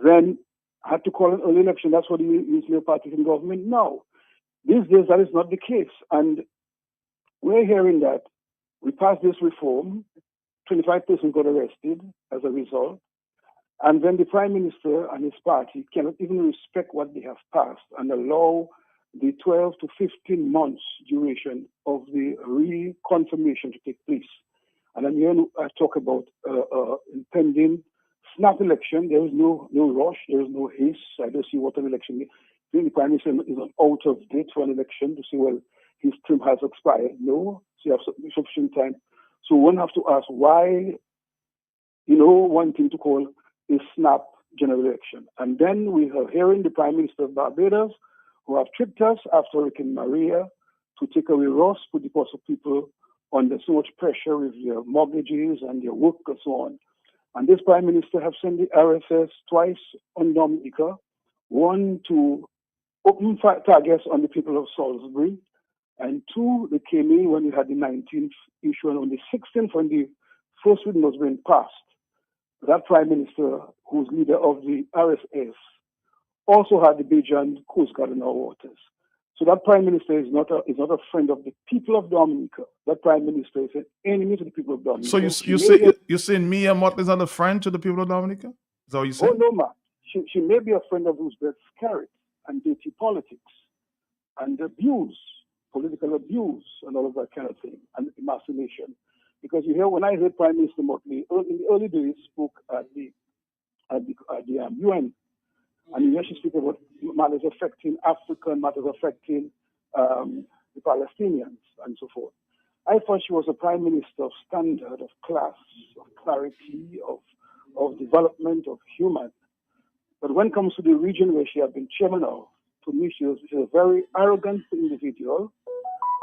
then had to call an early election. That's what the Unity Labour Party is in government now. These days, that is not the case. And we're hearing that we passed this reform, 25 persons got arrested as a result, and then the Prime Minister and his party cannot even respect what they have passed and allow the 12 to 15 months duration of the reconfirmation to take place. And I'm here to talk about impending snap election. There is no rush. There is no haste. I don't see what an election is. The Prime Minister is out of date for an election to say, well, his term has expired. No, so you have sufficient time. So one has to ask why, one thing to call a snap general election. And then we are hearing the Prime Minister of Barbados, who have tricked us after Hurricane Maria to take away Ross, put the cost of people under so much pressure with their mortgages and their work and so on. And this Prime Minister have sent the RSS twice on Dominica, one to open targets on the people of Salisbury, and two, they came in when we had the 19th issue, and on the 16th, when the first reading was being passed, that Prime Minister, who's leader of the RSS, also had the Bajan Coast Guard in our waters. So that Prime Minister is not a friend of the people of Dominica. That Prime Minister is an enemy to the people of Dominica. So you're saying Mia Mott is not a friend to the people of Dominica? Is that what you saying? Oh no, ma. She may be a friend of Roosevelt Scarrett and dirty politics and abuse, political abuse, and all of that kind of thing, and emasculation. Because when I heard Prime Minister Motley in the early days spoke at the UN. And here she speaks about matters affecting Africa, matters affecting the Palestinians, and so forth. I thought she was a prime minister of standard, of class, of clarity, of development, of human. But when it comes to the region where she had been chairman of, to me she was a very arrogant individual.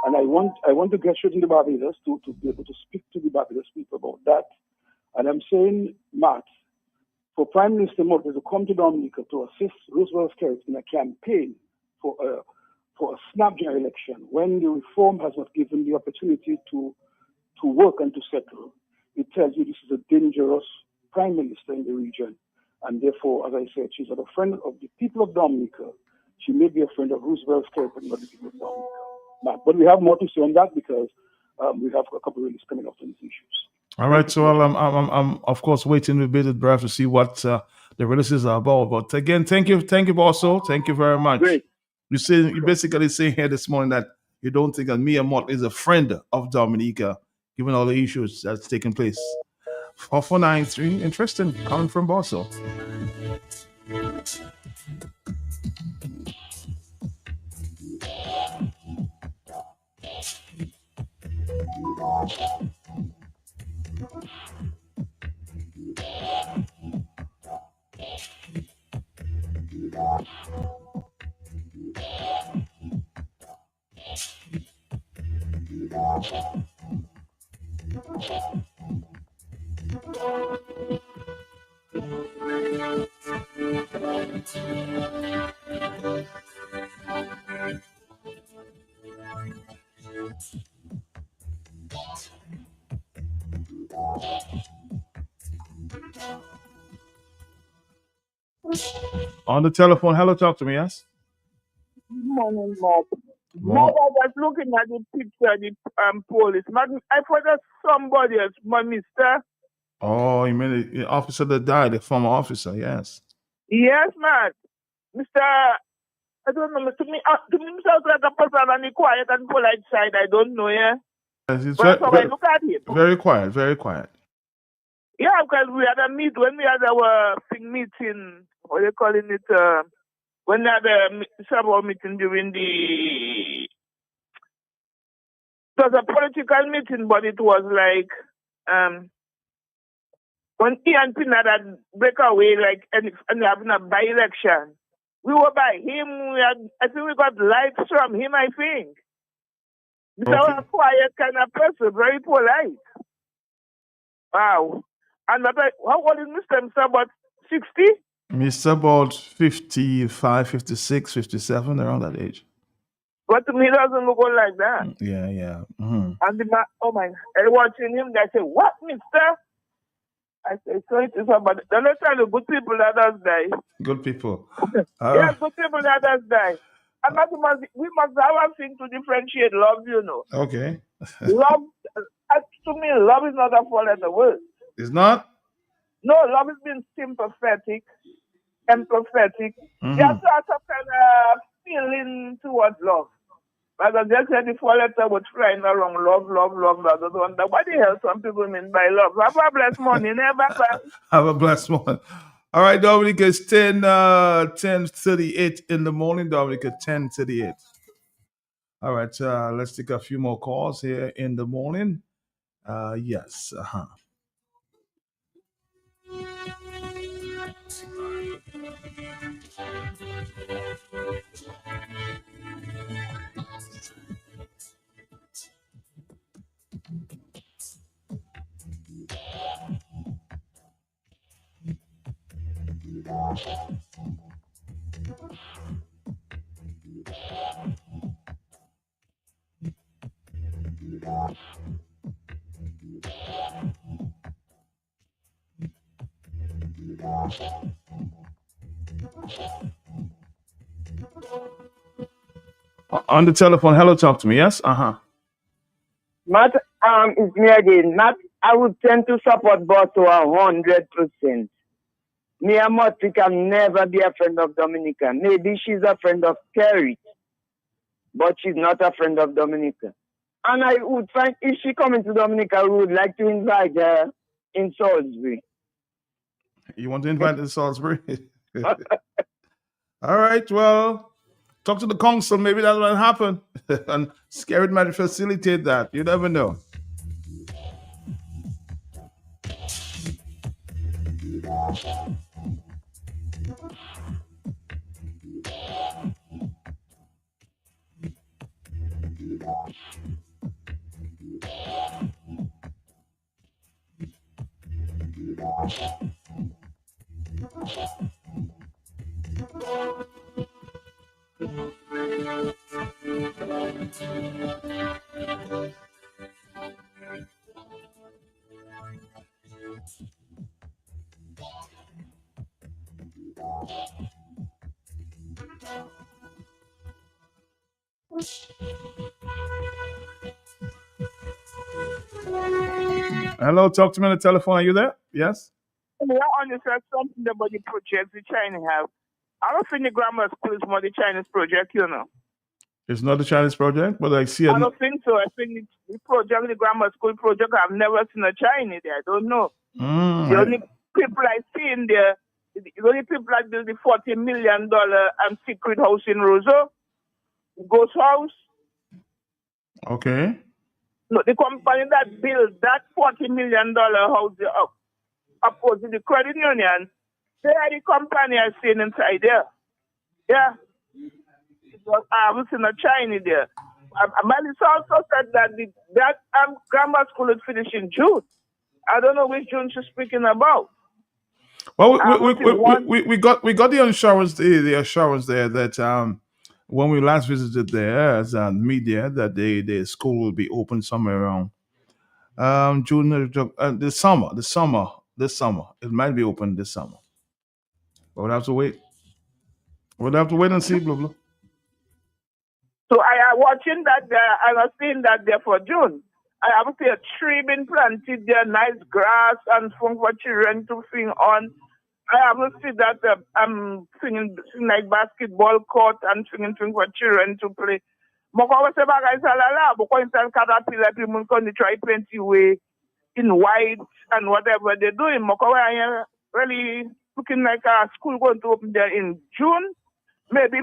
And I want to get straight into Barbados to be able to speak to the Barbados people about that. And I'm saying, Matt, for Prime Minister Motley to come to Dominica to assist Roosevelt Scarrett in a campaign for a snap general election, when the reform has not given the opportunity to work and to settle, it tells you this is a dangerous Prime Minister in the region. And therefore, as I said, she's not a friend of the people of Dominica. She may be a friend of Roosevelt Scarrett, but not the people of Dominica. But we have more to say on that because we have a couple of releases coming up on these issues. All right, so I'm of course waiting with bated breath to see what the releases are about. But again, thank you, Bosso. Thank you very much. Great. You basically say here this morning that you don't think that Mia Mott is a friend of Dominica, given all the issues that's taking place. 4493, interesting, coming from Bosso. On the telephone, hello, talk to me, yes? Morning, Mob. More. Mob, I was looking at the picture, the police. I thought that's somebody else, my mister. Oh, you mean the officer that died, the former officer, yes. Yes, man. Mr. I don't know, to me sounds like a person on the quiet and polite side. I don't know, yeah. It's But that's how I look at it. very quiet, very quiet. Yeah, because we had when we had our meeting, what are they calling it? When we had a several meeting during it was a political meeting, but it was like, when Ian Pinard had break away, like, and having a by-election, we were by him. I think we got likes from him, I think. Because I was a quiet kind of person, very polite. Wow. And how old is Mr. About 60? Mr. about 55, 56, 57, around that age. But to me, it doesn't look like that. Yeah. Mm-hmm. And I watching him, they say, what, mister? I say, so it is about, let's tell you, good people that does die. Good people. Yeah, good people that does die. And we must have a thing to differentiate love, you know. Okay. Love, to me, love is not a four-letter word. It's not? No, love is being sympathetic, empathetic. Mm-hmm. You have to have some kind of feeling towards love. But I just said the four letter was flying around love, love, love. I don't wonder what the hell some people mean by love. Have a blessed morning, bye-bye. Have a blessed one. All right, Dominic, it's 10:38 in the morning, Dominic, at 10:38. All right, let's take a few more calls here in the morning. Yes. On the telephone, hello, talk to me. Yes. Matt, it's me again. Matt, I would tend to support Boto 100%. Me and Motri can never be a friend of Dominica. Maybe she's a friend of Kerry, but she's not a friend of Dominica. And I would find, if she coming to Dominica, we would like to invite her in Salisbury. You want to invite her to Salisbury? All right, well, talk to the council. Maybe that will happen. And Scared might facilitate that. You never know. Hello, talk to me on the telephone. Are you there? Yes? Yeah, understand something about the project the Chinese have. I don't think the grammar school is more the Chinese project, you know. It's not the Chinese project, but I see it. I don't think so. I think the project, the grammar school project, I've never seen a Chinese there. I don't know. The only people I see in there, the only people that build the $40 million secret house in Roseau, Ghost House. Okay. No, the company that built that $40 million house opposite the credit union, they are the company I seen inside there. Yeah. I haven't seen a Chinese there. Melissa also said that that grammar school is finished in June. I don't know which June she's speaking about. Well, we got the assurance there that when we last visited there as media that the school will be open somewhere around June, this summer. It might be open this summer. But we'll have to wait. We'll have to wait and see, blah blah. So I am watching that there. I was seeing that there for June. I have seen a tree being planted there, nice grass and fun for children to swing on. I haven't seen that I'm singing like basketball court and swinging for children to play. Moko was a bagay sa lala, boko insan caterpillar people can try plenty way in white and whatever they're doing. Moko was really looking like a school going to open there in June. Maybe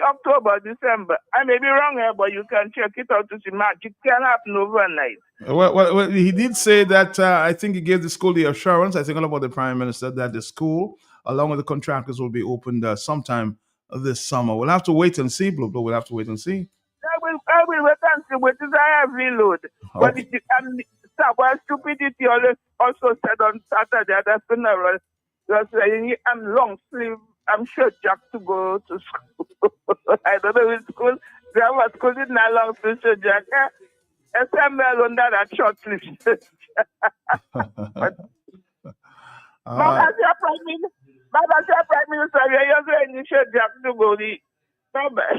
October, December. I may be wrong here, but you can check it out to see magic can happen overnight. Well, he did say that I think he gave the school the assurance, I think all about the Prime Minister, that the school, along with the contractors, will be opened sometime this summer. We'll have to wait and see, Blue. We'll have to wait and see. I will wait and see what is I have reload. But stupidity also said on Saturday at the funeral, just saying I'm long sleeve. I'm sure Jack to go to school. I don't know which school. Grammar school did not long sleeve, so Jack. SML under that short sleeve. Mama, your Prime Minister, you're going to show Jack to go the number.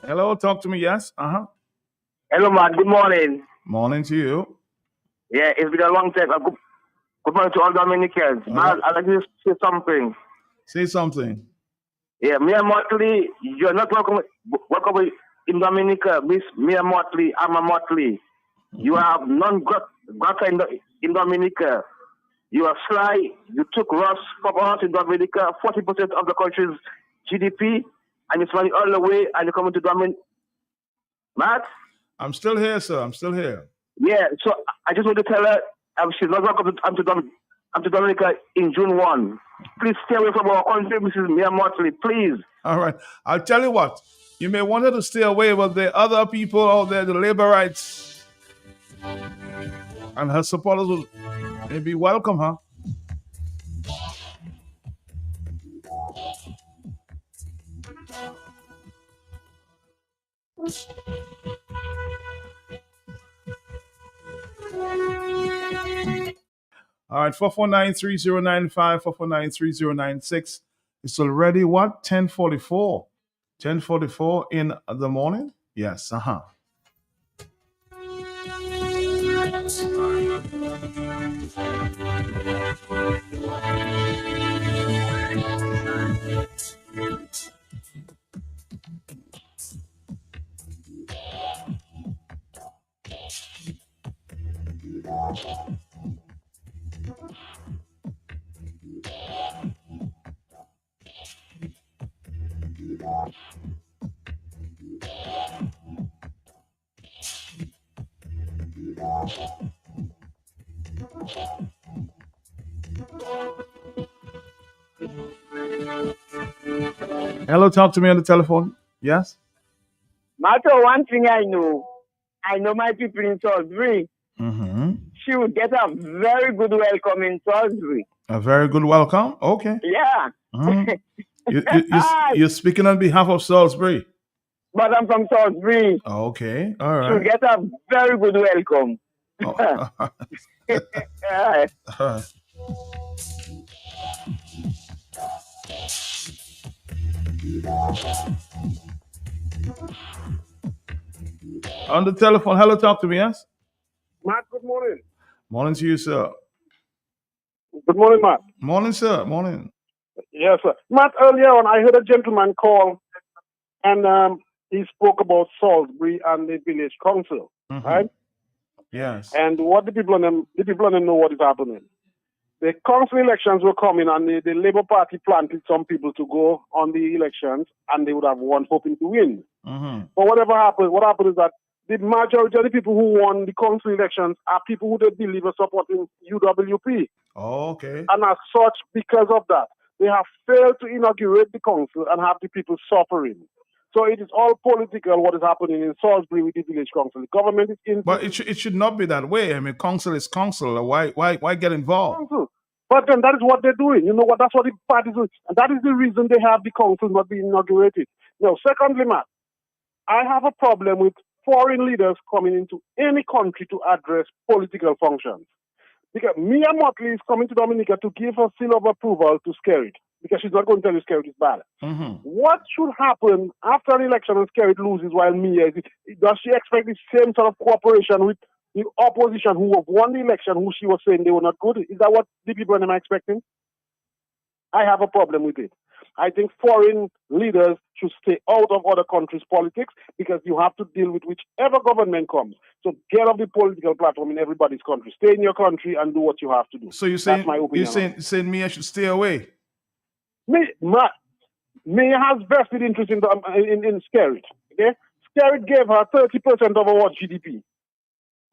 Hello, talk to me. Yes. Hello, man. Good morning. Morning to you. Yeah, it's been a long time. Good morning to all Dominicans. Man, I'd like to say something. Say something. Yeah, me and Motley, you're not welcome in Dominica. Me and Motley, I'm a Motley. You have non-grata in Dominica. You are sly. You took Ross from us in Dominica, 40% of the country's GDP, and you're flying all the way, and you're coming to Dominica. Matt? I'm still here, sir. I'm still here. Yeah, so I just want to tell her she's not welcome to Dominica in June 1. Please stay away from our country, Mrs. Mia Motley, please. All right. I'll tell you what. You may want her to stay away, but there are other people out there, the labor rights, and her supporters will maybe welcome her. All right, 449-3095, 449-3096. It's already what? 10:44. 10:44 in the morning? Yes, Hello, talk to me on the telephone. Yes? Matter one thing I know my people in Salisbury. Mm-hmm. She will get a very good welcome in Salisbury. A very good welcome. Okay. Yeah. Mhm. You're speaking on behalf of Salisbury. But I'm from Salisbury. Okay. All She will right. get a very good welcome. Yeah. All right. On the telephone. Hello, talk to me. Yes? Matt, good morning. Morning to you, sir. Good morning, Matt. Morning, sir. Morning. Yes, sir. Matt, earlier on, I heard a gentleman call, and he spoke about Salisbury and the village council, right? Yes. And what the people on them know what is happening. The council elections were coming, and the Labour Party planted some people to go on the elections, and they would have won, hoping to win. But what happened is that the majority of the people who won the council elections are people who they believe are supporting UWP. Oh, okay. And as such, because of that, they have failed to inaugurate the council and have the people suffering. So it is all political what is happening in Salisbury with the village council. The government is in. But it should not be that way. I mean, council is council. Why get involved? Council. But then that is what they're doing. You know what? That's what the party is doing. And that is the reason they have the council not being inaugurated. Now, secondly, Matt, I have a problem with foreign leaders coming into any country to address political functions. Because Mia Motley is coming to Dominica to give her seal of approval to Skerrit, because she's not going to tell you Skerrit is bad. What should happen after an election and Skerrit loses while Mia is? Does she expect the same sort of cooperation with the opposition who have won the election, who she was saying they were not good? Is that what the people are expecting? I have a problem with it. I think foreign leaders should stay out of other countries' politics, because you have to deal with whichever government comes. So get off the political platform in everybody's country. Stay in your country and do what you have to do. So you're saying that's my opinion. You're saying Mia should stay away? Mia has vested interest in Skerrit. Okay, Skerrit gave her 30% of our GDP.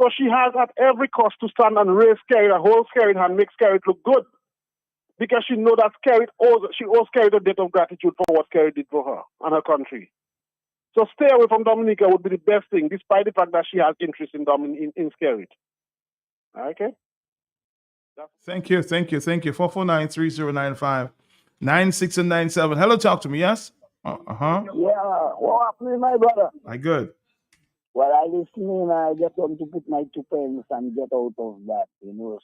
So she has at every cost to stand and raise Skerrit, and hold Skerrit and make Skerrit look good. Because she knows that Skerrit owes Skerrit a debt of gratitude for what Skerrit did for her and her country. So stay away from Dominica would be the best thing, despite the fact that she has interest in Skerrit. Okay? Thank you. 449-3095-96 and 97. Hello, talk to me. Yes. Uh-huh. Yeah, what happened, my brother? I good. Well, I listening, I just want to put my 2 pence and get out of that.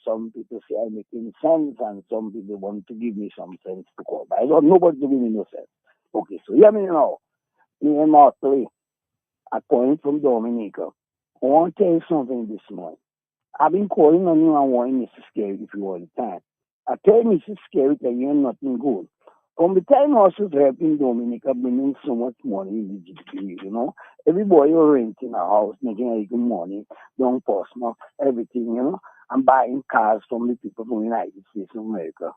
Some people say I'm making sense, and some people want to give me some sense to call. But I don't nobody to give me no sense. Okay, so hear me now. Me and Martley, I calling from Dominica. I want to tell you something this morning. I've been calling on you and wanting Mrs. Scary if you want the time. I tell Mrs. Scary that you're nothing good. From the time I was helping Dominica, bringing so much money in the GDP. Everybody renting a house, making a good money, young person, everything, and buying cars from the people from the United States of America.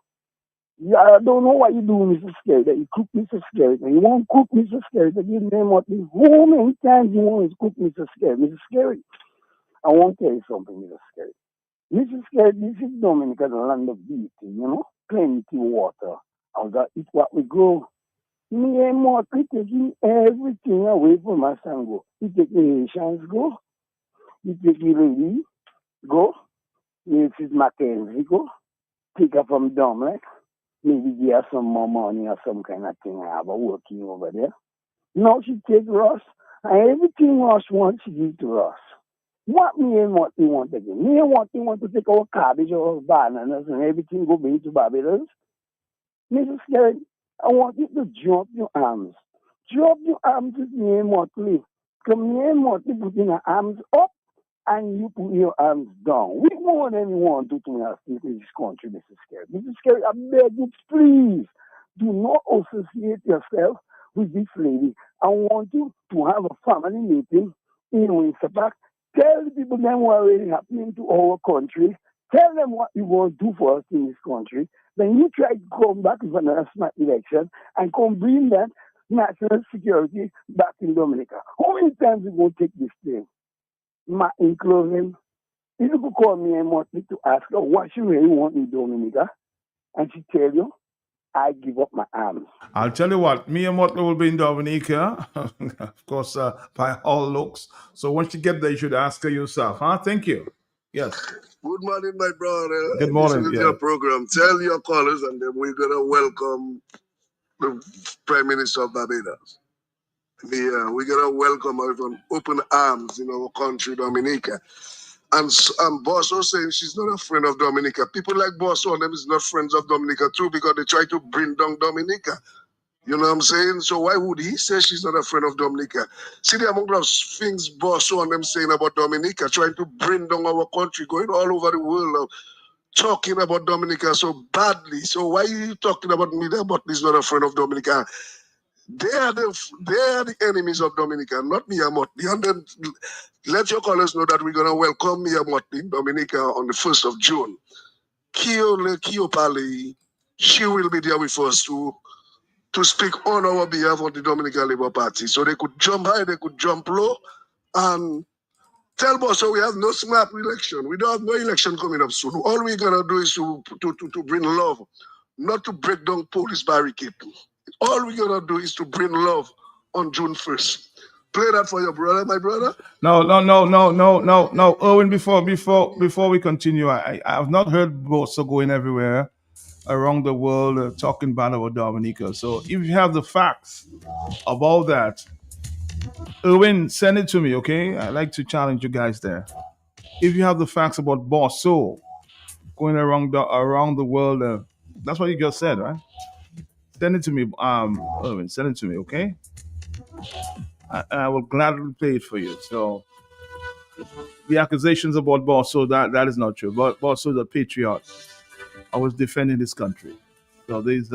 Yeah, I don't know what you do, Mrs. Scary, that you cook Mrs. Scary. You won't cook Mrs. Scary, to give me money. How many times you want to cook Mrs. Scary? Mrs. Scary, I want to tell you something, Mrs. Scary. Mrs. Scary, this is Dominica, the land of beauty, plenty water. And that is what we grow. Me and Marty taking everything away from us and go. We take the Haitians go. We take the lady go. Mrs. Mackenzie go. Take her from Dominic. Maybe give her some more money or some kind of thing. I have her working over there. Now she take Ross. And everything Ross wants, she give to Ross. What me and Marty want again? Me and Marty want to take our cabbage or bananas and everything go bring to Barbados. Mrs. Scary, I want you to drop your arms. Drop your arms with me and Motley. Come me and Motley putting your arms up and you put your arms down. We more than we want to do in this country, Mrs. Scary. Mrs. Scary, I beg you, please, do not associate yourself with this lady. I want you to have a family meeting in Windsor Park. Tell the people then what really happening to our country. Tell them what you want to do for us in this country. Then you try to come back with another smart election and come bring that national security back in Dominica. How many times we going to take this thing? In closing, if you could call me and want me to ask her what she really want in Dominica, and she tell you, I give up my arms. I'll tell you what, me and Motley will be in Dominica, of course, by all looks. So once you get there, you should ask her yourself. Huh? Thank you. Yes. Good morning, my brother. Good morning. This is your program. Tell your callers, and then we're going to welcome the Prime Minister of Barbados. We're going to welcome her with open arms in our country, Dominica. And Bosso saying she's not a friend of Dominica. People like Bosso and them is not friends of Dominica too because they try to bring down Dominica. You know what I'm saying? So why would he say she's not a friend of Dominica? See the amount of things Bosso and them saying about Dominica, trying to bring down our country, going all over the world, talking about Dominica so badly. So why are you talking about me about he's not a friend of Dominica? They are the enemies of Dominica, not Mia Motley. And then let your callers know that we're going to welcome Mia Motley in Dominica on the 1st of June. Kio Pali, she will be there with us to speak on our behalf of the Dominican Labour Party. So they could jump high, they could jump low, and tell Bosso we have no snap election. We don't have no election coming up soon. All we're going to do is to bring love, not to break down police barricade. All we're going to do is to bring love on June 1st. Play that for your brother, my brother. No. Owen, before we continue, I have not heard Bosso going everywhere around the world talking bad about Dominica. So if you have the facts of all that, Owen, send it to me, okay? I like to challenge you guys there. If you have the facts about Bosso going around the world, that's what you just said, right? Send it to me, Owen. Send it to me, okay? I will gladly play it for you. So the accusations about Bosso, that is not true. But Bosso is a patriot. I was defending this country. So these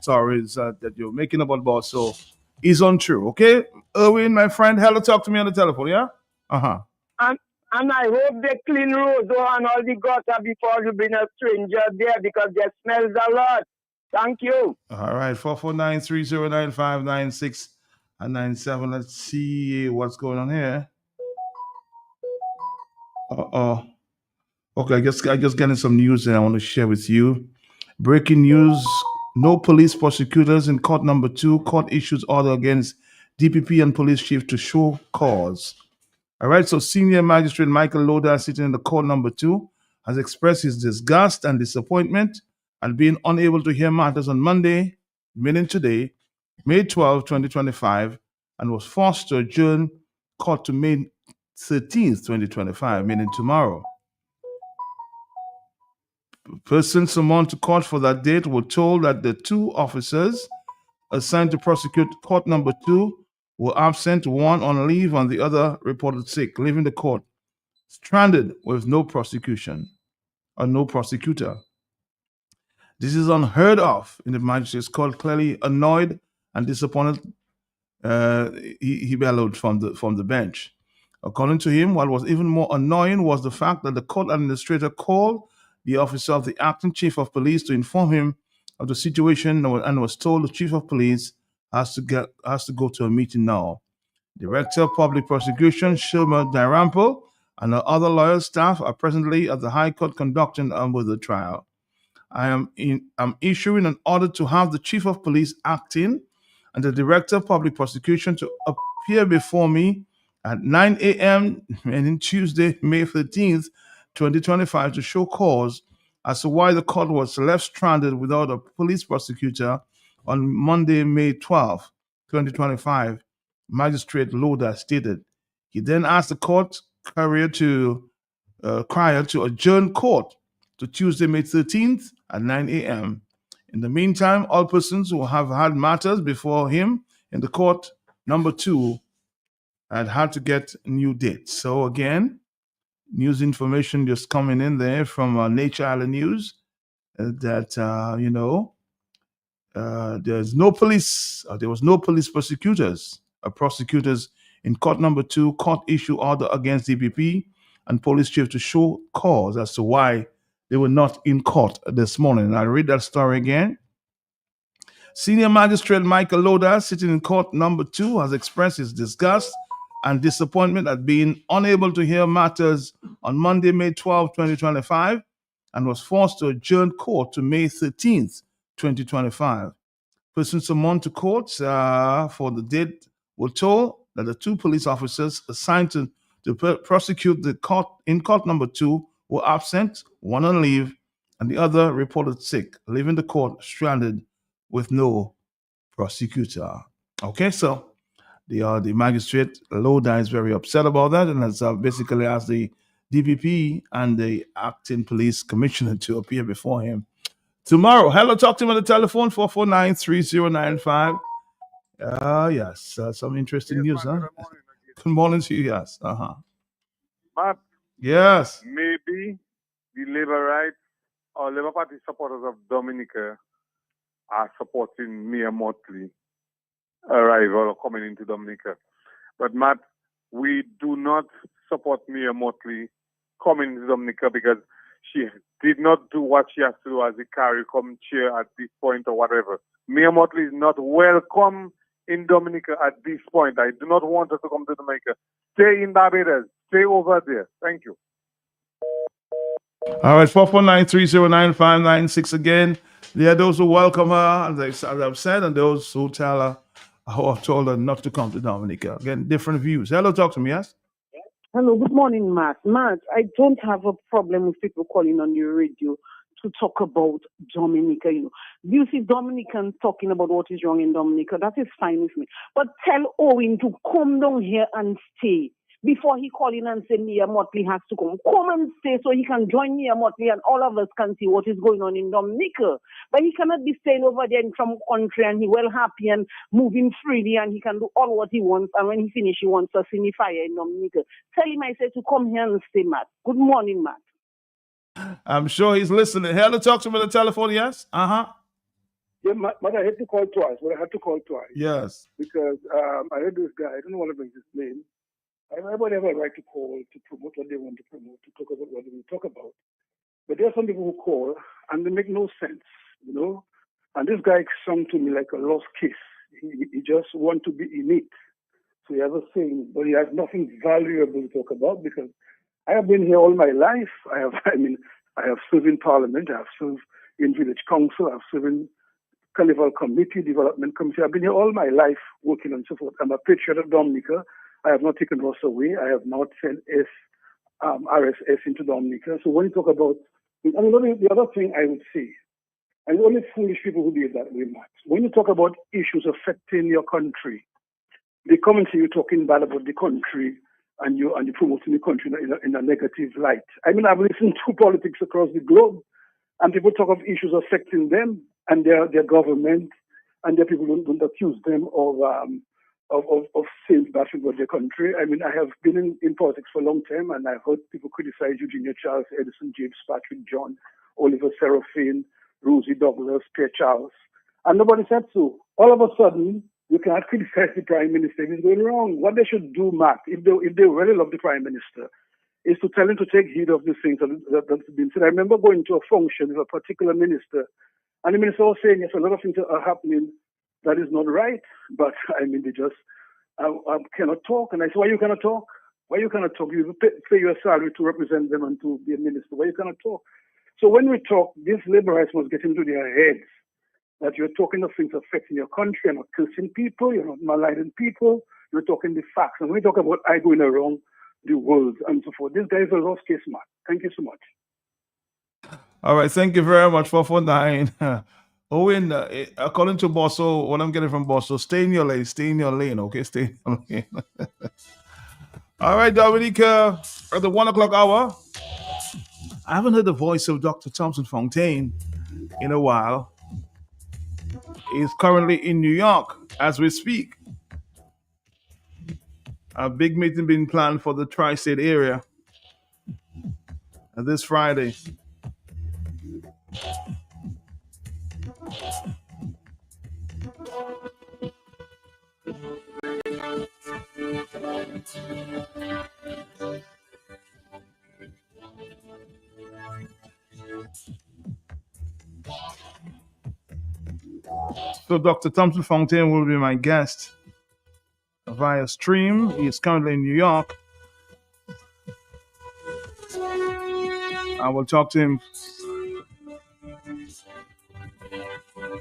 stories that you're making about Bosso is untrue, okay? Erwin, my friend, hello, talk to me on the telephone, yeah? Uh-huh. And I hope they clean roads and all the gutter before you bring a stranger there because they smells a lot. Thank you. All right, 449-3095-96 and 97. Let's see what's going on here. Uh-oh. Okay, I just getting some news that I want to share with you. Breaking news, no police prosecutors in court number 2. Court issues order against DPP and police chief to show cause. All right, so senior magistrate Michael Loda sitting in the court number 2 has expressed his disgust and disappointment at being unable to hear matters on Monday, meaning today, May 12, 2025, and was forced to adjourn court to May 13th, 2025, meaning tomorrow. Persons summoned to court for that date were told that the two officers assigned to prosecute court number 2 were absent, one on leave and the other reported sick, leaving the court stranded with no prosecution or no prosecutor. This is unheard of in the magistrate's court. Clearly annoyed and disappointed, he bellowed from the bench. According to him, what was even more annoying was the fact that the court administrator called the officer of the acting chief of police to inform him of the situation and was told the chief of police has to go to a meeting now. Director of Public Prosecution Shilma Darampal and her other lawyer staff are presently at the High Court conducting the trial. I'm issuing an order to have the Chief of Police acting and the Director of Public Prosecution to appear before me at 9 a.m. and Tuesday, May 13th, 2025, to show cause as to why the court was left stranded without a police prosecutor on Monday, May 12th, 2025, Magistrate Loda stated. He then asked the court crier to adjourn court to Tuesday, May 13th at 9 a.m. In the meantime, all persons who have had matters before him in the court number 2 had to get new dates. So again, news information just coming in there from Nature Island News that, there was no police prosecutors in court number 2. Court issue order against DPP and police chief to show cause as to why they were not in court this morning. And I'll read that story again. Senior Magistrate Michael Loda, sitting in court number 2, has expressed his disgust and disappointment at being unable to hear matters on Monday, May 12, 2025, and was forced to adjourn court to May 13th, 2025. Persons summoned to court for the date were told that the 2 police officers assigned to prosecute the court in court number 2 were absent, one on leave, and the other reported sick, leaving the court stranded with no prosecutor. Okay, so the magistrate Loda is very upset about that and has basically asked the DPP and the acting police commissioner to appear before him tomorrow. Hello, talk to him on the telephone, 449-3095. Yes, some interesting news, huh? Good morning to you, yes. Matt, yes. Maybe the Labour rights or Labour Party supporters of Dominica are supporting Mia Motley arrival or coming into Dominica. But Matt, we do not support Mia Motley coming into Dominica because she did not do what she has to do as a CARICOM chair at this point or whatever. Mia Motley is not welcome in Dominica at this point. I do not want her to come to Dominica. Stay in Barbados. Stay over there. Thank you. All right, 449-309-596 again. There are those who welcome her, as I've said, and those who tell her, who have told her not to come to Dominica. Again, different views. Hello, talk to me, yes? Hello, good morning, Matt. Matt, I don't have a problem with people calling on your radio to talk about Dominica. You see Dominicans talking about what is wrong in Dominica. That is fine with me. But tell Owen to come down here and stay before he call in and say Mia Motley has to come. Come and stay so he can join Mia Motley and all of us can see what is going on in Dominica. But he cannot be staying over there in some country and he well happy and moving freely and he can do all what he wants. And when he finish, he wants us in the fire in Dominica. Tell him I said to come here and stay, Matt. Good morning, Matt. I'm sure he's listening. Hello, talk to him on the telephone, yes? Yeah, Matt, I had to call twice. Well, I had to call twice. Yes. Because I heard this guy, I don't want to bring his name. Everybody have a right to call to promote what they want to promote, to talk about what they want to talk about. But there are some people who call and they make no sense, And this guy sung to me like a lost kiss. He just wants to be in it. So he has a saying, but he has nothing valuable to talk about because I have been here all my life. I have served in Parliament. I have served in Village Council. I have served in Carnival Committee, Development Committee. I've been here all my life working and so forth. I'm a patriot of Dominica. I have not taken Ross away. I have not sent S RSS into Dominica. So when you talk about, I mean, the other thing I would say, and only foolish people who behave that way, Max. When you talk about issues affecting your country, they come and say you're talking bad about the country and you're promoting the country in a negative light. I mean, I've listened to politics across the globe, and people talk of issues affecting them and their government, and their people don't accuse them of saying bad things about their country. I mean, I have been in politics for a long time, and I've heard people criticize Eugenia Charles, Edison, James Patrick, John, Oliver Seraphine, Rosie Douglas, Pierre Charles, and nobody said so. All of a sudden, you cannot criticize the Prime Minister if he's going wrong. What they should do, Matt, if they really love the Prime Minister, is to tell him to take heed of the things that's been said. I remember going to a function with a particular minister, and the minister was saying, yes, a lot of things are happening that is not right, but I mean, they just cannot talk. And I said, why you cannot talk? Why you cannot talk? You pay your salary to represent them and to be a minister. Why you cannot talk? So when we talk, these liberals must get into their heads that you're talking of things affecting your country, you're not cursing people, you're not maligning people, you're talking the facts. And when we talk about I going around the world and so forth, this guy is a lost case, man. Thank you so much. All right, thank you very much, 449. Owen, according to Bosso, what I'm getting from Bosso, stay in your lane, okay? Stay in your lane. All right, Dominica, at the 1 o'clock hour, I haven't heard the voice of Dr. Thompson Fontaine in a while. He's currently in New York as we speak. A big meeting being planned for the tri-state area this Friday. So Dr. Thompson Fontaine will be my guest via stream. He is currently in New York. I will talk to him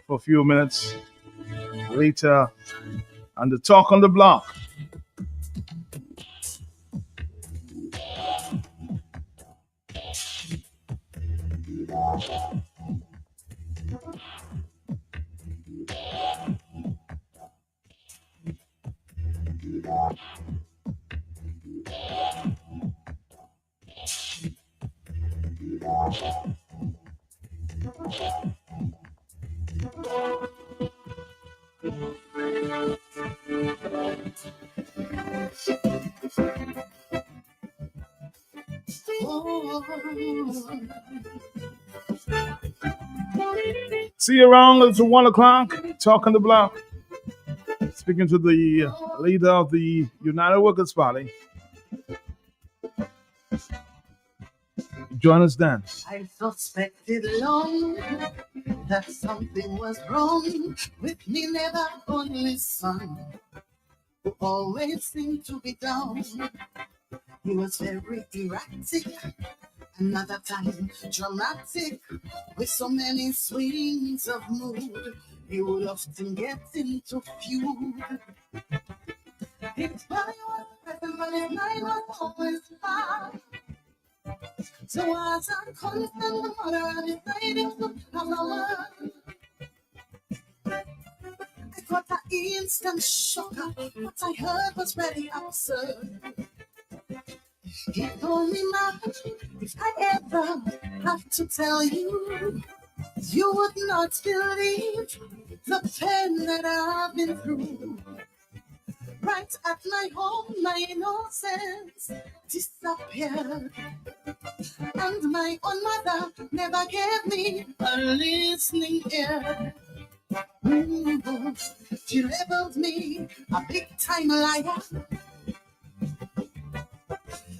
for a few minutes later on the Talk on the Block. See you around at 1 o'clock, Talk on the Block. Speaking to the leader of the United Workers' Party. Join us then. I suspected long that something was wrong with me, never only son, who always seemed to be down. He was very erratic, another time dramatic, with so many swings of mood. He would often get into feud. His body was present, but his mind was always far. So as I constant the mother and his writings to have a word, I got an instant shock. What I heard was very absurd. He told me, "Mom, if I ever have to tell you, you would not believe the pain that I've been through. Right at my home, my innocence disappeared. And my own mother never gave me a listening ear. She labeled me a big-time liar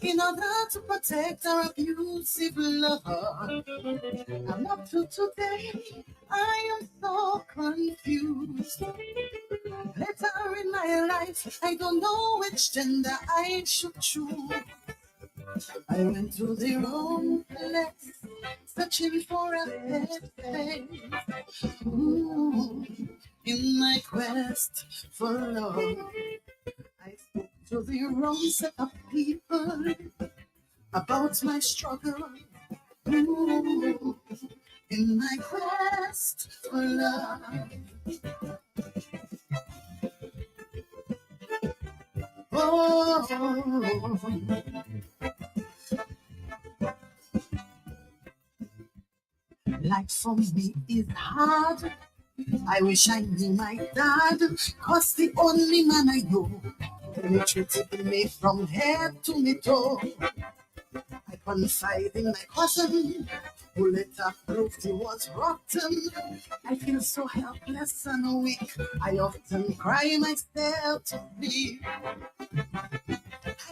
in order to protect her abusive lover. And up to today, I am so confused. Later in my life, I don't know which gender I should choose. I went to the wrong place, searching for a better place. In my quest for love, I spoke to the wrong set of people about was my struggle. Ooh, in my quest for love. Oh, life for me is hard. I wish I knew my dad, 'cause the only man I know penetrated me from head to my toe. I confide in my cousin, who later proved he was rotten. I feel so helpless and weak. I often cry myself to sleep.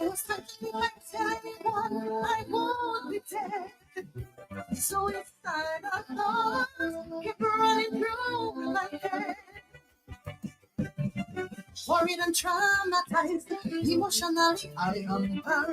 I was thinking like anyone I would be dead. So inside I thought kept running through my head. Worried and traumatized, emotionally I am paralyzed.